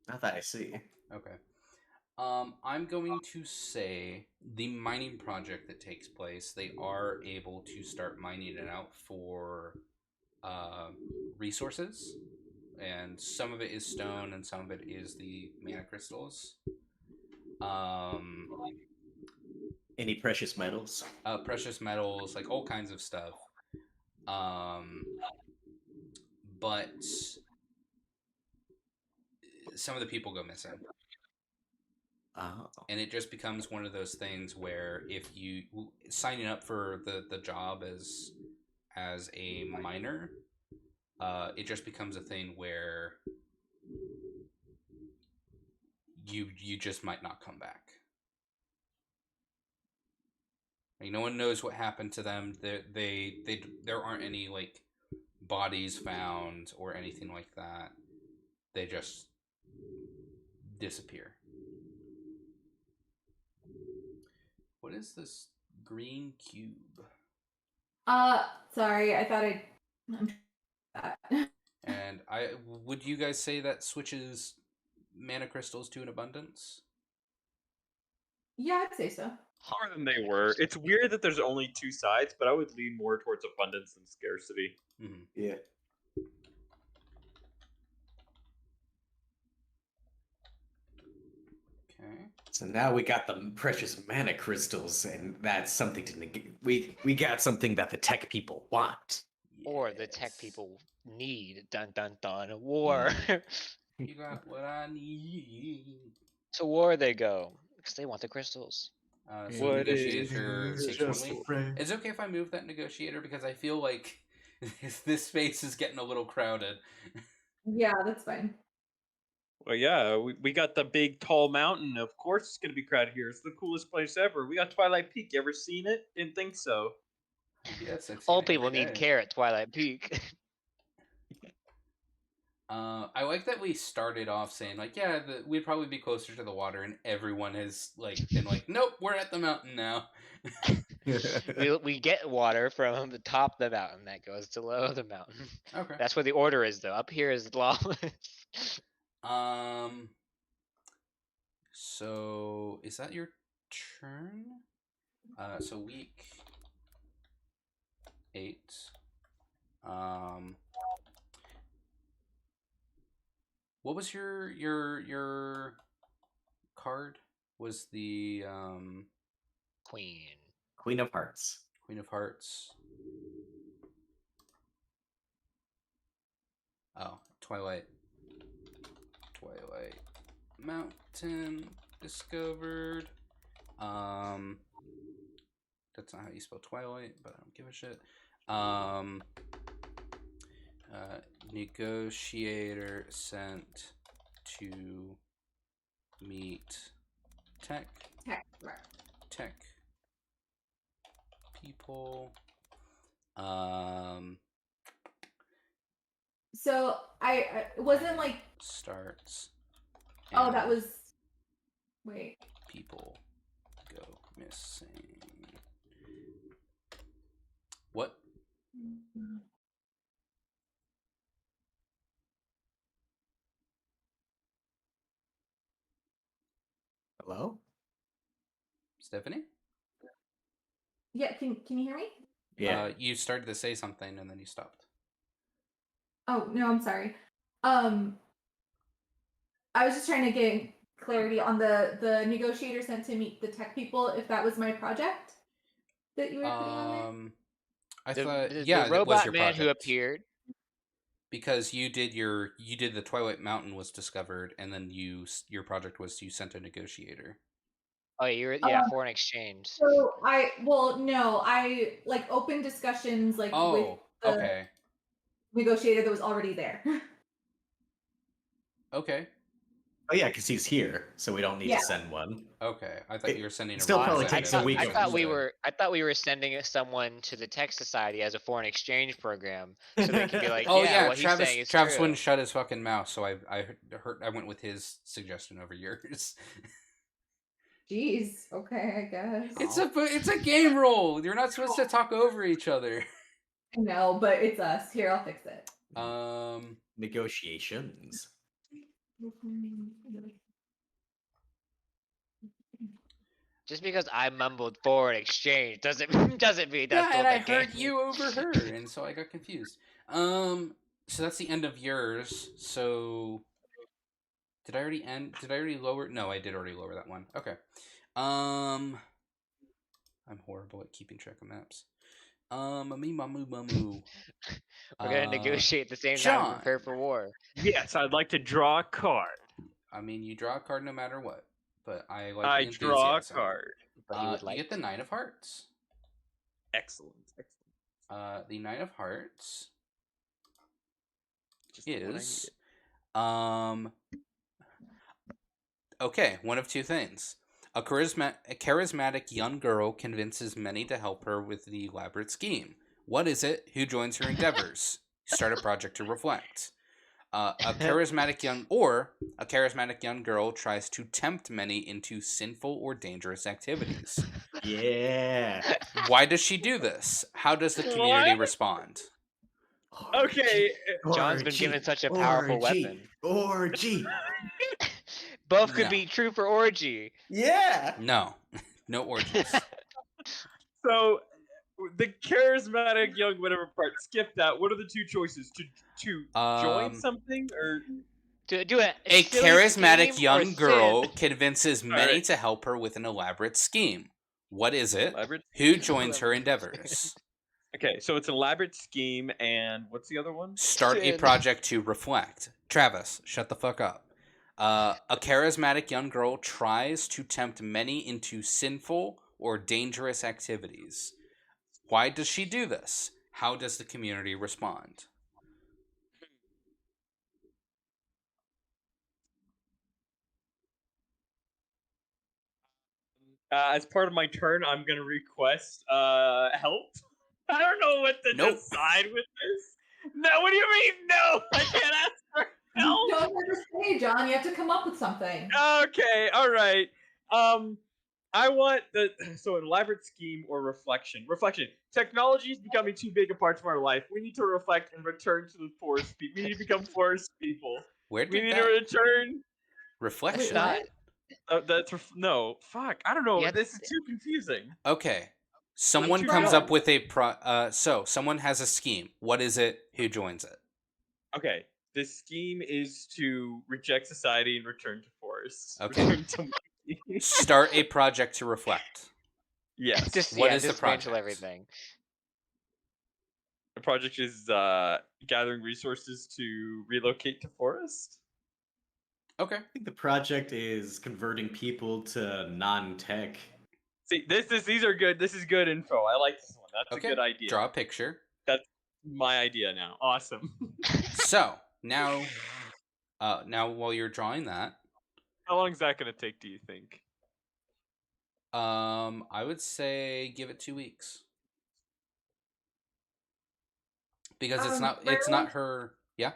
Not that I see. Okay. I'm going to say the mining project that takes place, they are able to start mining it out for resources. And some of it is stone and some of it is the mana crystals. Any precious metals? Precious metals, like all kinds of stuff. But some of the people go missing. Oh. And it just becomes one of those things where if you signing up for the job as a minor, it just becomes a thing where you just might not come back. Like, no one knows what happened to them. There aren't any like bodies found or anything like that. They just disappear. What is this green cube? Sorry, I thought And would you guys say that switches mana crystals to an abundance? Yeah, I'd say so. More than they were. It's weird that there's only two sides, but I would lean more towards abundance than scarcity. Mm-hmm. Yeah. Okay. So now we got the precious mana crystals, and that's something to we got something that the tech people want. Or the tech people need. Dun dun dun. War. You got what I need. To war they go because they want the crystals. So What negotiator is takes just 1 week. Is it okay if I move that negotiator, because I feel like this space is getting a little crowded? Yeah, that's fine. Well, yeah, we got the big tall mountain. Of course, it's gonna be crowded here. It's the coolest place ever. We got Twilight Peak. You ever seen it? Didn't think so. Yes, All people need care at Twilight Peak. I like that we started off saying like, yeah, we'd probably be closer to the water, and everyone has like been like, nope, we're at the mountain now. we get water from the top of the mountain that goes to low of the mountain. Okay. That's where the order is, though. Up here is lawless. So is that your turn? So week 8. What was your card? Was the Queen of Hearts. Queen of Hearts. Oh, Twilight Mountain discovered. That's not how you spell Twilight, but I don't give a shit. Negotiator sent to meet tech people. So it wasn't like starts. Oh, that was. Wait. People go missing. What? Hello? Stephanie? Yeah, can you hear me? Yeah. You started to say something and then you stopped. Oh, no, I'm sorry. I was just trying to get clarity on the negotiator sent to meet the tech people, if that was my project that you were putting on I the, thought the, yeah, the that was robot your man project. who appeared. Because you did the Twilight Mountain was discovered, and then your project was you sent a negotiator. Oh, foreign exchange. So I like open discussions like with the negotiator that was already there. Okay. Oh yeah, because he's here, so we don't need to send one. Okay, I thought you were sending. Still probably takes a week. I thought we were sending someone to the Tech Society as a foreign exchange program, so they can be like, oh yeah, what Travis, he's saying is Travis true. wouldn't shut his fucking mouth, so I went with his suggestion over yours. Jeez. Okay, I guess. It's a game roll. You're not supposed to talk over each other. No, but it's us. Here, I'll fix it. Negotiations. Just because I mumbled foreign exchange doesn't mean that's yeah, and I heard you over her, and so I got confused. So that's the end of yours. So did I already end? Did I already lower? No, I did already lower that one. Okay. I'm horrible at keeping track of maps. Mamu. We're gonna negotiate at the same time and prepare for war. Yes, I'd like to draw a card. I mean, you draw a card no matter what. but I like I the draw a enthusiasm. card. But he would You like get the to. 9 of Hearts. Excellent. The 9 of Hearts Just the one I is needed. okay, one of two things. A charismatic young girl convinces many to help her with the elaborate scheme. What is it? Who joins her endeavors? Start a project to reflect. A charismatic young girl tries to tempt many into sinful or dangerous activities. Yeah. Why does she do this? How does the community respond? Okay. John's been given such a powerful weapon. Orgy. Both could No. be true for orgy. Yeah. No. No orgies. So the charismatic young whatever part. Skip that. What are the two choices? To join something or Do it. A charismatic young girl convinces many to help her with an elaborate scheme. What is it? Who joins her endeavors? Okay, so it's an elaborate scheme, and what's the other one? Start a project to reflect. Travis, shut the fuck up. A charismatic young girl tries to tempt many into sinful or dangerous activities. Why does she do this? How does the community respond? As part of my turn, I'm gonna request help. I don't know what to decide with this. No, what do you mean? No, I can't ask for help. You don't have to say, John. You have to come up with something. Okay, all right. I want so an elaborate scheme or reflection. Reflection. Technology is becoming too big a part of our life. We need to reflect and return to the forest people. We need to become forest people. Where did we need to return. Reflection. No, fuck. I don't know. This is too confusing. Okay. Someone comes up with a someone has a scheme. What is it? Who joins it? Okay. The scheme is to reject society and return to forests. Okay. Start a project to reflect. Yes. What is the project? Everything. The project is gathering resources to relocate to forest. Okay. I think the project is converting people to non-tech. See, these are good. This is good info. I like this one. That's a good idea. Draw a picture. That's my idea now. Awesome. So now while you're drawing that, how long is that going to take? Do you think? I would say give it 2 weeks because it's not her. Yeah.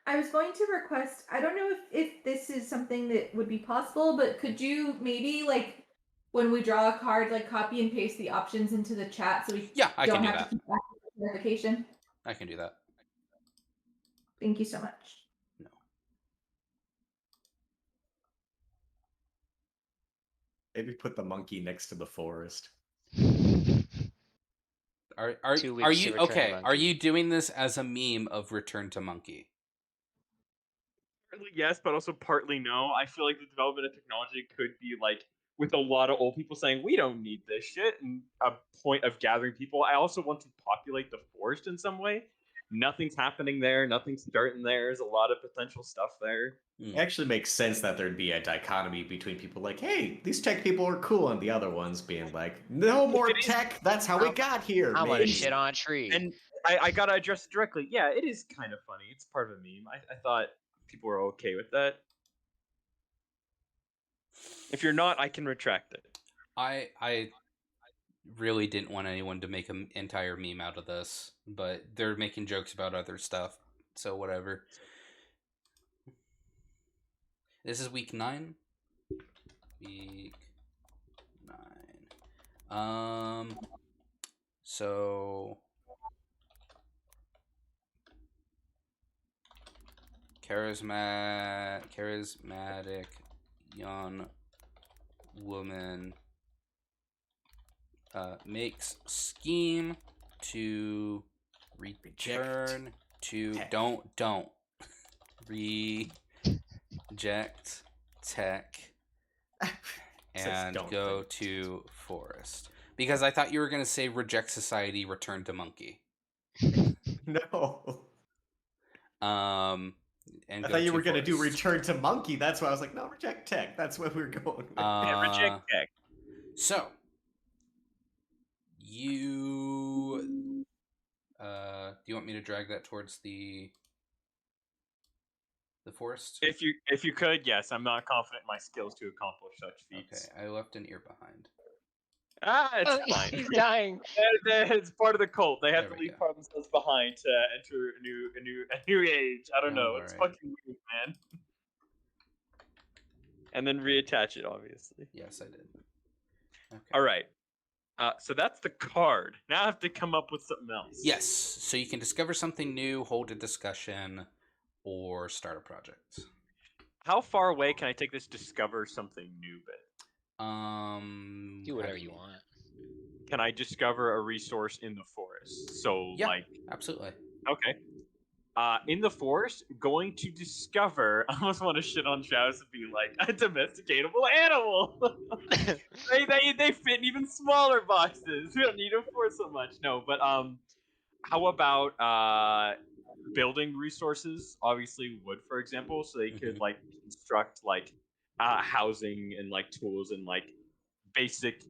I was going to request, I don't know if this is something that would be possible, but could you maybe, like, when we draw a card, like, copy and paste the options into the chat so we I don't can do have that. to keep verification? I can do that. Thank you so much. No. Maybe put the monkey next to the forest. Are you okay? Are you doing this as a meme of Return to Monkey? Partly yes, but also partly no. I feel like the development of technology could be like with a lot of old people saying we don't need this shit, and a point of gathering people. I also want to populate the forest in some way. Nothing's happening there. Nothing's starting there. There's a lot of potential stuff there. It actually makes sense that there'd be a dichotomy between people like, hey, these tech people are cool, and the other ones being like, no more tech. That's how we got here. I want to shit on a tree. And I gotta address it directly. Yeah, it is kind of funny. It's part of a meme. I thought people were okay with that. If you're not, I can retract it. I really didn't want anyone to make an entire meme out of this, but they're making jokes about other stuff, so whatever. This is week 9. Week 9. So charismatic young woman makes scheme to return to tech. don't reject tech and go to forest. Because I thought you were gonna say reject society, return to monkey. No. and I go thought you to were gonna do forest. Return to Monkey. That's why I was like, no, reject tech. That's what we were going with. Reject tech. So you do you want me to drag that towards the forest? If you could, yes. I'm not confident in my skills to accomplish such feats. Okay, I left an ear behind. It's fine. He's dying. It's part of the cult. They have There to we leave go. part of themselves behind to enter a new age. I don't know. It's Alright. fucking weird, man. And then reattach it, obviously. Yes, I did. Okay. All right. So that's the card. Now I have to come up with something else. Yes. So you can discover something new, hold a discussion, or start a project. How far away can I take this discover something new bit? Do whatever you want. Can I discover a resource in the forest? So Yeah, like absolutely. okay. In the forest, going to discover. I almost want to shit on Travis and be like a domesticatable animal. they fit in even smaller boxes. We don't need them for so much. No, but how about building resources? Obviously, wood, for example, so they could like construct like housing and like tools and like basic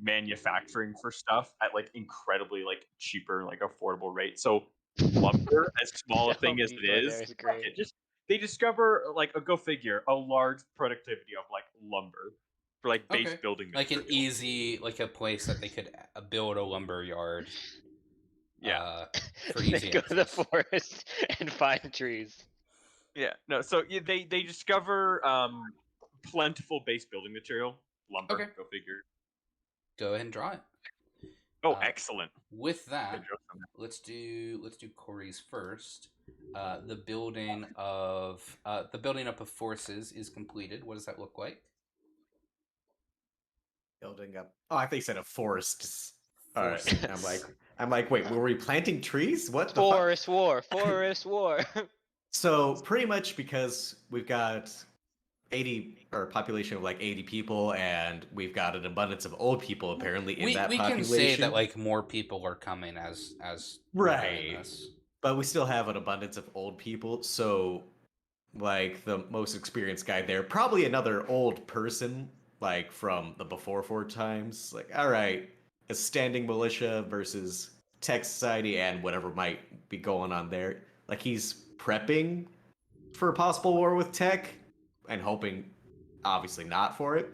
manufacturing for stuff at like incredibly like cheaper, like affordable rate. So lumber, as small a thing as it is, they discover like go figure a large productivity of like lumber for like base building like material. an easy like a place that they could build a lumber yard. Yeah, for easy go to the forest and find trees. Yeah, no. So they discover plentiful base building material, lumber. Okay. Go figure. Go ahead and draw it. Oh, excellent. With that, let's do Corey's first. The building up of forces is completed. What does that look like? Building up. Oh, I think you said a forest. All right. I'm like, wait, were we planting trees? What the Forest war. Forest war. So pretty much because we've got 80 or a population of like 80 people, and we've got an abundance of old people apparently in that population. We can say that like more people are coming as right, but we still have an abundance of old people. So like the most experienced guy there, probably another old person like from the before 4 times. Like, all right, a standing militia versus tech society and whatever might be going on there. Like he's prepping for a possible war with tech and hoping obviously not for it,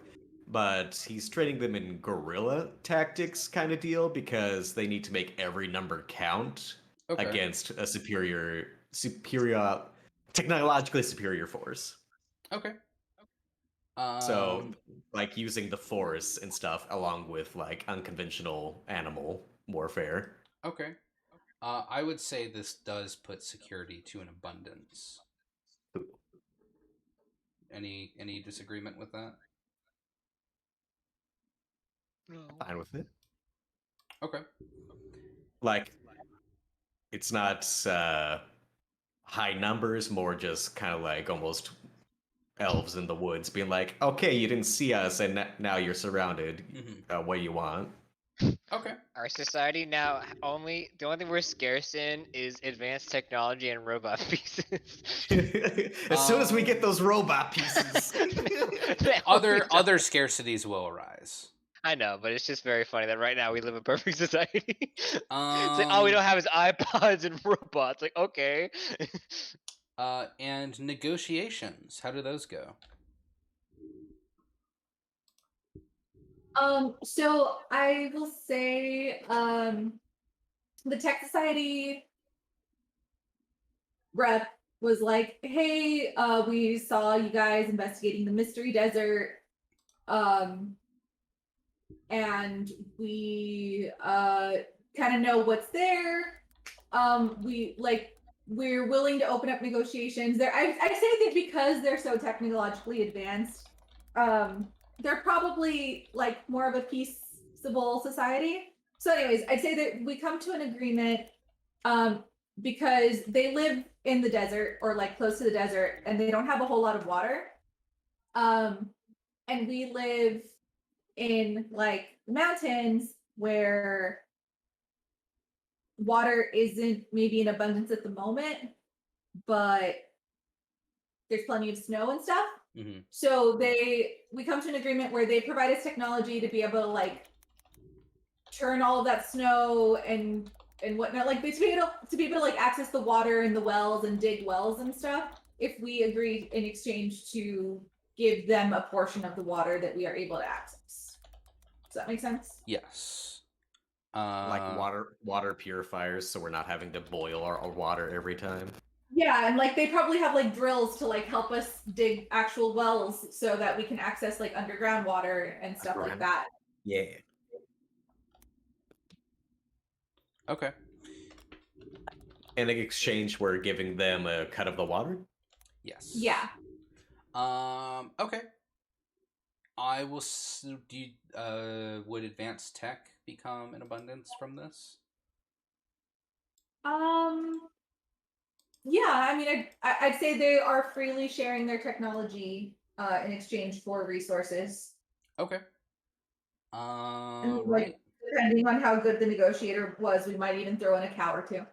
but he's training them in guerrilla tactics kind of deal because they need to make every number count against a superior technologically superior force. Okay. So like using the force and stuff along with like unconventional animal warfare. Okay. I would say this does put security to an abundance. Any disagreement with that? No. Fine with it. Okay. Like, it's not high numbers, more just kind of like almost elves in the woods being like, okay, you didn't see us and now you're surrounded. What do you want? Okay. Our society now the only thing we're scarce in is advanced technology and robot pieces. As soon as we get those robot pieces, other scarcities will arise. I know, but it's just very funny that right now we live in perfect society. It's like all we don't have is iPods and robots. Like, okay. And negotiations, how do those go? So I will say, the Tech Society rep was like, hey, we saw you guys investigating the Mystery Desert, and we kind of know what's there. We're willing to open up negotiations. I say that because they're so technologically advanced, they're probably like more of a peaceable society. So anyways, I'd say that we come to an agreement because they live in the desert or like close to the desert and they don't have a whole lot of water. And we live in like the mountains where water isn't maybe in abundance at the moment, but there's plenty of snow and stuff. Mm-hmm. So we come to an agreement where they provide us technology to be able to like turn all of that snow and whatnot, like to be able to like access the water in the wells and dig wells and stuff. If we agree in exchange to give them a portion of the water that we are able to access. Does that make sense? Yes. Like water purifiers, so we're not having to boil our water every time. Yeah, and like they probably have like drills to like help us dig actual wells so that we can access like underground water and stuff like that. Yeah. Okay. In exchange, we're giving them a cut of the water? Yes. Yeah. Okay. I will would advanced tech become in abundance from this? Yeah, I mean, I'd say they are freely sharing their technology in exchange for resources. Okay. And like, Right. depending on how good the negotiator was, we might even throw in a cow or two.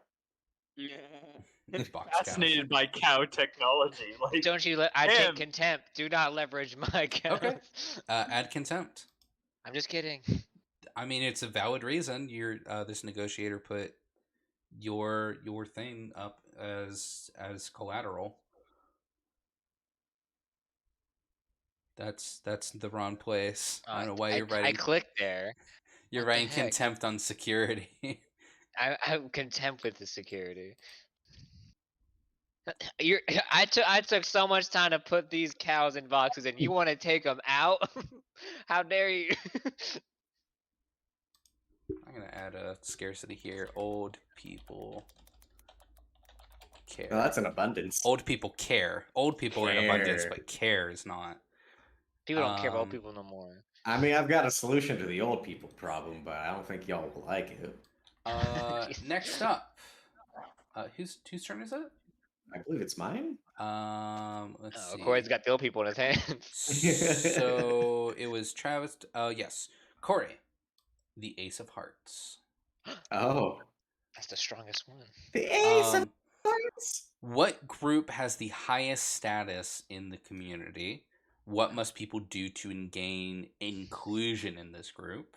Box Fascinated by cow technology. Like, Don't you? I take contempt. Do not leverage my cow. Okay. Add contempt. I'm just kidding. I mean, it's a valid reason. This negotiator put your thing up as collateral. That's the wrong place. I don't know why you're writing. I clicked there. You're What writing the heck? contempt on security. I'm contempt with the security. I took so much time to put these cows in boxes, and you want to take them out? How dare you? I'm gonna add a scarcity here. Old people care. Well, that's an abundance. Old people care. Old people are in abundance, but care is not. People don't care about old people no more. I mean, I've got a solution to the old people problem, but I don't think y'all will like it. Next up, whose turn is it? I believe it's mine. Let's see. Corey's got the old people in his hands. So it was Travis. Yes, Corey, the Ace of Hearts. Oh, That's the strongest one. the Ace of Hearts. What group has the highest status in the community? What must people do to gain inclusion in this group?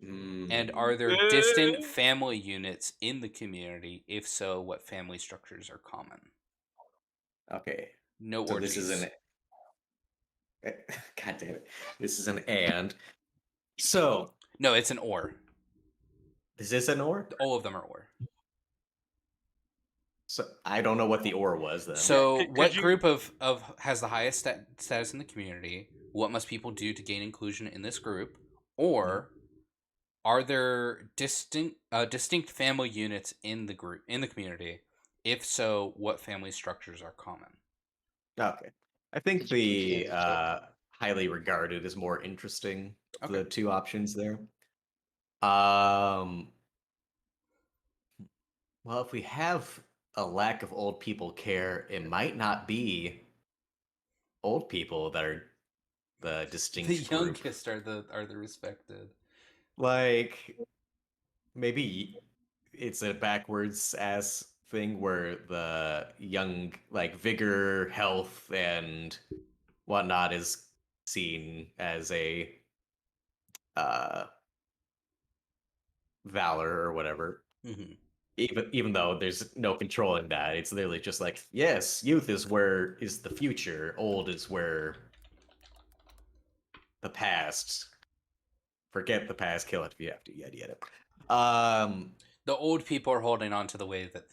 And are there distinct family units in the community? If so, what family structures are common? Okay. No So orgies. this is an. God damn it! This is an and. So No, it's an or. is this an or? All of them are or. So I don't know what the or was then. So Could what you- group of has the highest status in the community? What must people do to gain inclusion in this group? Or are there distinct family units in the community? If so, what family structures are common? Okay. I think Could you the repeat it? highly regarded is more interesting of Okay. the two options there. Well, if we have a lack of old people care, it might not be old people that are the distinct The group. youngest are the respected. Like maybe it's a backwards ass thing where the young, like, vigor, health, and whatnot is seen as a valor or whatever. Mm-hmm. Even though there's no controlling that, it's literally just like, yes, youth is the future, old is where the past. Forget the past, kill it if you have to, yada yada. The old people are holding on to the way that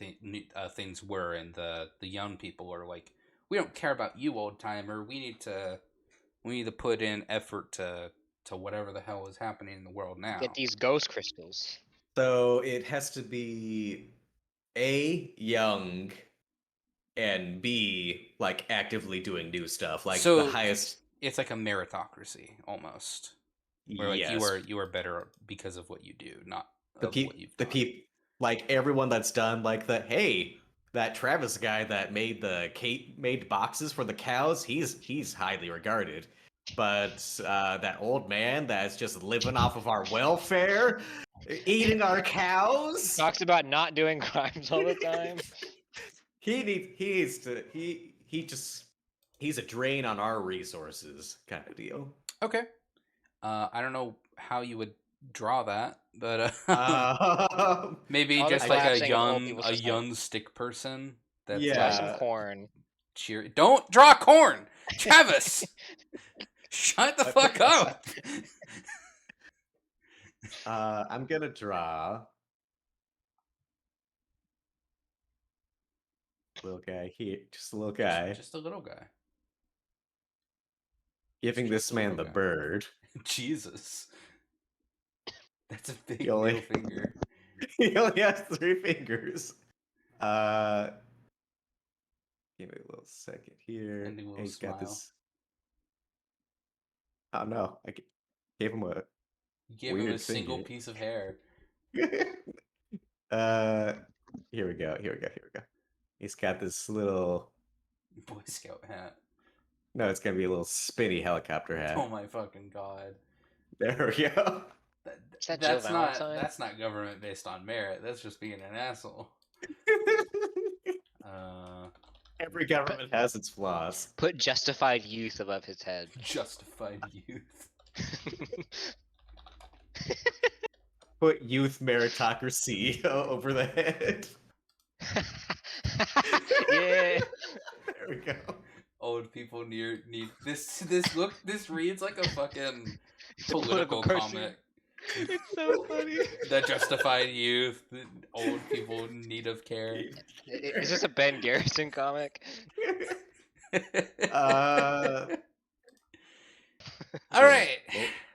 things were, and the young people are like, we don't care about you, old timer. We need to put in effort to whatever the hell is happening in the world now. Get these ghost crystals. So it has to be A, young, and B, like, actively doing new stuff. Like So- the highest. It's like a meritocracy almost, where like Yes. you are better because of what you do, not the of what you've done. like everyone that's done like that Travis guy that made made boxes for the cows, he's highly regarded. But that old man that's just living off of our welfare, eating our cows, Talks about not doing crimes all the time. he he's a drain on our resources kind of deal. Okay. I don't know how you would draw that, but maybe All just the like a collapsing of old people's young stick person. That's Yeah. Some corn. cheer. Don't draw corn, Travis. Shut the fuck up. I'm gonna draw little guy here, just a little guy, Just a little guy. giving just this a man little the guy. bird. Jesus, that's a big He only- middle finger. He only has 3 fingers. Give me a little second here. And a little He's got smile. this. Oh no! Gave him a. You gave him a Weird single finger. piece of hair. Here we go. He's got this little. Boy Scout hat. No, it's gonna be a little spinny helicopter hat. Oh my fucking god. There we go. Is that Jill Valentine? That's not government based on merit. That's just being an asshole. Every government has its flaws. Put justified youth above his head. Justified youth. Put youth meritocracy over the head. Yeah. There we go. Old people need this. This reads like a fucking political cartoon. comic. It's so funny. The justified youth. The old people in need of care. Is this a Ben Garrison comic? All right.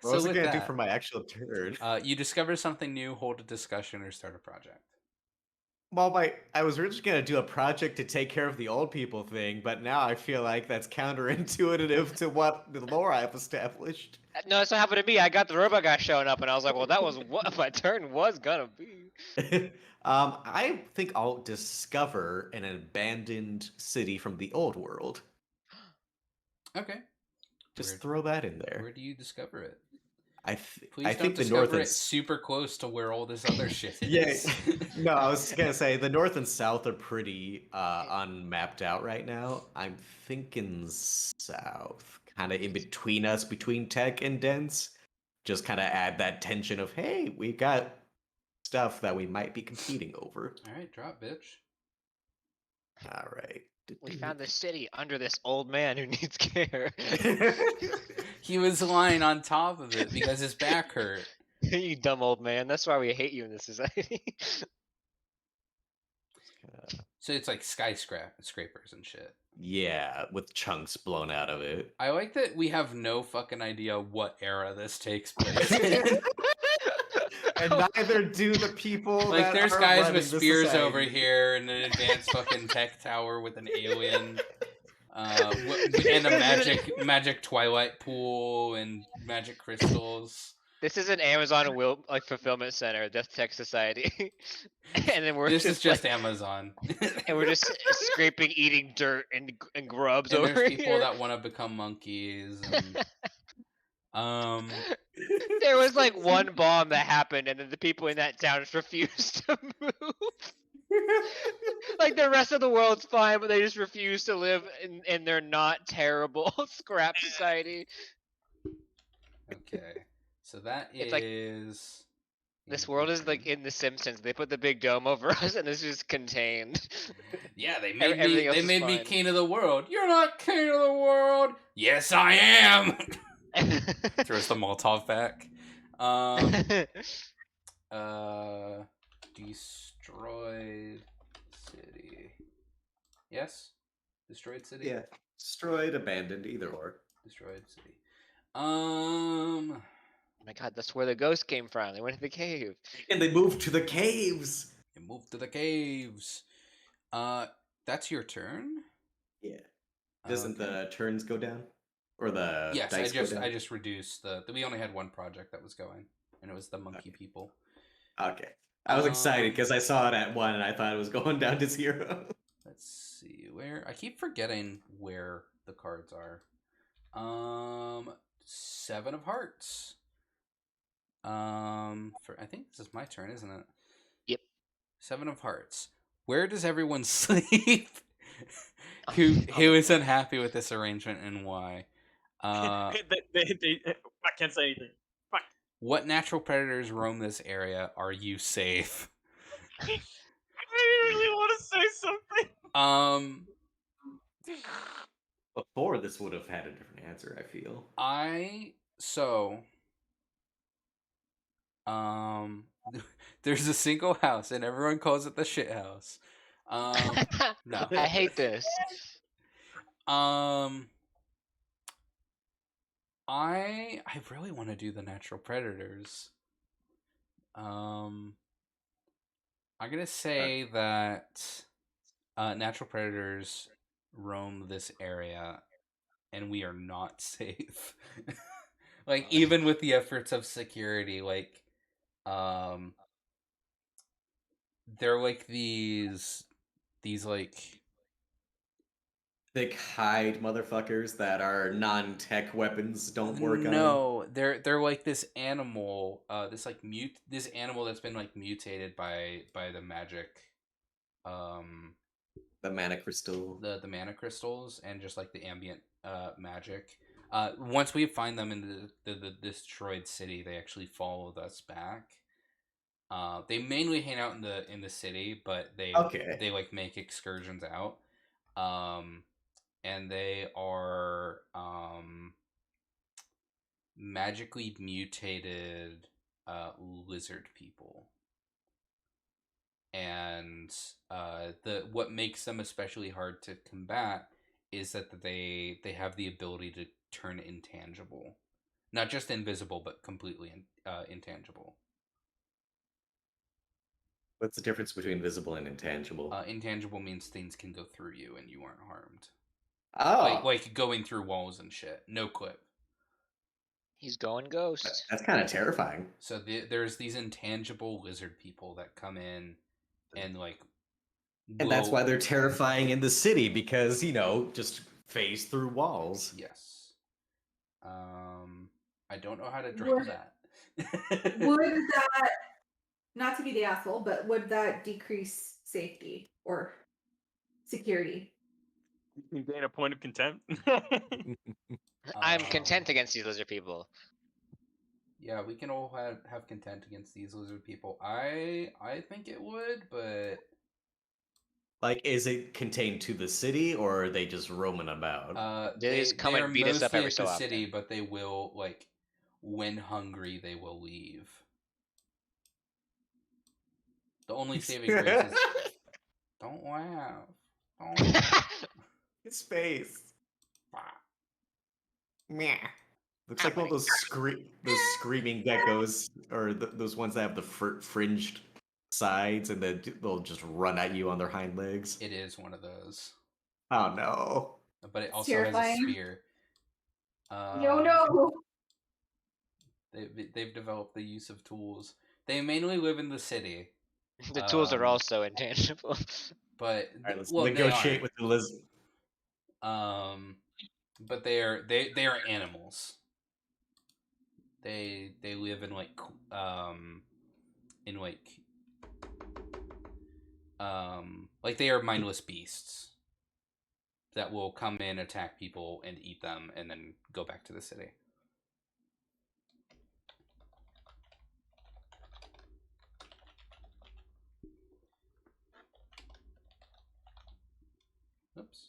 What was So I with gonna do that, for my actual turn? you discover something new, hold a discussion, or start a project. Well, I was originally gonna do a project to take care of the old people thing, but now I feel like that's counterintuitive to what the lore I've established. No, that's what happened to me. I got the robot guy showing up, and I was like, well, that was what my turn was gonna be. I think I'll discover an abandoned city from the old world. Okay. Just throw that in there. Where do you discover it? Please I think the discover north it and super close to where all this other shit yeah. is. No, I was gonna say the north and south are pretty unmapped out right now. I'm thinking south, kind of in between us, between tech and dense. Just kind of add that tension of hey, we got stuff that we might be competing over. All right, drop, bitch. All right. We found this city under this old man who needs care. He was lying on top of it because his back hurt. You dumb old man. That's why we hate you in this society. So it's like skyscrapers and shit. Yeah, with chunks blown out of it. I like that we have no fucking idea what era this takes place in. And neither do the people. Like, that there's are guys running with the spears society. over here and an advanced fucking tech tower with an alien. And a magic Twilight pool and magic crystals. This is an Amazon fulfillment center, Death Tech Society, and then This is just Amazon. and we're just scraping, eating dirt and grubs And over there's people here. that want to become monkeys. And, There was like one bomb that happened, and then the people in that town just refused to move. Like the rest of the world's fine, but they just refuse to live in their not terrible scrap society. okay, so that It's like- is. This world is like in The Simpsons. They put the big dome over us, and it's just contained. Yeah, they Everything made else me. They is made me fine. king of the world. You're not king of the world. Yes, I am. Throws the Molotov back. Destroyed city. Yes, destroyed city. Yeah, destroyed, abandoned, either or. Destroyed city. Oh my god, that's where the ghost came from. They went to the cave. And they moved to the caves. You move to the caves. That's your turn. Yeah. Doesn't Okay. the turns go down, or the Yes, dice go down? I just reduced the. We only had one project that was going, and it was the monkey people. Okay. I was excited because I saw it at 1 and I thought it was going down to 0. Let's see where I keep forgetting where the cards are. 7 of hearts. I think this is my turn, isn't it? Yep. 7 of hearts. Where does everyone sleep? who is unhappy with this arrangement and why. I can't say anything. Fuck. What natural predators roam this area? Are you safe? I really want to say something. Before this would have had a different answer, I feel. There's a single house and everyone calls it the shit house. No. I hate this. I really want to do the natural predators. I'm gonna say that natural predators roam this area and we are not safe. Like, even with the efforts of security, like, they're like these like thick hide motherfuckers that are non-tech weapons don't work on. No, they're like this animal, this animal that's been like mutated by the magic, the mana crystal, the mana crystals, and just like the ambient magic. Once we find them in the destroyed city, they actually follow us back. They mainly hang out in the city, but they like make excursions out. And they are magically mutated lizard people. And what makes them especially hard to combat is that they have the ability to turn intangible. Not just invisible, but completely intangible. What's the difference between visible and intangible? Intangible means things can go through you and you aren't harmed. Oh. Like going through walls and shit. No clip. He's going ghost. That's kind of terrifying. So there's these intangible lizard people that come in and like... And that's why they're terrifying in the city, because, just phase through walls. Yes. I don't know how to draw that. Would that, not to be the asshole, but would that decrease safety or security? You gain a point of contempt. I'm content against these lizard people. Yeah, we can all have content against these lizard people. I think it would, but... Like, is it contained to the city, or are they just roaming about? They just come and beat us up every so often. City, but they will, like, when hungry, they will leave. The only saving grace is... Don't laugh. Don't laugh. Space. Meh. Looks like one of those screaming geckos, or those ones that have the fringed sides, and then they'll just run at you on their hind legs. It is one of those. Oh no! But it also has a spear. No. They've developed the use of tools. They mainly live in the city. The tools are also intangible. But right, let's negotiate with the lizard. But they are animals. They live in like they are mindless beasts that will come in, attack people, and eat them, and then go back to the city. Oops.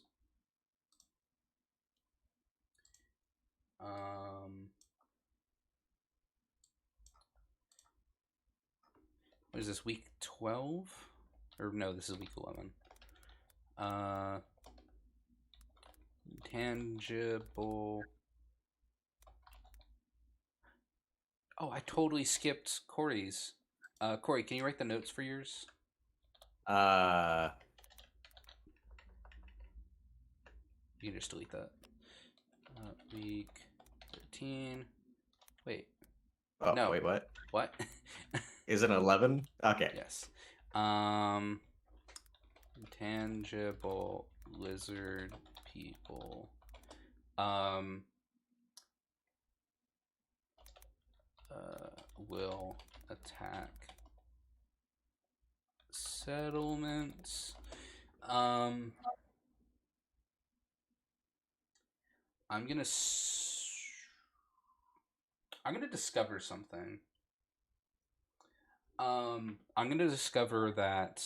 What is this, week 12? Or no, this is week 11. Tangible. Oh, I totally skipped Corey's. Corey, can you write the notes for yours? You can just delete that. Week 13. Wait. Oh, no. Wait, what? What? Is it 11? Okay. Yes. Intangible lizard people. Will attack settlements. I'm gonna discover something. I'm gonna discover that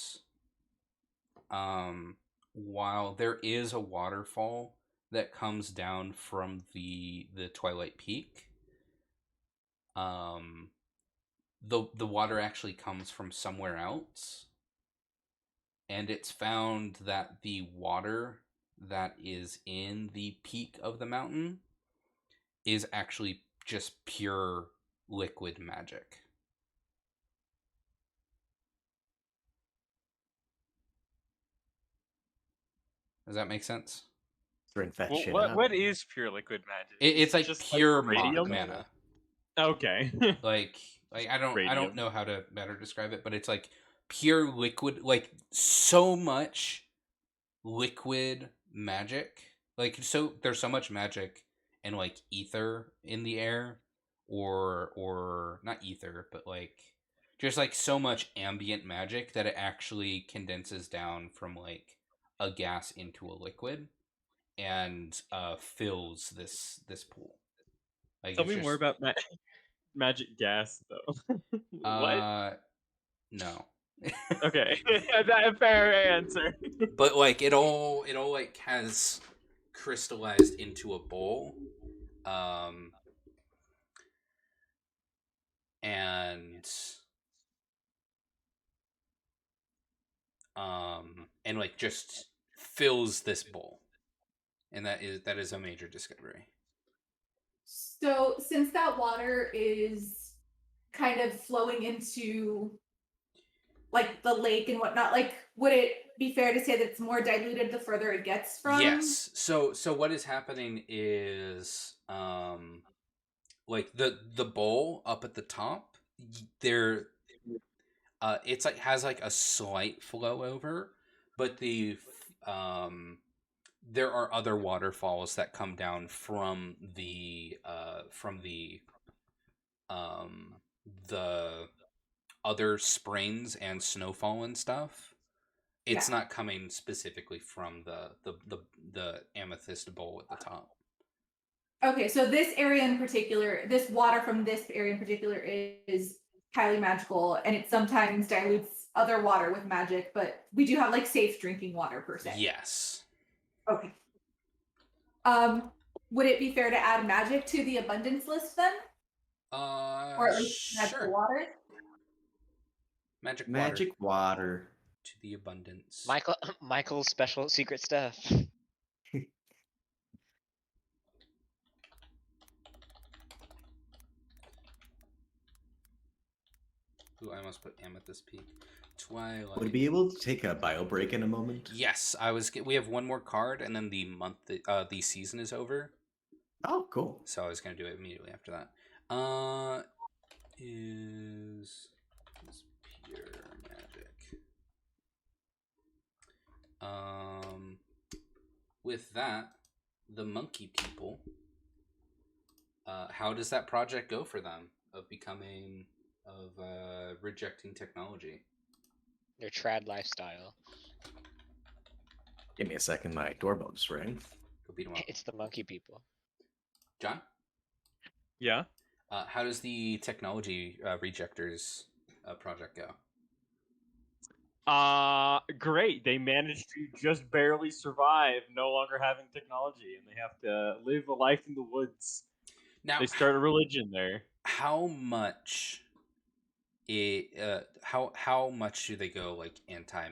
while there is a waterfall that comes down from the Twilight Peak, the water actually comes from somewhere else, and it's found that the water that is in the peak of the mountain is actually just pure liquid magic. Does that make sense? Drink that Well, shit what is pure liquid magic? It's like just pure like radium? mana. Okay. like I don't Radium. know how to better describe it, but it's like pure liquid, like so much liquid magic. Like, so there's so much magic and like ether in the air, or not ether, but like just like so much ambient magic that it actually condenses down from like a gas into a liquid and fills this pool. Like, Tell me more about magic gas, though. What? No. Okay, that's a fair answer. But like it all like has crystallized into a bowl, and like just fills this bowl, and that is a major discovery. So since that water is kind of flowing into like the lake and whatnot, like would it be fair to say that it's more diluted the further it gets from? Yes. So what is happening is like the bowl up at the top, there it's like has like a slight flow over, but there are other waterfalls that come down from the other springs and snowfall and stuff. It's not coming specifically from the amethyst bowl at the top. Okay, so this area in particular, this water from this area in particular is highly magical, and it sometimes dilutes other water with magic, but we do have like safe drinking water per se. Yes. Okay. Would it be fair to add magic to the abundance list then? Or at least magical sure. water? Magic water to the abundance. Michael's special secret stuff. Ooh, I almost put Amethyst Peak. Twilight. Would it be able to take a bio break in a moment? Yes, we have one more card, and then the season is over. Oh, cool. So I was gonna do it immediately after that. Is pure magic. With that, the monkey people. How does that project go for them of rejecting technology? Their trad lifestyle. Give me a second, my doorbell just rang. Go beat 'em up. It's the monkey people. John? Yeah? How does the technology rejectors project go? Great. They managed to just barely survive, no longer having technology, and they have to live a life in the woods. Now, they start a religion there. How much? How much do they go like anti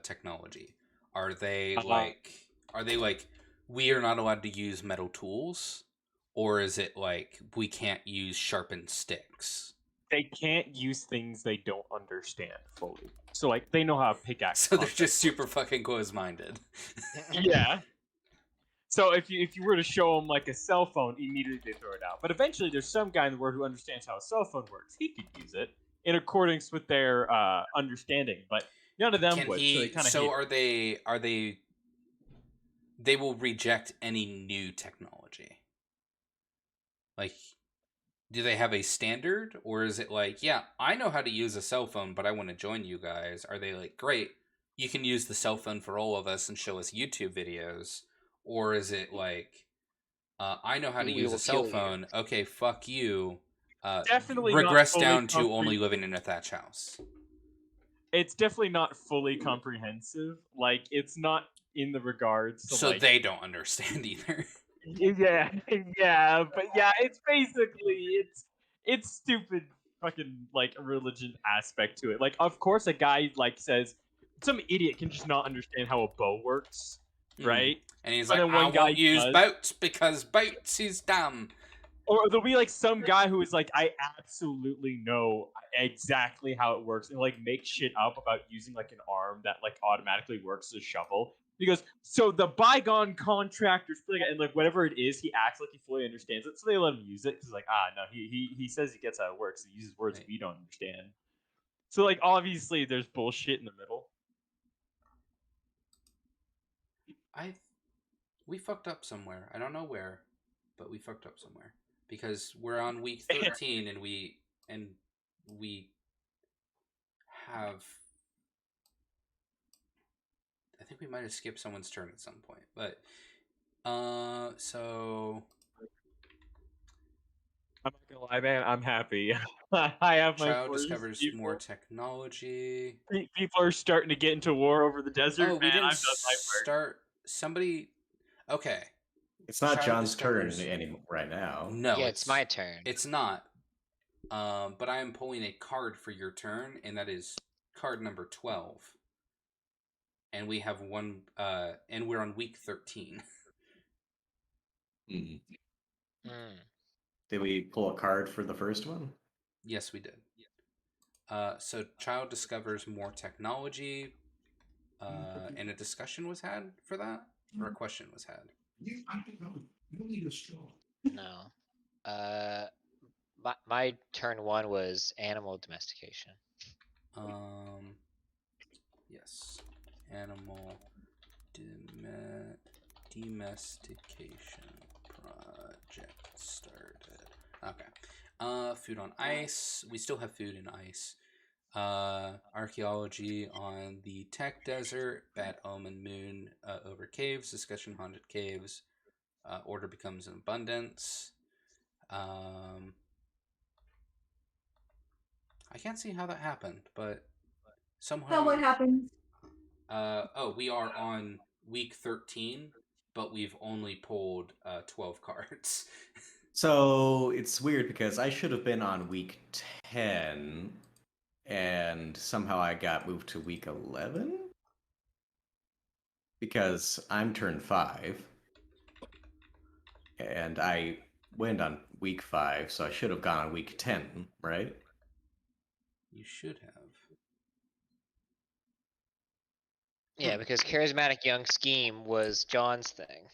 technology? Are they like we are not allowed to use metal tools, or is it like we can't use sharpened sticks? They can't use things they don't understand fully. So like they know how to pickaxe. So they're just super fucking close-minded. Yeah. So if you were to show them like a cell phone, immediately they throw it out. But eventually, there's some guy in the world who understands how a cell phone works. He could use it in accordance with their understanding, but none of them would. So are they? They will reject any new technology. Like, do they have a standard, or is it like, yeah, I know how to use a cell phone, but I want to join you guys? Are they like, great, you can use the cell phone for all of us and show us YouTube videos? Or is it like, I know how to We use will a cell kill you. phone. Okay, fuck you. Definitely regress not down to fully only living in a thatch house. It's definitely not fully comprehensive. Like, it's not in the regards to, So like... they don't understand either. Yeah, but it's basically, it's stupid fucking, like, religion aspect to it. Like, of course a guy, like, says, some idiot can just not understand how a bow works, right? And he's But like, then one I guy won't use does. boats because boats is dumb. Or there'll be, like, some guy who is like, I absolutely know exactly how it works, and, like, make shit up about using, like, an arm that, like, automatically works as a shovel. He goes, so the bygone contractors, and, like, whatever it is, he acts like he fully understands it, so they let him use it, because, like, no, he says he gets how it works, he uses words we don't understand. So, like, obviously, there's bullshit in the middle. We fucked up somewhere. I don't know where, but we fucked up somewhere. Because we're on week 13 and we have, I think we might have skipped someone's turn at some point. But so I'm not gonna lie, man, I'm happy. I have my child discovers more technology. People are starting to get into war over the desert. Oh, we man, didn't I've done my work. start. Somebody. Okay. It's not Child John's discovers... turn anymore right now. No, Yeah, it's my turn. It's not. But I am pulling a card for your turn, and that is card number 12. And we have one. And we're on week 13. Mm. Mm. Did we pull a card for the first one? Yes, we did. So child discovers more technology, and a discussion was had for that, or a question was had. You need a straw. No. My turn 1 was animal domestication. Yes. Animal domestication project started. Okay. Food on ice. We still have food in ice. Archaeology on the tech desert. Bad omen moon over caves. Discussion haunted caves. Order becomes an abundance. I can't see how that happened, but somehow. What happened? We are on week 13, but we've only pulled 12 cards. So it's weird because I should have been on week 10, and somehow I got moved to week 11? Because I'm turn 5. And I went on week 5, so I should have gone on week 10, right? You should have. Yeah, because Charismatic Young Scheme was John's thing.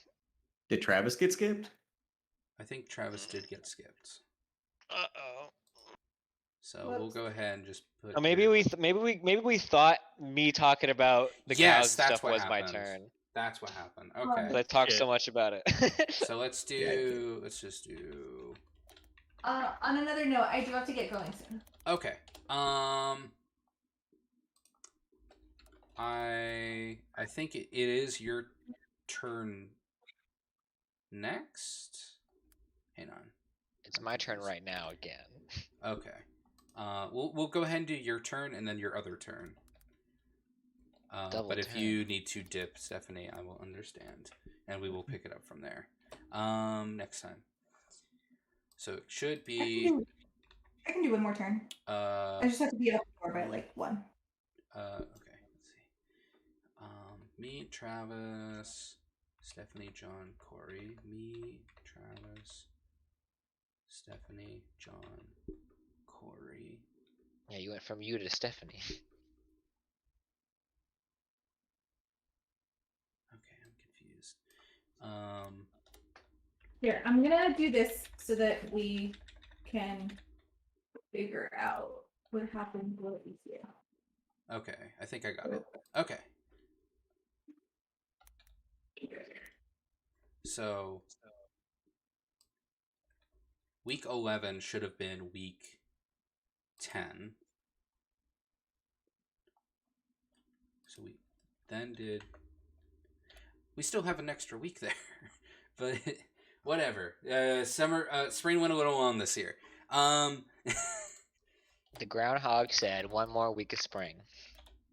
Did Travis get skipped? I think Travis did get skipped. Uh-oh. So we'll go ahead and just put. Oh, maybe we thought me talking about the cows and stuff was my turn. That's what happened. Okay. But I talked so much about it. So let's just do. On another note, I do have to get going soon. Okay. I think it is your turn next. Hang on. It's my turn right now again. Okay. We'll go ahead and do your turn and then your other turn. But if you need to dip, Stephanie, I will understand, and we will pick it up from there. Next time. So it should be. I can do one more turn. I just have to be up more by like 1. Okay. Let's see. Me, Travis, Stephanie, John, Corey. Me, Travis, Stephanie, John, Corey. Yeah, you went from you to Stephanie. Okay, I'm confused. Here, I'm gonna do this so that we can figure out what happened a little easier. Okay, I think I got it. Okay. So week 11 should have been week 10. So we then did. We still have an extra week there, but Whatever. Spring went a little long this year. The groundhog said, "One more week of spring."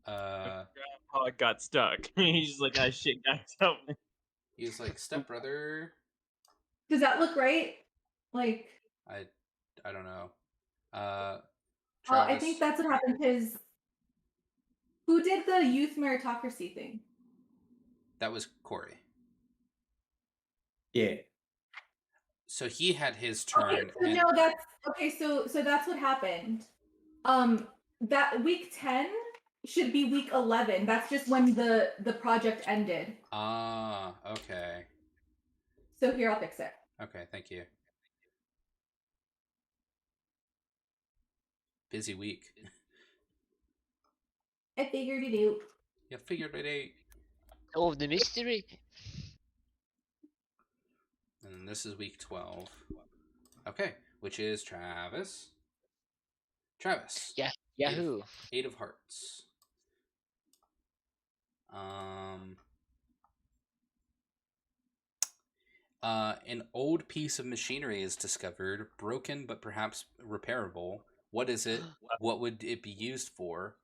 Groundhog got stuck. He's just like, "Ah, shit, guys, help me." He was like, "Stepbrother." Does that look right? Like, I don't know. I think that's what happened because who did the youth meritocracy thing? That was Corey. Yeah. So he had his turn. Okay, so no, that's okay. So that's what happened. That week 10 should be week 11. That's just when the project ended. Ah, okay. So here, I'll fix it. Okay, thank you. Busy week. I figured it out. You figured it out. Oh, the mystery. And this is week 12. Okay, which is Travis. Travis. Yeah, Yahoo. 8 of hearts. An old piece of machinery is discovered, broken but perhaps repairable. What is it? What would it be used for?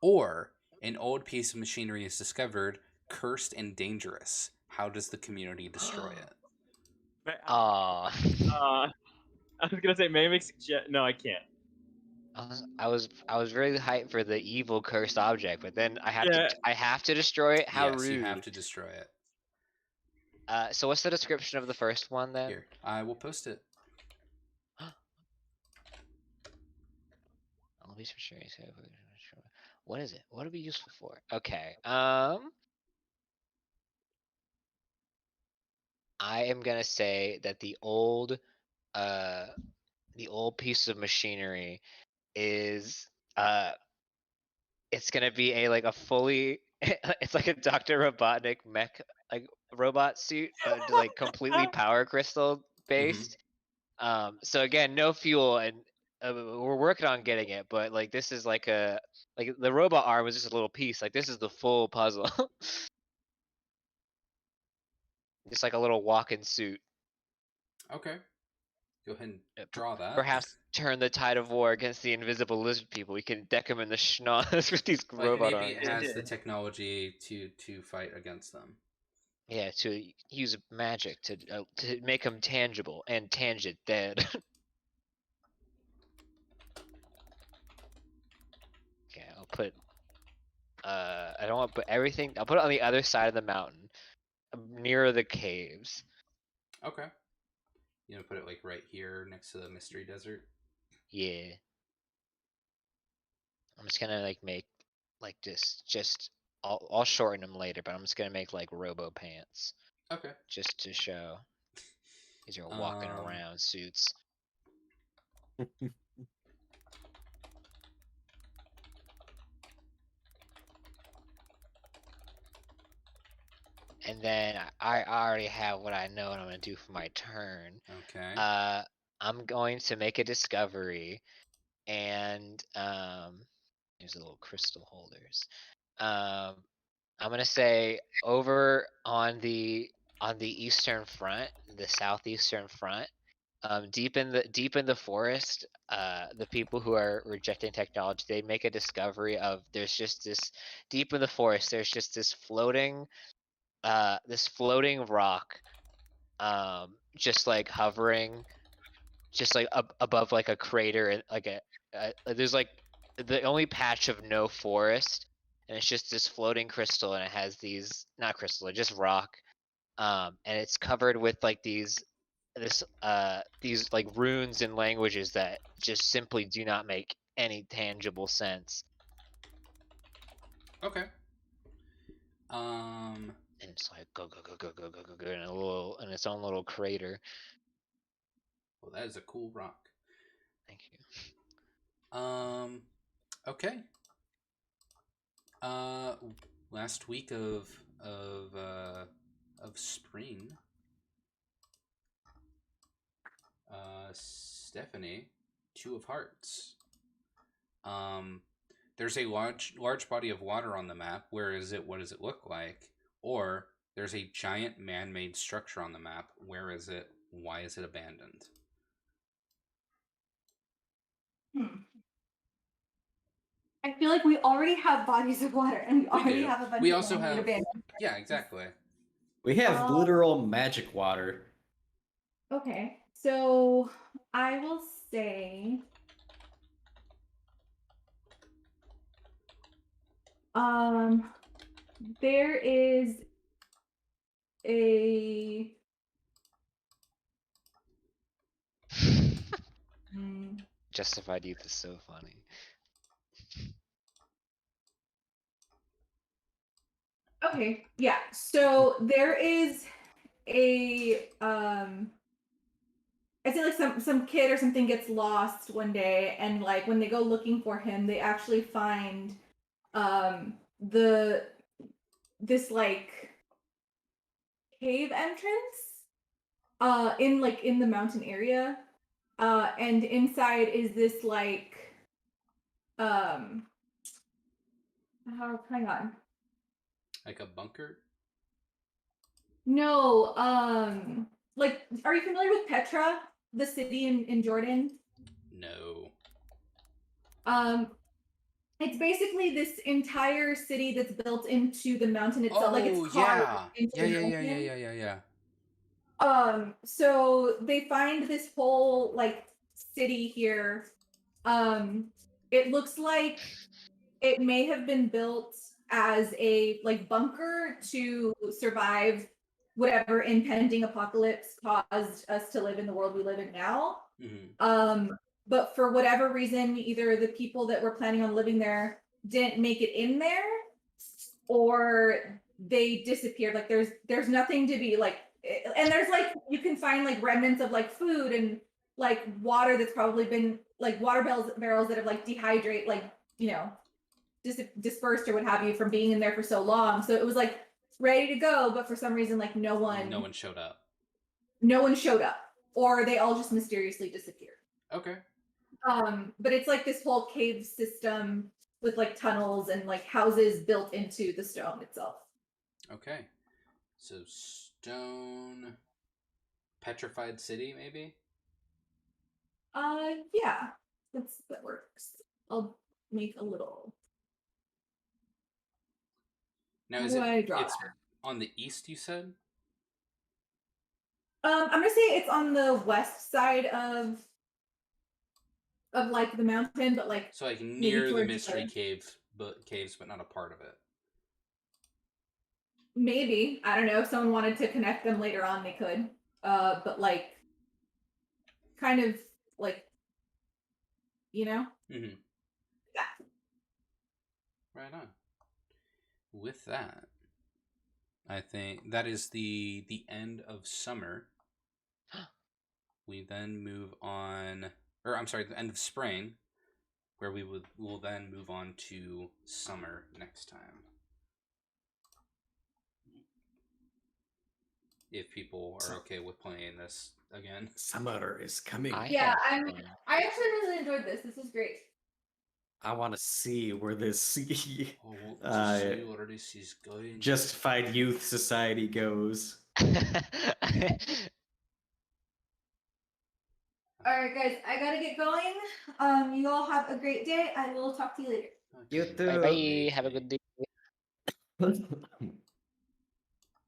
Or an old piece of machinery is discovered, cursed and dangerous. How does the community destroy it? I was gonna say maybe no, I can't. I was really hyped for the evil cursed object, but then I have to destroy it. How yes, rude! You have to destroy it. So what's the description of the first one then? Here, I will post it. What is it? What would it be useful for? Okay. I am gonna say that the old piece of machinery is it's gonna be a fully it's like a Dr. Robotnik mech robot suit, but like completely power crystal based. So again, no fuel, and we're working on getting it, but like this is like the robot arm is just a little piece. Like this is the full puzzle. Just like a little walk-in suit. Okay. Go ahead and draw that. Perhaps turn the tide of war against the invisible lizard people. We can deck them in the schnoz with these robot arms. Maybe it has the technology to fight against them. Yeah, to use magic to make them tangible and tangent dead. Okay, I'll put. I don't want to put everything. I'll put it on the other side of the mountain, nearer the caves. Okay. You know, put it like right here next to the mystery desert. Yeah. I'm just gonna like make like just I'll shorten them later, but I'm just gonna make like robo pants. Okay. Just to show these are walking around suits. And then I already have what I know what I'm gonna do for my turn. Okay. I'm going to make a discovery, and there's a little crystal holders. I'm gonna say over on the eastern front, the southeastern front, deep in the forest, the people who are rejecting technology, they make a discovery of there's just this deep in the forest. There's just this floating rock, just like hovering, just like above like a crater, and like there's like the only patch of no forest, and it's just this floating crystal, and it has these not crystal, just rock, and it's covered with like these like runes and languages that just simply do not make any tangible sense. Okay. And it's like go in its own little crater. Well, that is a cool rock. Thank you. Okay. Last week of spring. Stephanie, 2 of hearts. There's a large body of water on the map. Where is it? What does it look like? Or there's a giant man-made structure on the map. Where is it? Why is it abandoned? I feel like we already have bodies of water, and we already have a bunch we of also have abandoned. yeah, exactly. We have literal magic water. Okay, so I will say, there is a Justified Youth is so funny. Okay, yeah. So there is a I say like some kid or something gets lost one day, and like when they go looking for him, they actually find the this like cave entrance in the mountain area. And inside is this like hang on. Like a bunker? No, like, are you familiar with Petra, the city in Jordan? No. It's basically this entire city that's built into the mountain itself. Like it's yeah. carved into Yeah, the yeah, yeah, mountain. yeah, yeah, yeah, yeah. So they find this whole like city here. It looks like it may have been built as a like bunker to survive whatever impending apocalypse caused us to live in the world we live in now. But for whatever reason, either the people that were planning on living there didn't make it in there, or they disappeared. Like there's nothing to be like, and there's like you can find like remnants of like food and like water that's probably been like water barrels that have like dehydrate, like, you know, dispersed or what have you from being in there for so long. So it was like ready to go, but for some reason, like no one showed up. No one showed up, or they all just mysteriously disappeared. Okay. But it's like this whole cave system with like tunnels and like houses built into the stone itself. Okay. So stone petrified city, maybe? Yeah. That works. I'll make a little. Now How do I draw it's that? on the east, you said? I'm gonna say it's on the west side of like the mountain, but like so like near the mystery caves, but not a part of it. Maybe, I don't know, if someone wanted to connect them later on, they could. But like kind of like, you know? Mm-hmm. Yeah. Right on. With that, I think that is the end of summer. We then move on, or I'm sorry, the end of spring, where we'll then move on to summer next time. If people are okay with playing this again. Summer is coming. I actually really enjoyed this. This is great. I want to see where this see where this is going. Justified Youth Society goes. All right, guys, I gotta get going. You all have a great day. I will talk to you later. You too. Bye bye. Have a good day.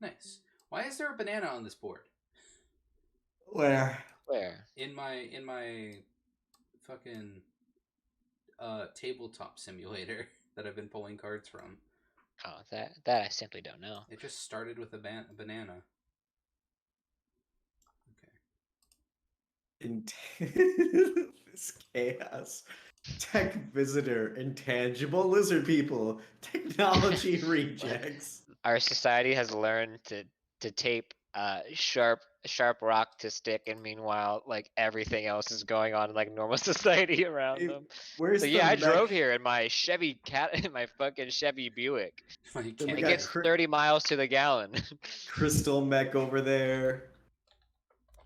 Nice. Why is there a banana on this board? Where? In my fucking tabletop simulator that I've been pulling cards from. Oh, that I simply don't know. It just started with a banana. This chaos. Tech visitor, intangible lizard people, technology rejects. Our society has learned to tape sharp rock to stick, and meanwhile, like everything else is going on in like normal society around them. Where's I drove here in my in my fucking Chevy Buick. It gets 30 miles to the gallon. Crystal mech over there.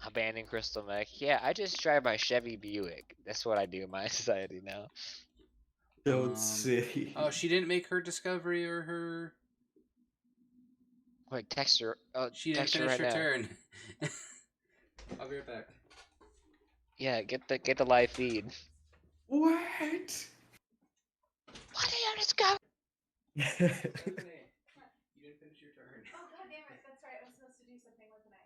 Abandoned crystal mech. Yeah, I just drive my Chevy Buick. That's what I do in my society now. Don't see. Oh, she didn't make her discovery or her. Wait, text her. Oh, she didn't finish her turn. I'll be right back. Yeah, get the live feed. What? What do you discover? You didn't finish your turn. Oh god damn it! That's right. I was supposed to do something, wasn't I?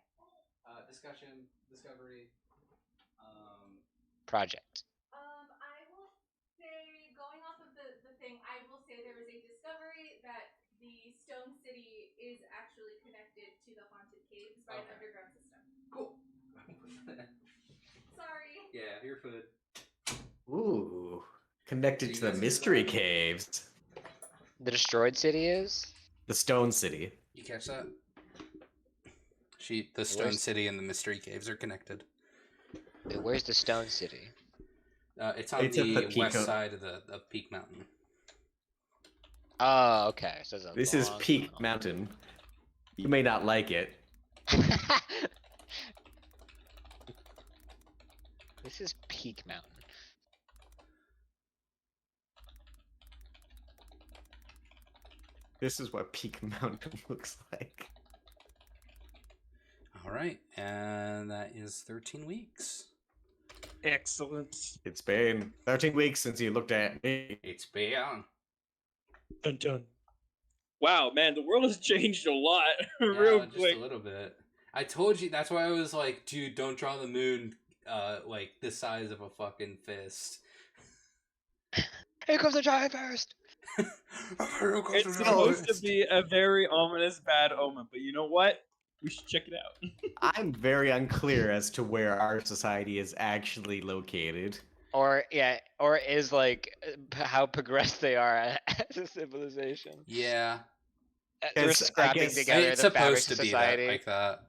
Discussion, discovery, Project. I will say, going off of the thing, I will say there was a discovery that the Stone City is actually connected to the Haunted Caves by an underground system. Cool. Sorry. Yeah, you're good. Ooh, connected So to you the guys mystery hear that? caves. The destroyed city is? The Stone City. You catch that? The Stone Where's- City and the Mystery Caves are connected. Wait, where's the Stone City? It's on It's at the the west Peak- side of Peak Mountain. Oh, okay. So it's a This is long Peak tunnel. Mountain. You may not like it. This is Peak Mountain. This is what Peak Mountain looks like. All right, and that is 13 weeks. Excellent. It's been 13 weeks since you looked at me. It's beyond. Dun dun. Wow, man, the world has changed a lot Yeah, real just quick. a little bit. I told you, that's why I was like, dude, don't draw the moon like the size of a fucking fist. Here comes the giant first. It's supposed to be a very ominous bad omen, but you know what? We should check it out. I'm very unclear as to where our society is actually located. Or is like how progressed they are as a civilization. Yeah, We're Yes, I scrapping guess- together it's the fabric supposed of to be society. that, like that.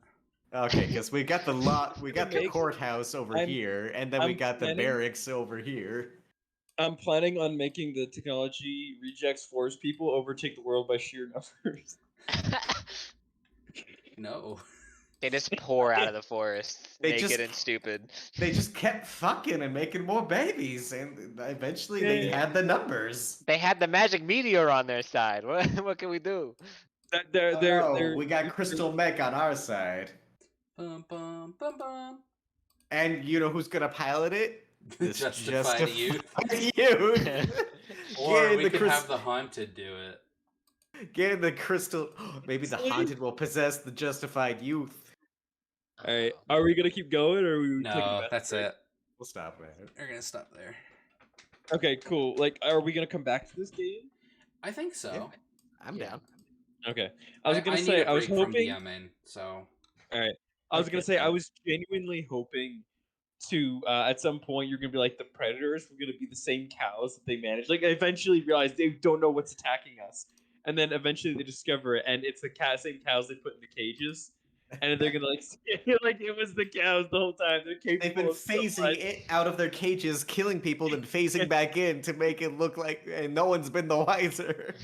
Okay, because we got the we got the Makes- courthouse over I'm- here, and then we I'm got the planning- barracks over here. I'm planning on making the technology rejects force people overtake the world by sheer numbers. No. They just pour out of the forest, They naked just- and stupid. They just kept fucking and making more babies, and eventually they Yeah. had the numbers. They had the magic meteor on their side. What can we do? They're We got Crystal Mech on our side. Bum bum bum bum. And you know who's gonna pilot it? This Justified youth. Justified Youth. Or Get we the could Crys- have the haunted do it. Get the crystal. Maybe the haunted will possess the Justified Youth. All right, are we gonna keep going, or are we taking a No, bath that's break? it. We'll stop there. We're gonna stop there. Okay, cool. Like, are we gonna come back to this game? I think so. Yeah. I'm Yeah. down. Okay, I was gonna need say a I was break from hoping. DMing, so I was Okay, gonna say I fine. was genuinely hoping to at some point you're gonna be like the predators. We're gonna be the same cows that they manage. Like eventually realize they don't know what's attacking us, and then eventually they discover it, and it's the same cows they put in the cages, and then they're gonna like like it was the cows the whole time. They're capable They've been of so phasing much. it out of their cages, killing people, and phasing back in to make it look like and no one's been the wiser.